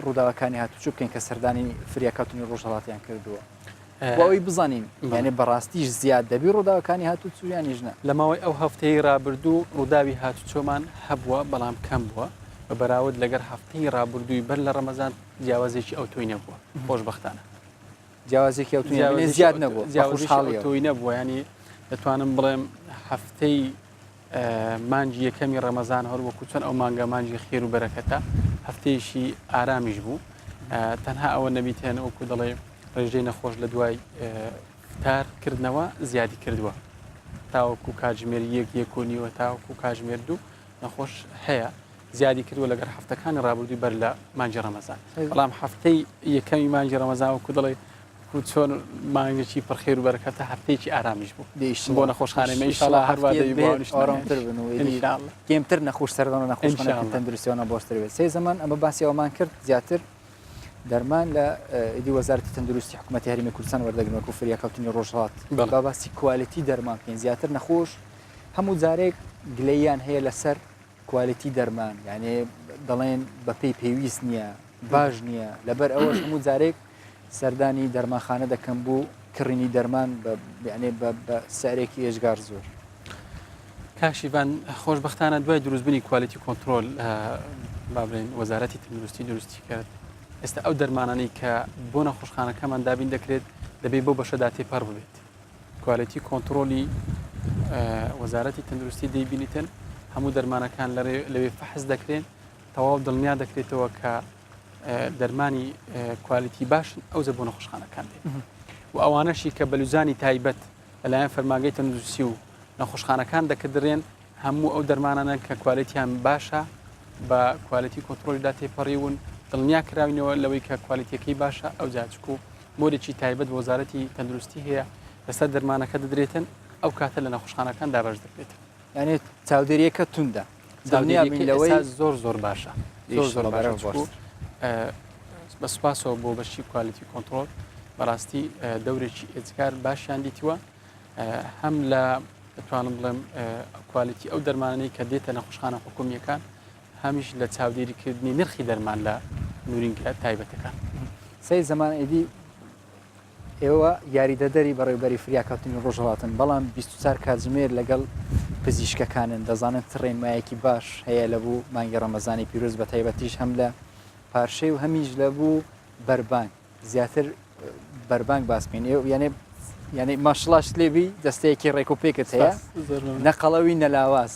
ڕووداوەکانی هاتوچوو بکەین کە سەردانی فریاکەوتنی ڕۆژهەڵاتیان کردووە بۆ ئەوەی بزانین یعنی بەڕاستیش زیاد دەبی ڕووداوەکانی هاتوچوویانیش نە لە ماوەی ئەو هەفتەی ڕابردوو ڕووداوی هاتوچۆمان هەبووە بەڵام کەم بووە بە بەراورد لەگەر هەفتەی ڕابردووی بەر لە ڕەمەزان جیاوازێکی ئەو تۆی نەبووە خۆشبەختانە جیاوازێکی ئەو زیاد نەبووە تۆی نەبووە ینی دەتوانم بڵێم هەفتەی مانجی یەکەمی ڕەمەزان هەروەکو چۆن ئەو مانگە مانجی خێر و بەرەکەتە هەفتەیەشی ئارامیش بوو تەنها ئەوە نەبیتێن وەکو دەڵێ ڕێژەی نەخۆش لە دوای فتارکردنەوە زیادی کردووە تاوەکو کاتژمێر یەک و نیوە تاوەکو کاتژمێر دوو نەخۆش هەیە زیادی کردووە لەگەر هەفتەکانی ڕابردووی بەر لە مانجی ڕەمەزان بەڵام هەفتەی یەکەمی مانجی ڕەمەزان وەکو دەڵێ چۆن مانگێکی پڕخێر و بەرەکەتە هەفتەیەکی ئارامیش بوو بۆ نەخۆشخانەی ئینشاڵڵا هەروادەیتر بن و گەمتر نەخۆش سەردان و نەخۆشخانە تەندروستیەوە بۆسترەوێت سێ زەمان ئەمە باسی ئەومان کرد زیاتر دەرمان لە ئیدی وەزارەتی تەندروستی حکوومەتی هەرێمی کوردستان وەردەگرن وەکو فریاکەوتنی ڕۆژهەڵات با باسی کوالیتی دەرمان بکەین زیاتر نەخۆش هەموو جارێک گلەییان هەیە لەسەر کوالیتی دەرمان یعنی دەڵێن بەپێی پێویست نییە باش نییە لەبەر ئەوە هەموو جارێک سەردانی دەرمانخانە دەکەم بوو کڕینی دەرمان بە سارێکی ئێژگار زۆر کاکشیڤان خۆشبەختانە دوای دروستبوونی کوالیتی کۆنتترۆل با بڵێن وەزارەتی تەندروستی دروستی کرد ئێستا ئەو دەرمانانی کە بۆ نەخۆشخانەکەمان دابین دەکرێت دەبێت بۆ بەشەدا تێپەڕ ببێت کوالیتی کۆنتترۆلی وەزارەتی تەندروستی دەیبینیتن هەموو دەرمانەکان لەوێ فەحز دەکرێن تەواو دڵنیا دەکرێتەوە کە دەرمانی کوالیتی باشن ئەو زە بۆ نەخۆشخانەکان دێت و ئەوانەشی کە بەلوزانی تایبەت لەلایەن فەرمانگەی تەندروستی و نەخۆشخانەکان دەکردرێن هەموو ئەو دەرمانانە کە کوالیتیان باشە بە کوالیتی کۆنتترۆلیدا تێپەڕیون دڵنیا کراوینەوە لەوەی کە کوالیتیەکەی باشە ئەو جاچکو مۆرێکی تایبەت بۆ وەزارەتی تەندروستی هەیە لەسەر دەرمانەکە دەدرێتن ئەو کاتە لە نەخۆشخانەکان دابش دەکرێت یعنی چاودێریەکە توندە لەوەی زۆر باشە زۆر بە سوپاسەوە بۆ بەشی کوالیتی کۆنتترۆل بەڕاستی دەورێکی ئێجگار باشیان دیتووە هەم لە دەتوانم بڵێم کوالیتی ئەو دەرمانەی کە دێتە نەخۆشخانە حکومیەکان هەمیش لە چاودێریکردنی نرخی دەرمان لە نورینگە تایبەتەکان. سەی زەمان ئیدی ئێوە یاریدەدەری بەڕێوبەری فریاکەوتنی ڕۆژهڵاتن بەڵام 24 کاتژمێر لەگەڵ پزیشکەکانن دەزانن ڕێنمایەکی باش هەیە لە بوو مانگی ڕەمەزانی پیرۆز بە تایبەتیش هەم لە پارشەی و هەمیش لە بوو بەربانگ زیاتر بەربانگ باسمێن یعنی ماشڵاش لێبی دەستەیەکی ڕێکۆپێکت هەیە نەقەڵەوی نەلاواز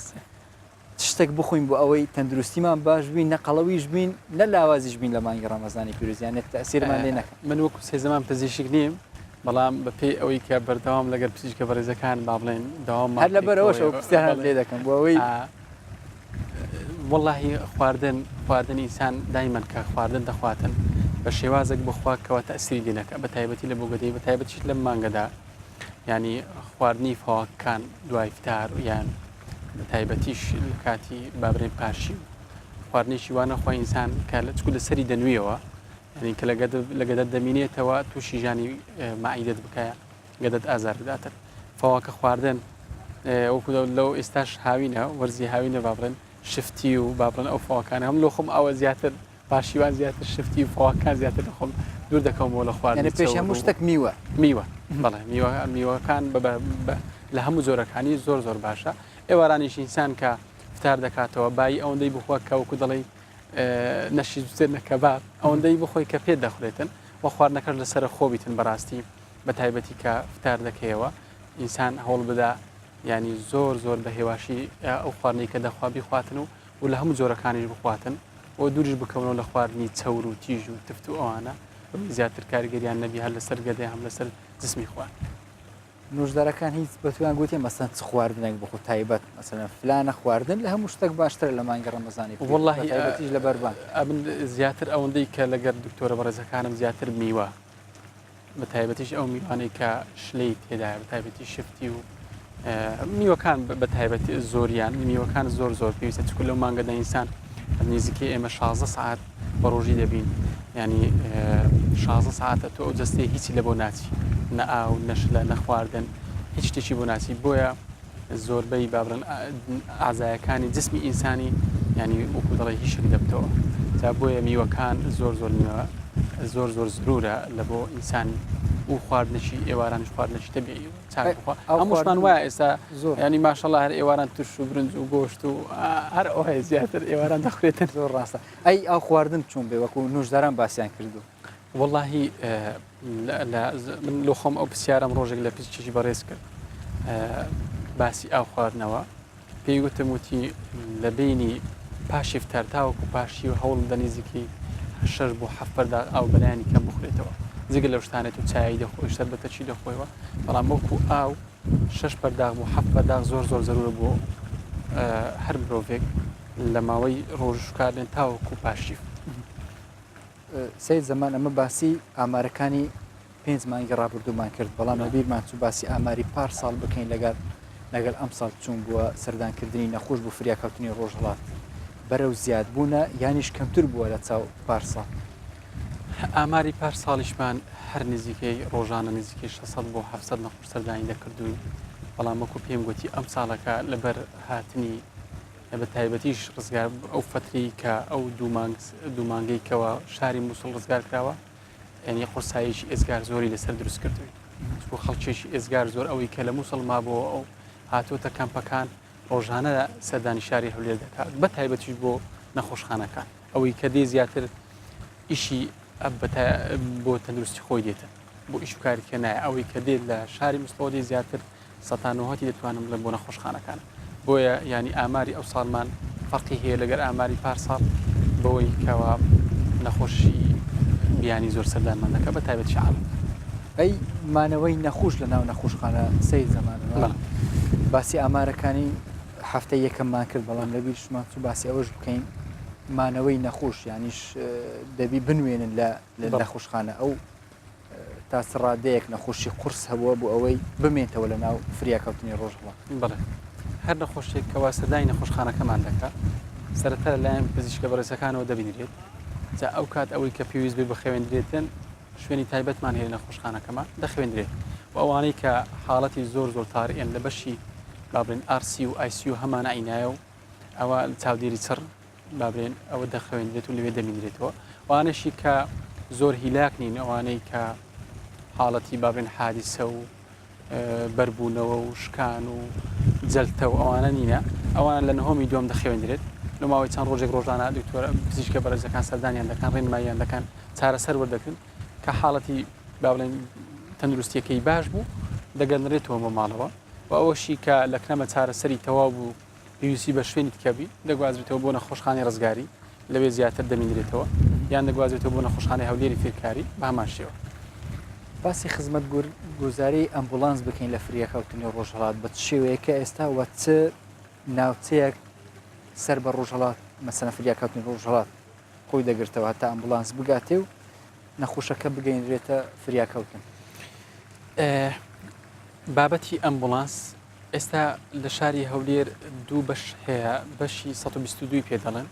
شتێک بخۆین بۆ ئەوەی تەندروستیمان باش بین نەقەڵەویش بین نە لاوازیش بین لە مانگی ڕەمەزانی پیرۆزیانێت تەسیرمان لێ نەکەن. من وەکو سێ زەمان پزیشک نیم بەڵام بەپێی ئەوەی کە بەردەوام لەگەر پزیشکە بەڕێزەکان با بڵێن داوام هەر لەبەرەوەش پرسیاران لێ دەکەم بۆ ئەوەی واللهی خواردن ئینسان دایمەن کە خواردن دەخواتن بە شێوازێک بخواکەوە تەسیری لێنەکە بە تایبەتی لە بۆگەدەی بە تایبەتیش لەم مانگەدا ینی خواردنی فاوەکان دوای فتار یان بە تایبەتیش کاتی بابرێن پاشی و خواردنیشی وانە خۆی ئینسان کە لە چکو لە سەری دەنوێەوە ینی کە لەگەدە دەمینێتەوە تووشی ژانی مائیدەت بکایە گەدەت ئازار بداتر فاوەکە خواردن وەکو لەو ئێستاش هاوینە وەرزی هاوینە بابرێن شفتی و بابرن ئەو فاوەکان هەم لۆ خۆم ئەوە زیاتر پاشیوان زیاتر شفتی و فاوەکان زیاتر لە خۆم دوور دەکەمەوە لە خواردن پێش هەموو شتێک میوە بەڵێ میوەکان لە هەموو زۆرەکانی زۆر باشە ئێوارانیش ئینسان کە فتار دەکاتەوە بای ئەوەندەی بخوا کەوەکو دەڵێ نەشی زوستێر نەکەبات ئەوەندەی بخۆی کە پێ دەخورێتن و خواردنەکەش لەسەر خۆبیتن بەڕاستی بە تایبەتی کە فتار دەکەیەوە ئینسان هەوڵ بدا ینی زۆر بە هێواشی ئەو خواردنەی کە دەخوا بیخواتن و لە هەموو جۆرەکانیش بخواتن و دووریش بکەونەوە لە خواردنی چەور و تیژ و تفت و ئەوانە زیاتر کاریگەریان نەبی هەر لەسەر گەدەی هەم لەسەر جسمی خوارد. نوژدارەکان هیچ بەتوان گوتێ مەسەن چ خواردنێک بخۆ تایبەت مەسەلەن فلانە خواردن لە هەموو شتێک باشترە لە مانگی ڕەمەزانی واللهی تایبەتیش لە بەربان زیاتر ئەوەندەی کە لەگەر دکتۆرە بەڕێزەکانم زیاتر میوە بە تایبەتیش ئەو میوانەی کە شلەی تێدایە بە تایبەتی شفتی و میوەکان بە تایبەتی زۆریان میوەکان زۆر پێویستە چکو لەو مانگەدا ئینسان نزیکەی ئێمە 16 ساعت بە ڕۆژی دەبین ینی 16 ساعتە تۆ ئەو جستەیە هیچی لە بۆ ناچی نە ئاو نەشلە نەخواردن هیچ شتێکی بۆ ناچی بۆیە زۆربەی بابرن ئازایەکانی جسمی ئینسانی ینی وەکو دەڵێ هیچ دەبتەوە جا بۆیە میوەکان زۆر زۆرورە لە بۆ ئینسانی و خواردنشی ئێوارانش خواردنشی تەبیعی هەمووشمان وایە ئێستا ینی ماشەڵڵا هەر ئێواران توش و برنج و گۆشت و هەر ئەوهەیە زیاتر ئێواران دەخورێتن زۆر ڕاستە ئەی ئەو خواردن چوون بێ وەکو نوژداران باسییان کردو واللهی من لۆ خۆم ئەو پرسیارم ڕۆژێک لە پزیشکی بەڕێز کرد باسی ئاو خواردنەوە پێی گوتم وتی لە بینی پاشی فتار تاوەکو پاشی و هەوڵ دەنیزیکی 6 بۆ 7 بەردا ئاو بەلایانی کەم بخورێتەوە جگە لەو شتانێت و چایی دەخۆی شەربەتە چی دەخۆیەوە بەڵام وەکو ئاو 6 بەرداغ بۆ 7 بەرداغ زۆر زەرورە بۆ هەر مرۆڤێک لە ماوەی ڕۆژکارێن تاوەکو پاشیف. سید زەمان ئەمە باسی ئامارەکانی 5 مانگی ڕابردوومان کرد بەڵام لەبیرمان چوو باسی ئاماری پار ساڵ بکەین لەگەڵ ئەم ساڵ چوون بووە سەردانکردنی نەخۆش بۆ فریاکەوتنی ڕۆژهڵات بەرەو زیاد بوونە یانیش کەمتر بووە لە چاو پار ساڵ. ئاماری پار ساڵیشمان هەر نزیکەی ڕۆژانە نزیکەی 600 بۆ 700 نەخۆش سەردانی دەکردوین بەڵام وەکو پێم گوتی ئەم ساڵەکە لەبەر هاتنی بە تایبەتیش ڕزگار ئەو فتری کە ئەو دوومانگەی کەەوە شاری مووسڵ ڕزگار کراوە ینی قورسایشی ئێزگار زۆری لەسەر دروست کردوین بۆ خەڵکیێکی ئێزگار زۆر ئەوەی کە لە مووسڵ ما بۆ ئەو هاتوۆتە کەمپەکان ڕۆژانە سەردانی شاری هەولێر دەکات بە تایبەتیش بۆ نەخۆشخانەکان ئەوەی کە دێ زیاتر ئیشی بۆ تەندروستی خۆی دێتن بۆ ئیش کاریکە نایە ئەوەی کە دێت لە شاری مسلۆدی زیاتر سەتانەوەتی دەتوانم بڵێ بۆ نەخۆشخانەکان بۆیە ینی ئاماری ئەو ساڵمان فەرقی هەیە لەگەر ئاماری پار ساڵ بەوەی کەوا نەخۆشی بیانی زۆر سەردانمان دەکە بە تایبەت شعب ئەی مانەوەی نەخۆش لە ناو نەخۆشخانە سەی زەمانەوە باسی ئامارەکانی هەفتەی یەکەممان کرد بەڵام لەبیر شمان چوو باسی ئەوەش بکەین مانەوەی نەخۆش یانیش دەبی بنوێنن لە نەخۆشخانە ئەو تا سڕادەیەک نەخۆشی قورس هەبووە بۆ ئەوەی بمێنتەوە لە ناو فریاکەوتنی ڕۆژهڵات. بڵێ هەر نەخۆشێک کەوا سەردانی نەخۆشخانەکەمان دەکات سەرەتا لەلایەن پزیشکە بەڕێزەکانەوە دەبینرێت جا ئەو کات ئەوەی کە پێویست بێ بخەوێنرێتن شوێنی تایبەتمان هەیە لە نەخۆشخانەکەمان دەخوێنرێت و ئەوانەی کە حاڵەتی زۆر تاڕیان لە بەشی بابرێن RC و ICU هەمانە عینایە و ئەوە چاودێری چڕ بابرێن ئەوە دەخوێنرێت و لەوێ دەمینرێتەوە وانەشی کە زۆر هیلاک نین ئەوانەی کە حاڵەتی بابرێن حادیسە و بەربوونەوە و شکان و جەلتە و ئەوانە نینە ئەوان لە نهۆمی دوم دەخوێنرێت لە ماوەی چەند ڕۆژێک ڕۆژانە دکتۆرە پزیشکە بەرەزەکان سەردانیان دەکەن ڕێنماییان دەکەن چارەسەر وەردەکەن کە حاڵەتی بابڵێن تەندروستیەکەی باش بوو دەگەنرێتەوە بۆ ماڵەوە و ئەوەشی کە لە کەمە چارەسەری تەواو بوو پێویستی بە شوێنی کەبی دەگوازرێتەوە بۆ نەخۆشخانەی ڕزگاری لەوێ زیاتر دەمینرێتەوە یان دەگوازرێتەوە بۆ نەخۆشخانەی هەولێری فێرکاری بە هەمان شێوە. باسی خزمەت گوزاری ئەمبولانس بکەین لە فریاکەوتنی ڕۆژهەڵات بە شێوەیەکە ئێستا وە چ ناوچەیەک سەر بە ڕۆژهەڵات مەسەنە فریاکەوتنی ڕۆژهەڵات خۆی دەگرتەوە تا ئەمبولانس بگاتێ و نەخۆشەکە بگەینرێتە فریاکەوتن. بابەتی ئەمبولانس ئێستا لە شاری هەولێر دوو بەش هەیە بەشی 122 پێ دەڵێن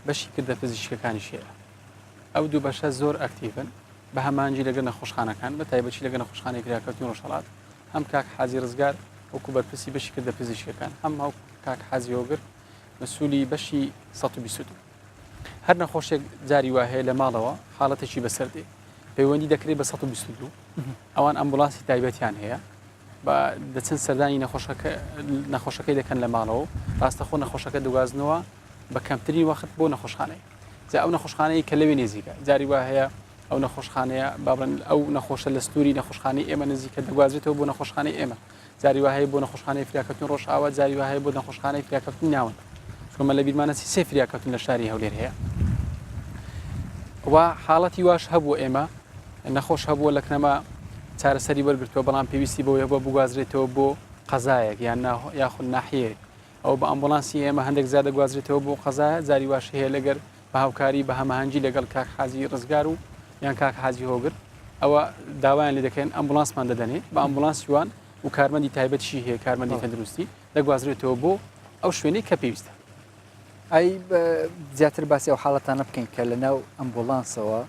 بەشی کردە پزیشکەکانیش هەیە ئەو دوو بەشە زۆر ئەکتیڤن بە هەمانجی لەگەر نەخۆشخانەکان بە تایبەتی لەگەر نەخۆشخانەی فریاکەوتنی ڕۆژهەڵات هەم کاک حازی ڕزگار وەکو بەرپرسی بەشی کردە پزیشکەکان هەم هەو کاک حازی هۆگر مەسوولی بەشی 122 هەر نەخۆشێک جاری وا هەیە لە ماڵەوە حاڵەتێکی بەسەر دێ پەیوەندی دەکرێت بە 122 ئەوان ئەمبولانسی تایبەتیان هەیە بە دەچن سەردانی نەخۆشەکەی دەکەن لە ماڵەوە ڕاستەخۆ نەخۆشەکە دەگوازنەوە بە کەمترین وەخت بۆ نەخۆشخانەی جا ئەو نەخۆشخانەی کە لەوێ نێزیکە جاری وا هەیە ئەو نەخۆشخانەیە بابن ئەو نەخۆشە لە ستوری نەخۆشخانەی ئێمە نزیکە دەگوازێتەوە بۆ نەخۆشخانەی ئێمە جاری وا هەیە بۆ نەخۆشخانەی فریاکەوتنی ڕۆژئاوا جاری وا هەیە بۆ نەخۆشخانەی فریاکەوتنی ناون چۆمە لە بیرمانە سێ فریاکەوتن لە شاری هەولێر هەیە و حاڵەتی واش هەبوو ئێمە نەخۆش هەبووە لە کەنەما چارەسەری وەرگرتووە بەڵام پێویستی بۆ بە بگوازرێتەوە بۆ قەزایەک یان یاخود ناحیەیەک ئەو بە ئەمبولانسی ئێمە هەندێک زیاد دەگوازرێتەوە بۆ قەزایە جاری واش هەیە لەگەر بە هاوکاری بە هەماهەنگی لەگەڵ کاک حازی ڕزگار و یان کاک حازی هۆگر ئەوە داوایان لێ دەکەن ئەمبولانسمان دەدەنێت بە ئەمبولانسیوان و کارمەندی تایبەتشی هەیە کارمەندی تەندروستی دەگوازرێتەوە بۆ ئەو شوێنەی کە پێویستە. ئەی زیاتر باسی ئەو حاڵەتانە بکەین کە لە ناو ئەمبولانسەوە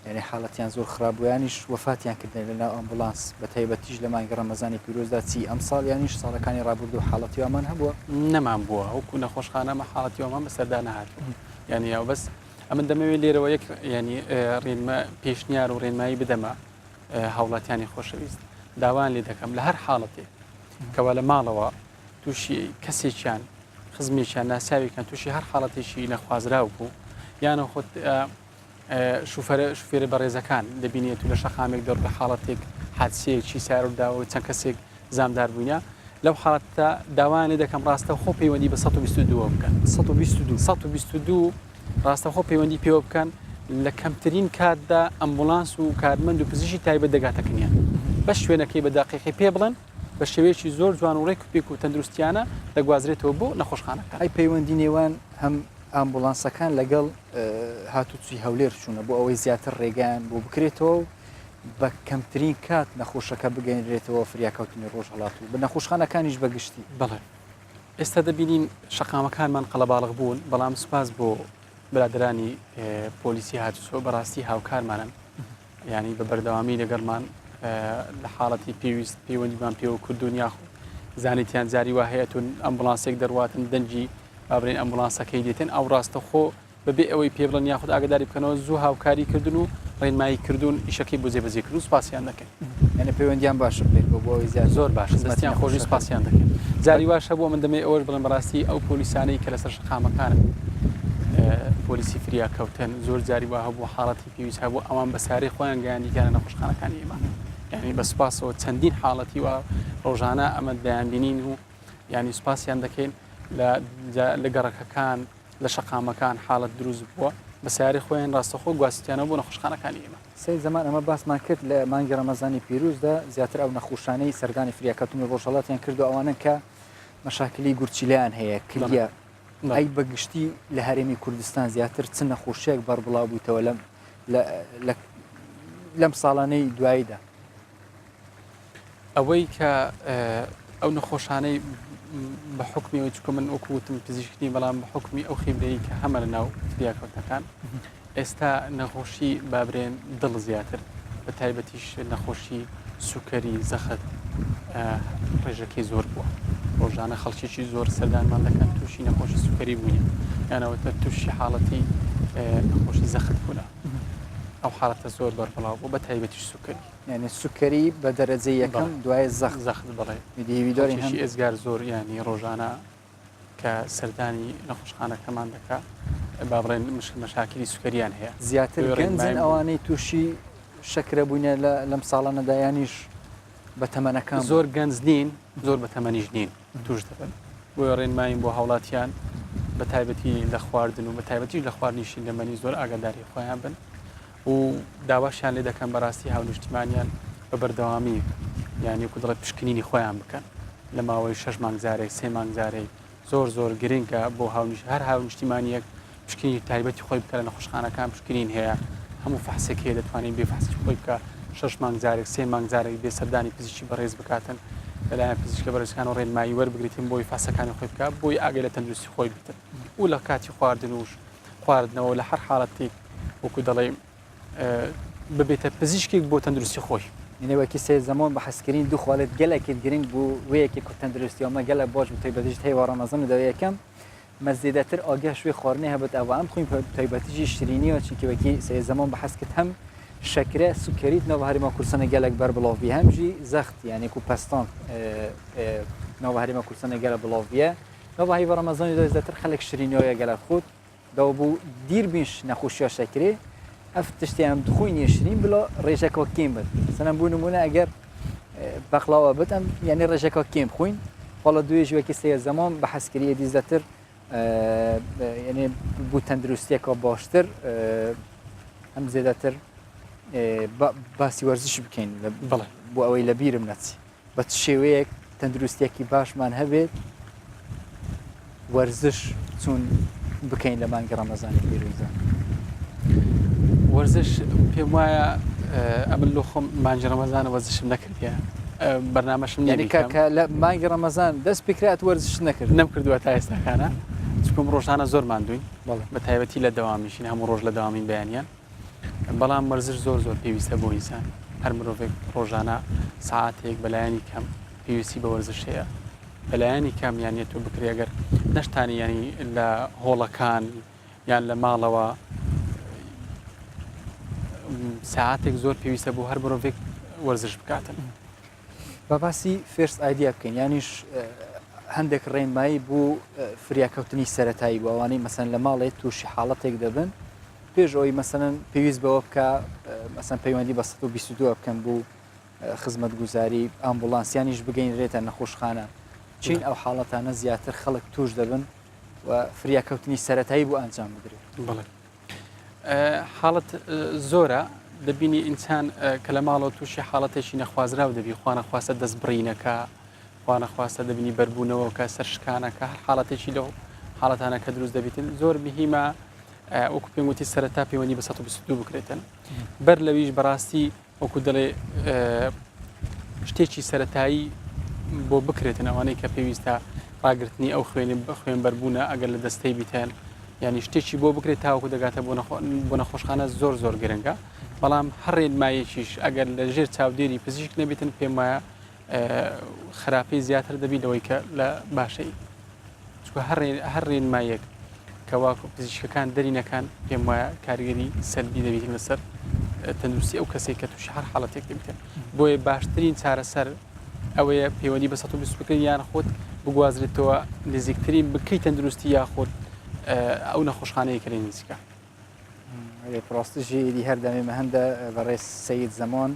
یعنی حاڵەتیان زۆر خراپبوویانیش وفاتیان کردن لە ناو ئەمبولانس بە تایبەتیش لە مانگە ڕەمەزانی پیرۆزدا چی ئەم ساڵ یانیش ساڵەکانی ڕابردوو حاڵەتیوامان هەبووە نەمان بووە وەکو نەخۆشخانەمە حاڵەتیوامان بەسەردا نەهاتوە یعنی ئەو بەس ئەمە دەمەوێت لێرەوە یەک ینی ڕێنمە پێشنیار و ڕێنمایی بدەمە هاوڵاتیانی خۆشەویست داوان لێ دەکەم لە هەر حاڵەتێ کەوا لە ماڵەوە تووشی کەسێکیان خزمێکیان ناساویکان تووشی هەر حاڵەتێکی نەخوازراو بوو یانە خۆت شوفێرە بەڕێزەکان دەبینێت و لە شەقامێک دەڕ لە حاڵەتێک حادسەیەکی سارداوە چەند کەسێک زامدار بووینە لەو حاڵەتە داوان لێ دەکەم ڕاستە خۆ پەیوەندی بە 122 بکەن 122 ڕاستەخۆ پەیوەندی پێوە بکەن لە کەمترین کاتدا ئەمبولانس و کارمەند و پزیشکی تایبەت دەگاتەکەنیان بە شوێنەکەی بە داقیقی پێ بڵێن بە شێوەیەکی زۆر جوان و ڕێک و پێک و تەندروستیانە دەگوازرێتەوە بۆ نەخۆشخانەکە. ئەی پەیوەندی نێوان هەم ئامبولانسەکان لەگەڵ هاتوچی هەولێر چوونە بۆ ئەوەی زیاتر ڕێگەیان بۆ بکرێتەوە بە کەمترین کات نەخۆشەکە بگەینرێتەوە فریاکەوتنی ڕۆژهەڵات و بە نەخۆشخانەکانیش بەگشتی. بەڵێ ئێستا دەبینین شەقامەکانمان قەڵەباڵغ بوون بەڵام سوپاس بۆ برادرانی پۆلیسی هاتوچۆ بەڕاستی هاوکارمانن ینی بە بەردەوامی لەگەڵمان لە حاڵەتی پێویست پەیوەندیمان پێوە کردوون یاخ زانیتیان جاری وا هەیەتون ئەمبولانسێک دەڕواتن دەنجی بابرێن ئەمبولانسەکەی دێتن ئەو ڕاستەخۆ بەبێ ئەوەی پێ بڵن یاخود ئاگداری بکەنەوە زوو هاوکاری کردن و ڕێنمایی کردوون ئیشەکەی بۆ جێبەجێ کرد و سپاسیان دەکەن یعنی پەیوەندیان باشە بێت بۆ زیاد زۆر باش دەستیان خۆشی سپاسیان دەکەن جاری واشە بۆ من دەمێ ئەوەش بڵێن بەڕاستی ئەو پۆلیسانەی کە لەسەر شەقامەکانن پۆلیسی فریاکەوتن زۆر جاری وا هەبوو حاڵەتی پێویست هەبوو ئەوان بەسارەی خۆیان گەیاندیکانە نەخۆشخانەکانی ئێمە یعنی بە سوپاسەوە چەندین حاڵەتی و ڕۆژانە ئەمە دەیانبینین و ینی سوپاسیان دەکەین لە گەڕەکەکان لە شەقامەکان حاڵەت دروست بووە بەسیاری خۆیان ڕاستەخۆ گواستیانە بۆ نەخۆشخانەکانی ئێمە. سەی زەمان ئەمە باسمان کرد لە مانگی ڕەمەزانی پیرۆزدا زیاتر ئەو نەخۆشانەی سەردانی فریاکەوتنی ڕۆژهەڵاتیان کردو ئەوانە کە مەشاکلی گورچیلیان هەیە کلیە ئەی بەگشتی لە هەرێمی کوردستان زیاتر چ نەخۆشیێک بەربڵاو بوویتەوە لەم ساڵانەی دواییدا ئەوەی کە ئەو نەخۆشانەی بە حکمیەوەی چکە من ئۆکوتم پزیشکنی بەڵام بە حکمی ئەو خیبرەی کە هەمە لە ناو فریاکەوتنەکان ئێستا نەخۆشی بابرێن دڵ زیاتر بە تایبەتیش نەخۆشی سوکەری زەخت ڕێژەکەی زۆر بووە ڕۆژانە خەڵکیێکی زۆر سەردانمان دەکەن تووشی نەخۆشی سوکەری بوونی یانەوەتە تووشی حاڵەتی نەخۆشی زەخت بوونە ئەو حاڵەتە زۆر بەربڵاو بوو بە تایبەتیش سوکەری یعنی سوکەری بە دەرەجەی یەکەم دوای زەخت بڵێ دیویدۆری ئێزگار زۆر ینی ڕۆژانە کە سەردانی نەخۆشخانەکەمان دەکا با بڵێن مەشاکری سوکەریان هەیە زیاتر گەنجن ئەوانەی تووشی شەکرە بوونە لەم ساڵانە دایانیش بە تەمەنەکان زۆر گەنج نین زۆر بە تەمەنیش نین توش دەبن بۆ ڕێنمایم بۆ هاوڵاتیان بە تایبەتی لە خواردن و بە تایبەتی لە خواردنیشی لەمەنی زۆر ئاگاداری خۆیان بن و داواشیان لێ دەکەن بەڕاستی هاونیشتیمانیان بە بەردەوامی یعنی کودڵێت پشکنینی خۆیان بکەن لە ماوەی 6 مانگزارێک 3 مانگزارەی زۆر گرنگە بۆ هەر هاونیشتیمانیەک پشکنی تایبەتی خۆی بکە لە نەخۆشخانەکان پشکنین هەیە هەموو فحسێک هەیە دەتوانین بێ فحسی خۆی بکە 6 مانگزارێک 3 مانگزارێک بێ سەردانی پزیشکی بەڕێز بکاتن لەلایەن پزیشکە بەڕێزەکان و ڕێنمایی وەربگریتن بۆی فاسەکانی خۆی بکە بۆی ئاگای لە تەندروستی خۆی بتن و لە کاتی خواردن وش خواردنەوە لە هەر حاڵەتێک وەکو دەڵێ ببێتە پزیشکێک بۆ تەندروستی خۆی نێوەکی سێ زەمان بە حەسکردنی دوو خواڵێت گەلێکی گرنگ بوو وەیەکی کو تەندروستی ئەمە گەلە باش بوو تایبەتیش هەیە ڕەمەزان دەوە یەکەم مەزیدەتر ئاگە شوێ خواردنی هەبێت ئەوە ئەم خوین تایبەتیژی شیرینیەوە چونکەوەکی سێ زەمان بە حەسکرد هەم شەکرە سوکەریت نەوە هەریما کورسانە گەلێک بەر بڵاوی هەمژی زەخت یعنی کو پەستان نەوە هەریما کورسانە گەلە بڵاویە نەوە هەیە ڕەمەزانی دەوە زیاتر خەڵک شیرینیەوە گەلە خۆت دەوە بوو دیر بینش نەخۆشیە شەکرێ ئەف تشتیان دخوینی شیرین بڵا ڕێژەکەەوە کێم بێت سەنەم بوو نمونە ئەگەر بەخلاوە بتەم یعنی ڕێژەکە کێم خوین خۆڵە دوێژوەکی سێ زەمان بە حەسکریە دیزەتر یعنی بوو تەندروستیەکە باشتر ئەم زێدەتر باسی وەرزش بکەین بۆ ئەوەی لە بیرم نەچی بە شێوەیەک تەندروستیەکی باشمان هەبێت وەرزش چون بکەین لە مانگی ڕەمەزانی پیرۆزە وەرزش پێم وایە ئەمن لۆ خۆم مانگی ڕەمەزانە وەرزشم نەکردیە بەرنامەشم کە لە مانگی ڕەمەزان دەست پێکرات وەرزش نەکرد نەمکردووە تا ئێستاکانە چکم ڕۆژانە زۆر ماندوین بە تایبەتی لە دەوامیشین هەموو ڕۆژ لە داوامین بەیانیان بەڵام وەرزش زۆر پێویستە بۆ ئینسان هەر مرۆڤێک ڕۆژانە ساعاتێک بەلایانی کەم پێویستی بە وەرزش هەیە بەلایانی کەم یانە تۆ بکری ئەگەر نەشتانی ینی لە هۆڵەکان یان لە ماڵەوە ساعاتێک زۆر پێویستە بۆ هەر مرۆڤێک وەرزش بکاتن بە باسی فێرست ئایدیا بکەین یانیش هەندێک ڕێنمایی بوو فریاکەوتنی سەرەتایی بۆ ئەوانەی مەسەن لە ماڵێت تووشی حاڵەتێک دەبن پێش ئەوی مەسەن پێویست بەوە بکە مەسەن پەیوەندی بە 122 بکەم بوو خزمەت گوزاری ئامبولانسیانیش بگەینرێتە نەخۆشخانە چین ئەو حاڵەتانە زیاتر خەڵک توش دەبن و فریاکەوتنی سەرەتایی بۆ ئەنجام بدرێت بڵێ حاڵەت زۆرە دەبینی ئینسان کە لە ماڵەوە تووشی حاڵەتێکی نەخوازراو دەبی خوانەخواستە دەست بڕینەکە خوانەخواستە دەبینی بەربوونەوەکە سەرشکانەکە هەر حاڵەتێکی لەو حاڵەتانە کە دروست دەبێتن زۆر بهیمە وەکو پێم وتی سەرەتا پەیوەندی بە 122 بکرێتن بەر لەویش بەڕاستی وەکو دەڵێ شتێکی سەرەتایی بۆ بکرێتن ئەوانەی کە پێویستە ڕاگررتنی ئەو خوێن بەربوونە ئەگەر لە دەستەی بیتەن ینی شتێکی بۆ بکرێت تاوەکو دەگاتە بۆ نەخۆشخانە زۆر گرنگە بەڵام هەر ڕێنمایەکیش ئەگەر لە ژێر چاودێری پزیشک نەبێتن پێم وایە خراپەی زیاتر دەبیتەوەی کە لە باشەی هەر ڕێنمایەک کەوا پزیشکەکان دەرینەکان پێم وایە کاریگەری سەربی دەبێتین لەسەر تەندروستی ئەو کەسێک کە تووشی هەر حاڵەتێک دەبێتن بۆیە باشترین چارەسەر ئەوەیە پەیوەندی بە 120 یان خۆت بگوازرێتەوە نزیکترین بکەی تەندروستی یاخۆت ئەو نەخۆشخانەیە کە لە نزیکە ڕاستژی دی هەردەمێمە هەندە بەڕێز سەید زەمان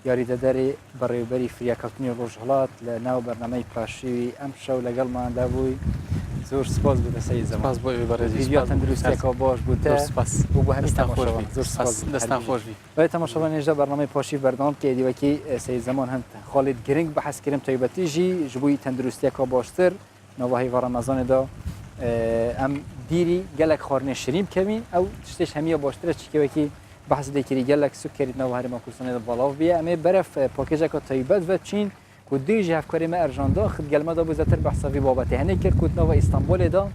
یاریدەدەری بەڕێوبەری فریاکەوتنی ڕۆژهڵات لە ناو بەرنامەی پاشیوی ئەم شەو لەگەڵماندا بووی زۆر سپاس بوو سەید زەمان بۆ بەڕێزی تەندروستیەکەەوە باش بووتە بۆ دەستان خۆشبی بەێت تەماشاوان هێژە بەرنامەی پاشی بەردەوام کە دیوەکی سەید زەمان هەند خاڵێت گرنگ بە حەسکردم تایبەتیژی ji بووی تەندروستیەکە باشتر نەوەهی ڕەمەزانێدا ئەم دیری gelek xwarinê şirîn kevîn ew tiştê hemiye baştir çîkevekî behs dekirî gelek sukerîtneva herêma kursanê de balav biye em ê beref pakêjeka taybet ve çîn ku dê ji hevkarê me erjanda xit gelme da bû zetir behsa vî babetê henê kir ku nava İstanbolê da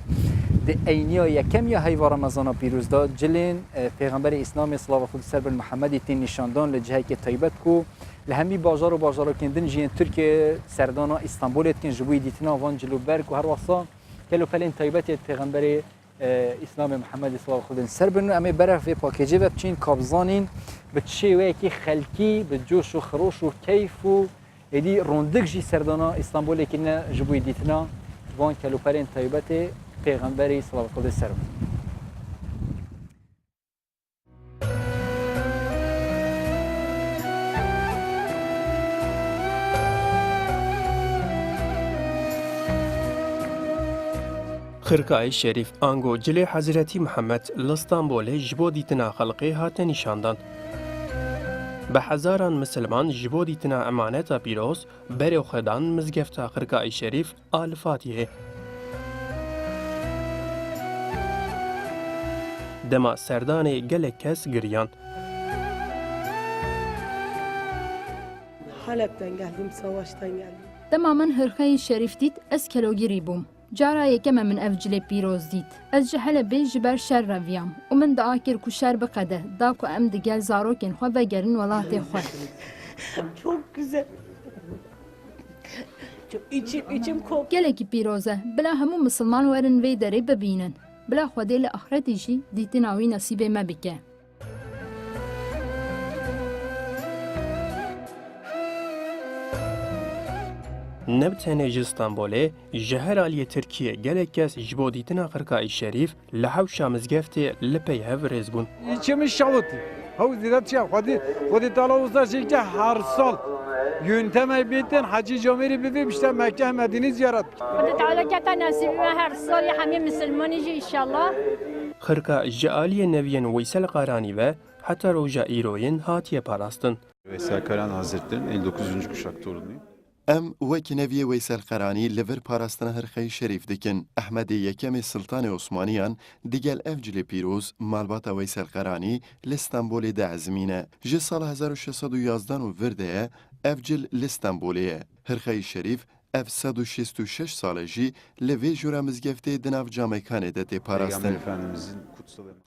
ده اینیا یکم یا هیوا رمضان پیروز دا جلین پیغمبر اسلام صلی الله علیه و محمد تین نشاندان لجهه که طیبت کو لهمی بازار و بازار کندن جین ترکیه سردانا استانبول کن جبوی دیتنا وان جلو برگ و هر وقتا کلو پلین طیبت پیغمبر اسلام محمد صلی الله علیه و سربن اما برف پاکیجی و بچین کابزانین بچه و کی خلکی به جوش و خروش و کیف و ادی روندک جی سردانا استانبول کن جبوی دیتنا وان کلو پلین طیبت پیغمبری صلی الله علیه و سلم. خرقای شریف آنگو جلی حضرتی محمد لستانبول جبو دیتنا خلقی هات نشاندان. به هزاران مسلمان جبو دیتنا امانت پیروز بری خدان مزگفت خرقای شریف آل فاتحه. دما سردان گلک کس گریان. حلبتن geldim savaştan geldim. دما من هرخای شریف دید از کلوگیری بوم. جارا یکم من افجل پیروز دید. از جهل بی جبر شر رویام. و من دعا کر کو شر بقده. دا کو ام دگل زاروکن خو بگرن ولات خو. Çok güzel. Çok içim kop. گلکی پیروزه بلا همو مسلمان ورن وی دری ببینن. بلا خودی لآخرتی جی دیتناوی نصیب ما بکه. نبتنه جستانبوله جهر آلی ترکیه گلک کس جبو دیتنا خرقای شریف لحو شامزگفت لپی هف رزبون. İçimiz şavuti. Havuzda çiğ خودی تلاوزda çiğ her sal. Yönteme biten Hacı Camiri bibim işte Mekke Medine ziyaret. خودی تعالی کتا نصیب ما هر سال همه مسلمانی جی انشالله. خرقا جالی نوین ویسل قارانی و حتی روجا ایروین هاتیه پاراستن. Veysel Karahan Hazretleri'nin 59. kuşak torunuyum. ام وەکی نەویە وەیسەل قەرانی لەڤەر پاراستنە هەرخەی شەریف دکن ئەحمەدی یەکەمی سڵتانی عوسمانیان دیگەل ئەفجلی پیرۆز مالباتە وەیسەل قەرانی لە ئیستانبولێ دەعزمینە ژە ساڵ 1611 و vردەیە ئەفجل لە ئیستانبولەیە هەرخەی شەریف ئەف 166 ساڵەژی لە vê jûra mizgeftê di nav camekanê de tê parastin.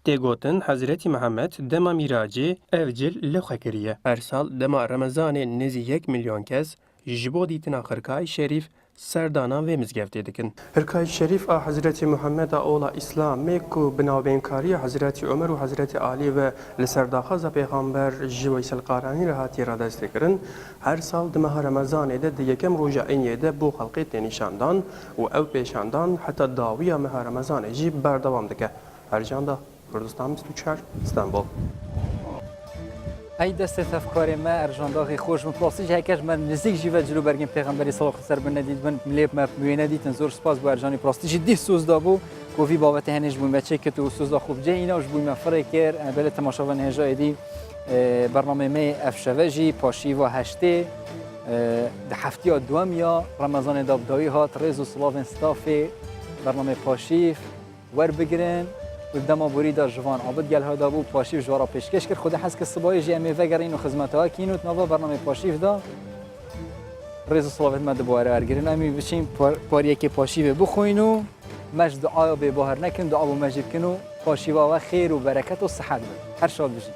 تێگوتن حەزرەتی محەممەد دەما میراجێ ئەفجل لە خەکریە هەر ساڵ دەما ڕەمەزانێ نزی 1 میلیۆن کەس جبو دیتنا خرقای شریف سردانان و مزگفته دکن. خرقای شریف آ حضرت محمد اولا اسلام میکو بنابینکاری حضرت عمر و حضرت علی و لسرداخز پیغمبر جویسل قارانی راحتی را دست کرن. هر سال دمه رمضان ده یکم روزه اینیه ده بو خلقیت نشاندان و او پیشاندان حتی داویا مه رمضان جی بردوام دکه. هر جاندا کردستان 24 استانبول. ای دست افکار ما ارجانداغی خوش من پلاستیک هکش من نزدیک جیوه جلو برگیم پیغمبری صلی الله علیه و سلم ندید من ملیب ما میونه دیدن زور سپاس بو ارجانی پلاستیک دی سوز دابو کوفی بابت هنج بو بچه که تو سوز دا خوب جه اینا وش بو ما فرکر بله تماشاون هجا دی برنامه می افشوجی پاشی و هشته ده هفته دومیا رمضان دابدایی هات رز و سلاو استافی برنامه پاشیف ور بگیرن و دما بریدا جوان عابد گل ها دابو پاشیف جوارا پیشکش کرد خود حس که صبای جی امی وگرین و خدمت ها کینوت نوا برنامه پاشیف دا رز و سلاوت مد بواره ارگیرن امی بشیم پاریه که پاشیف بخوینو مش دعا به باهر نکن دعا و مجید کنو پاشیوا و خیر و برکت و صحت هر شاد بشین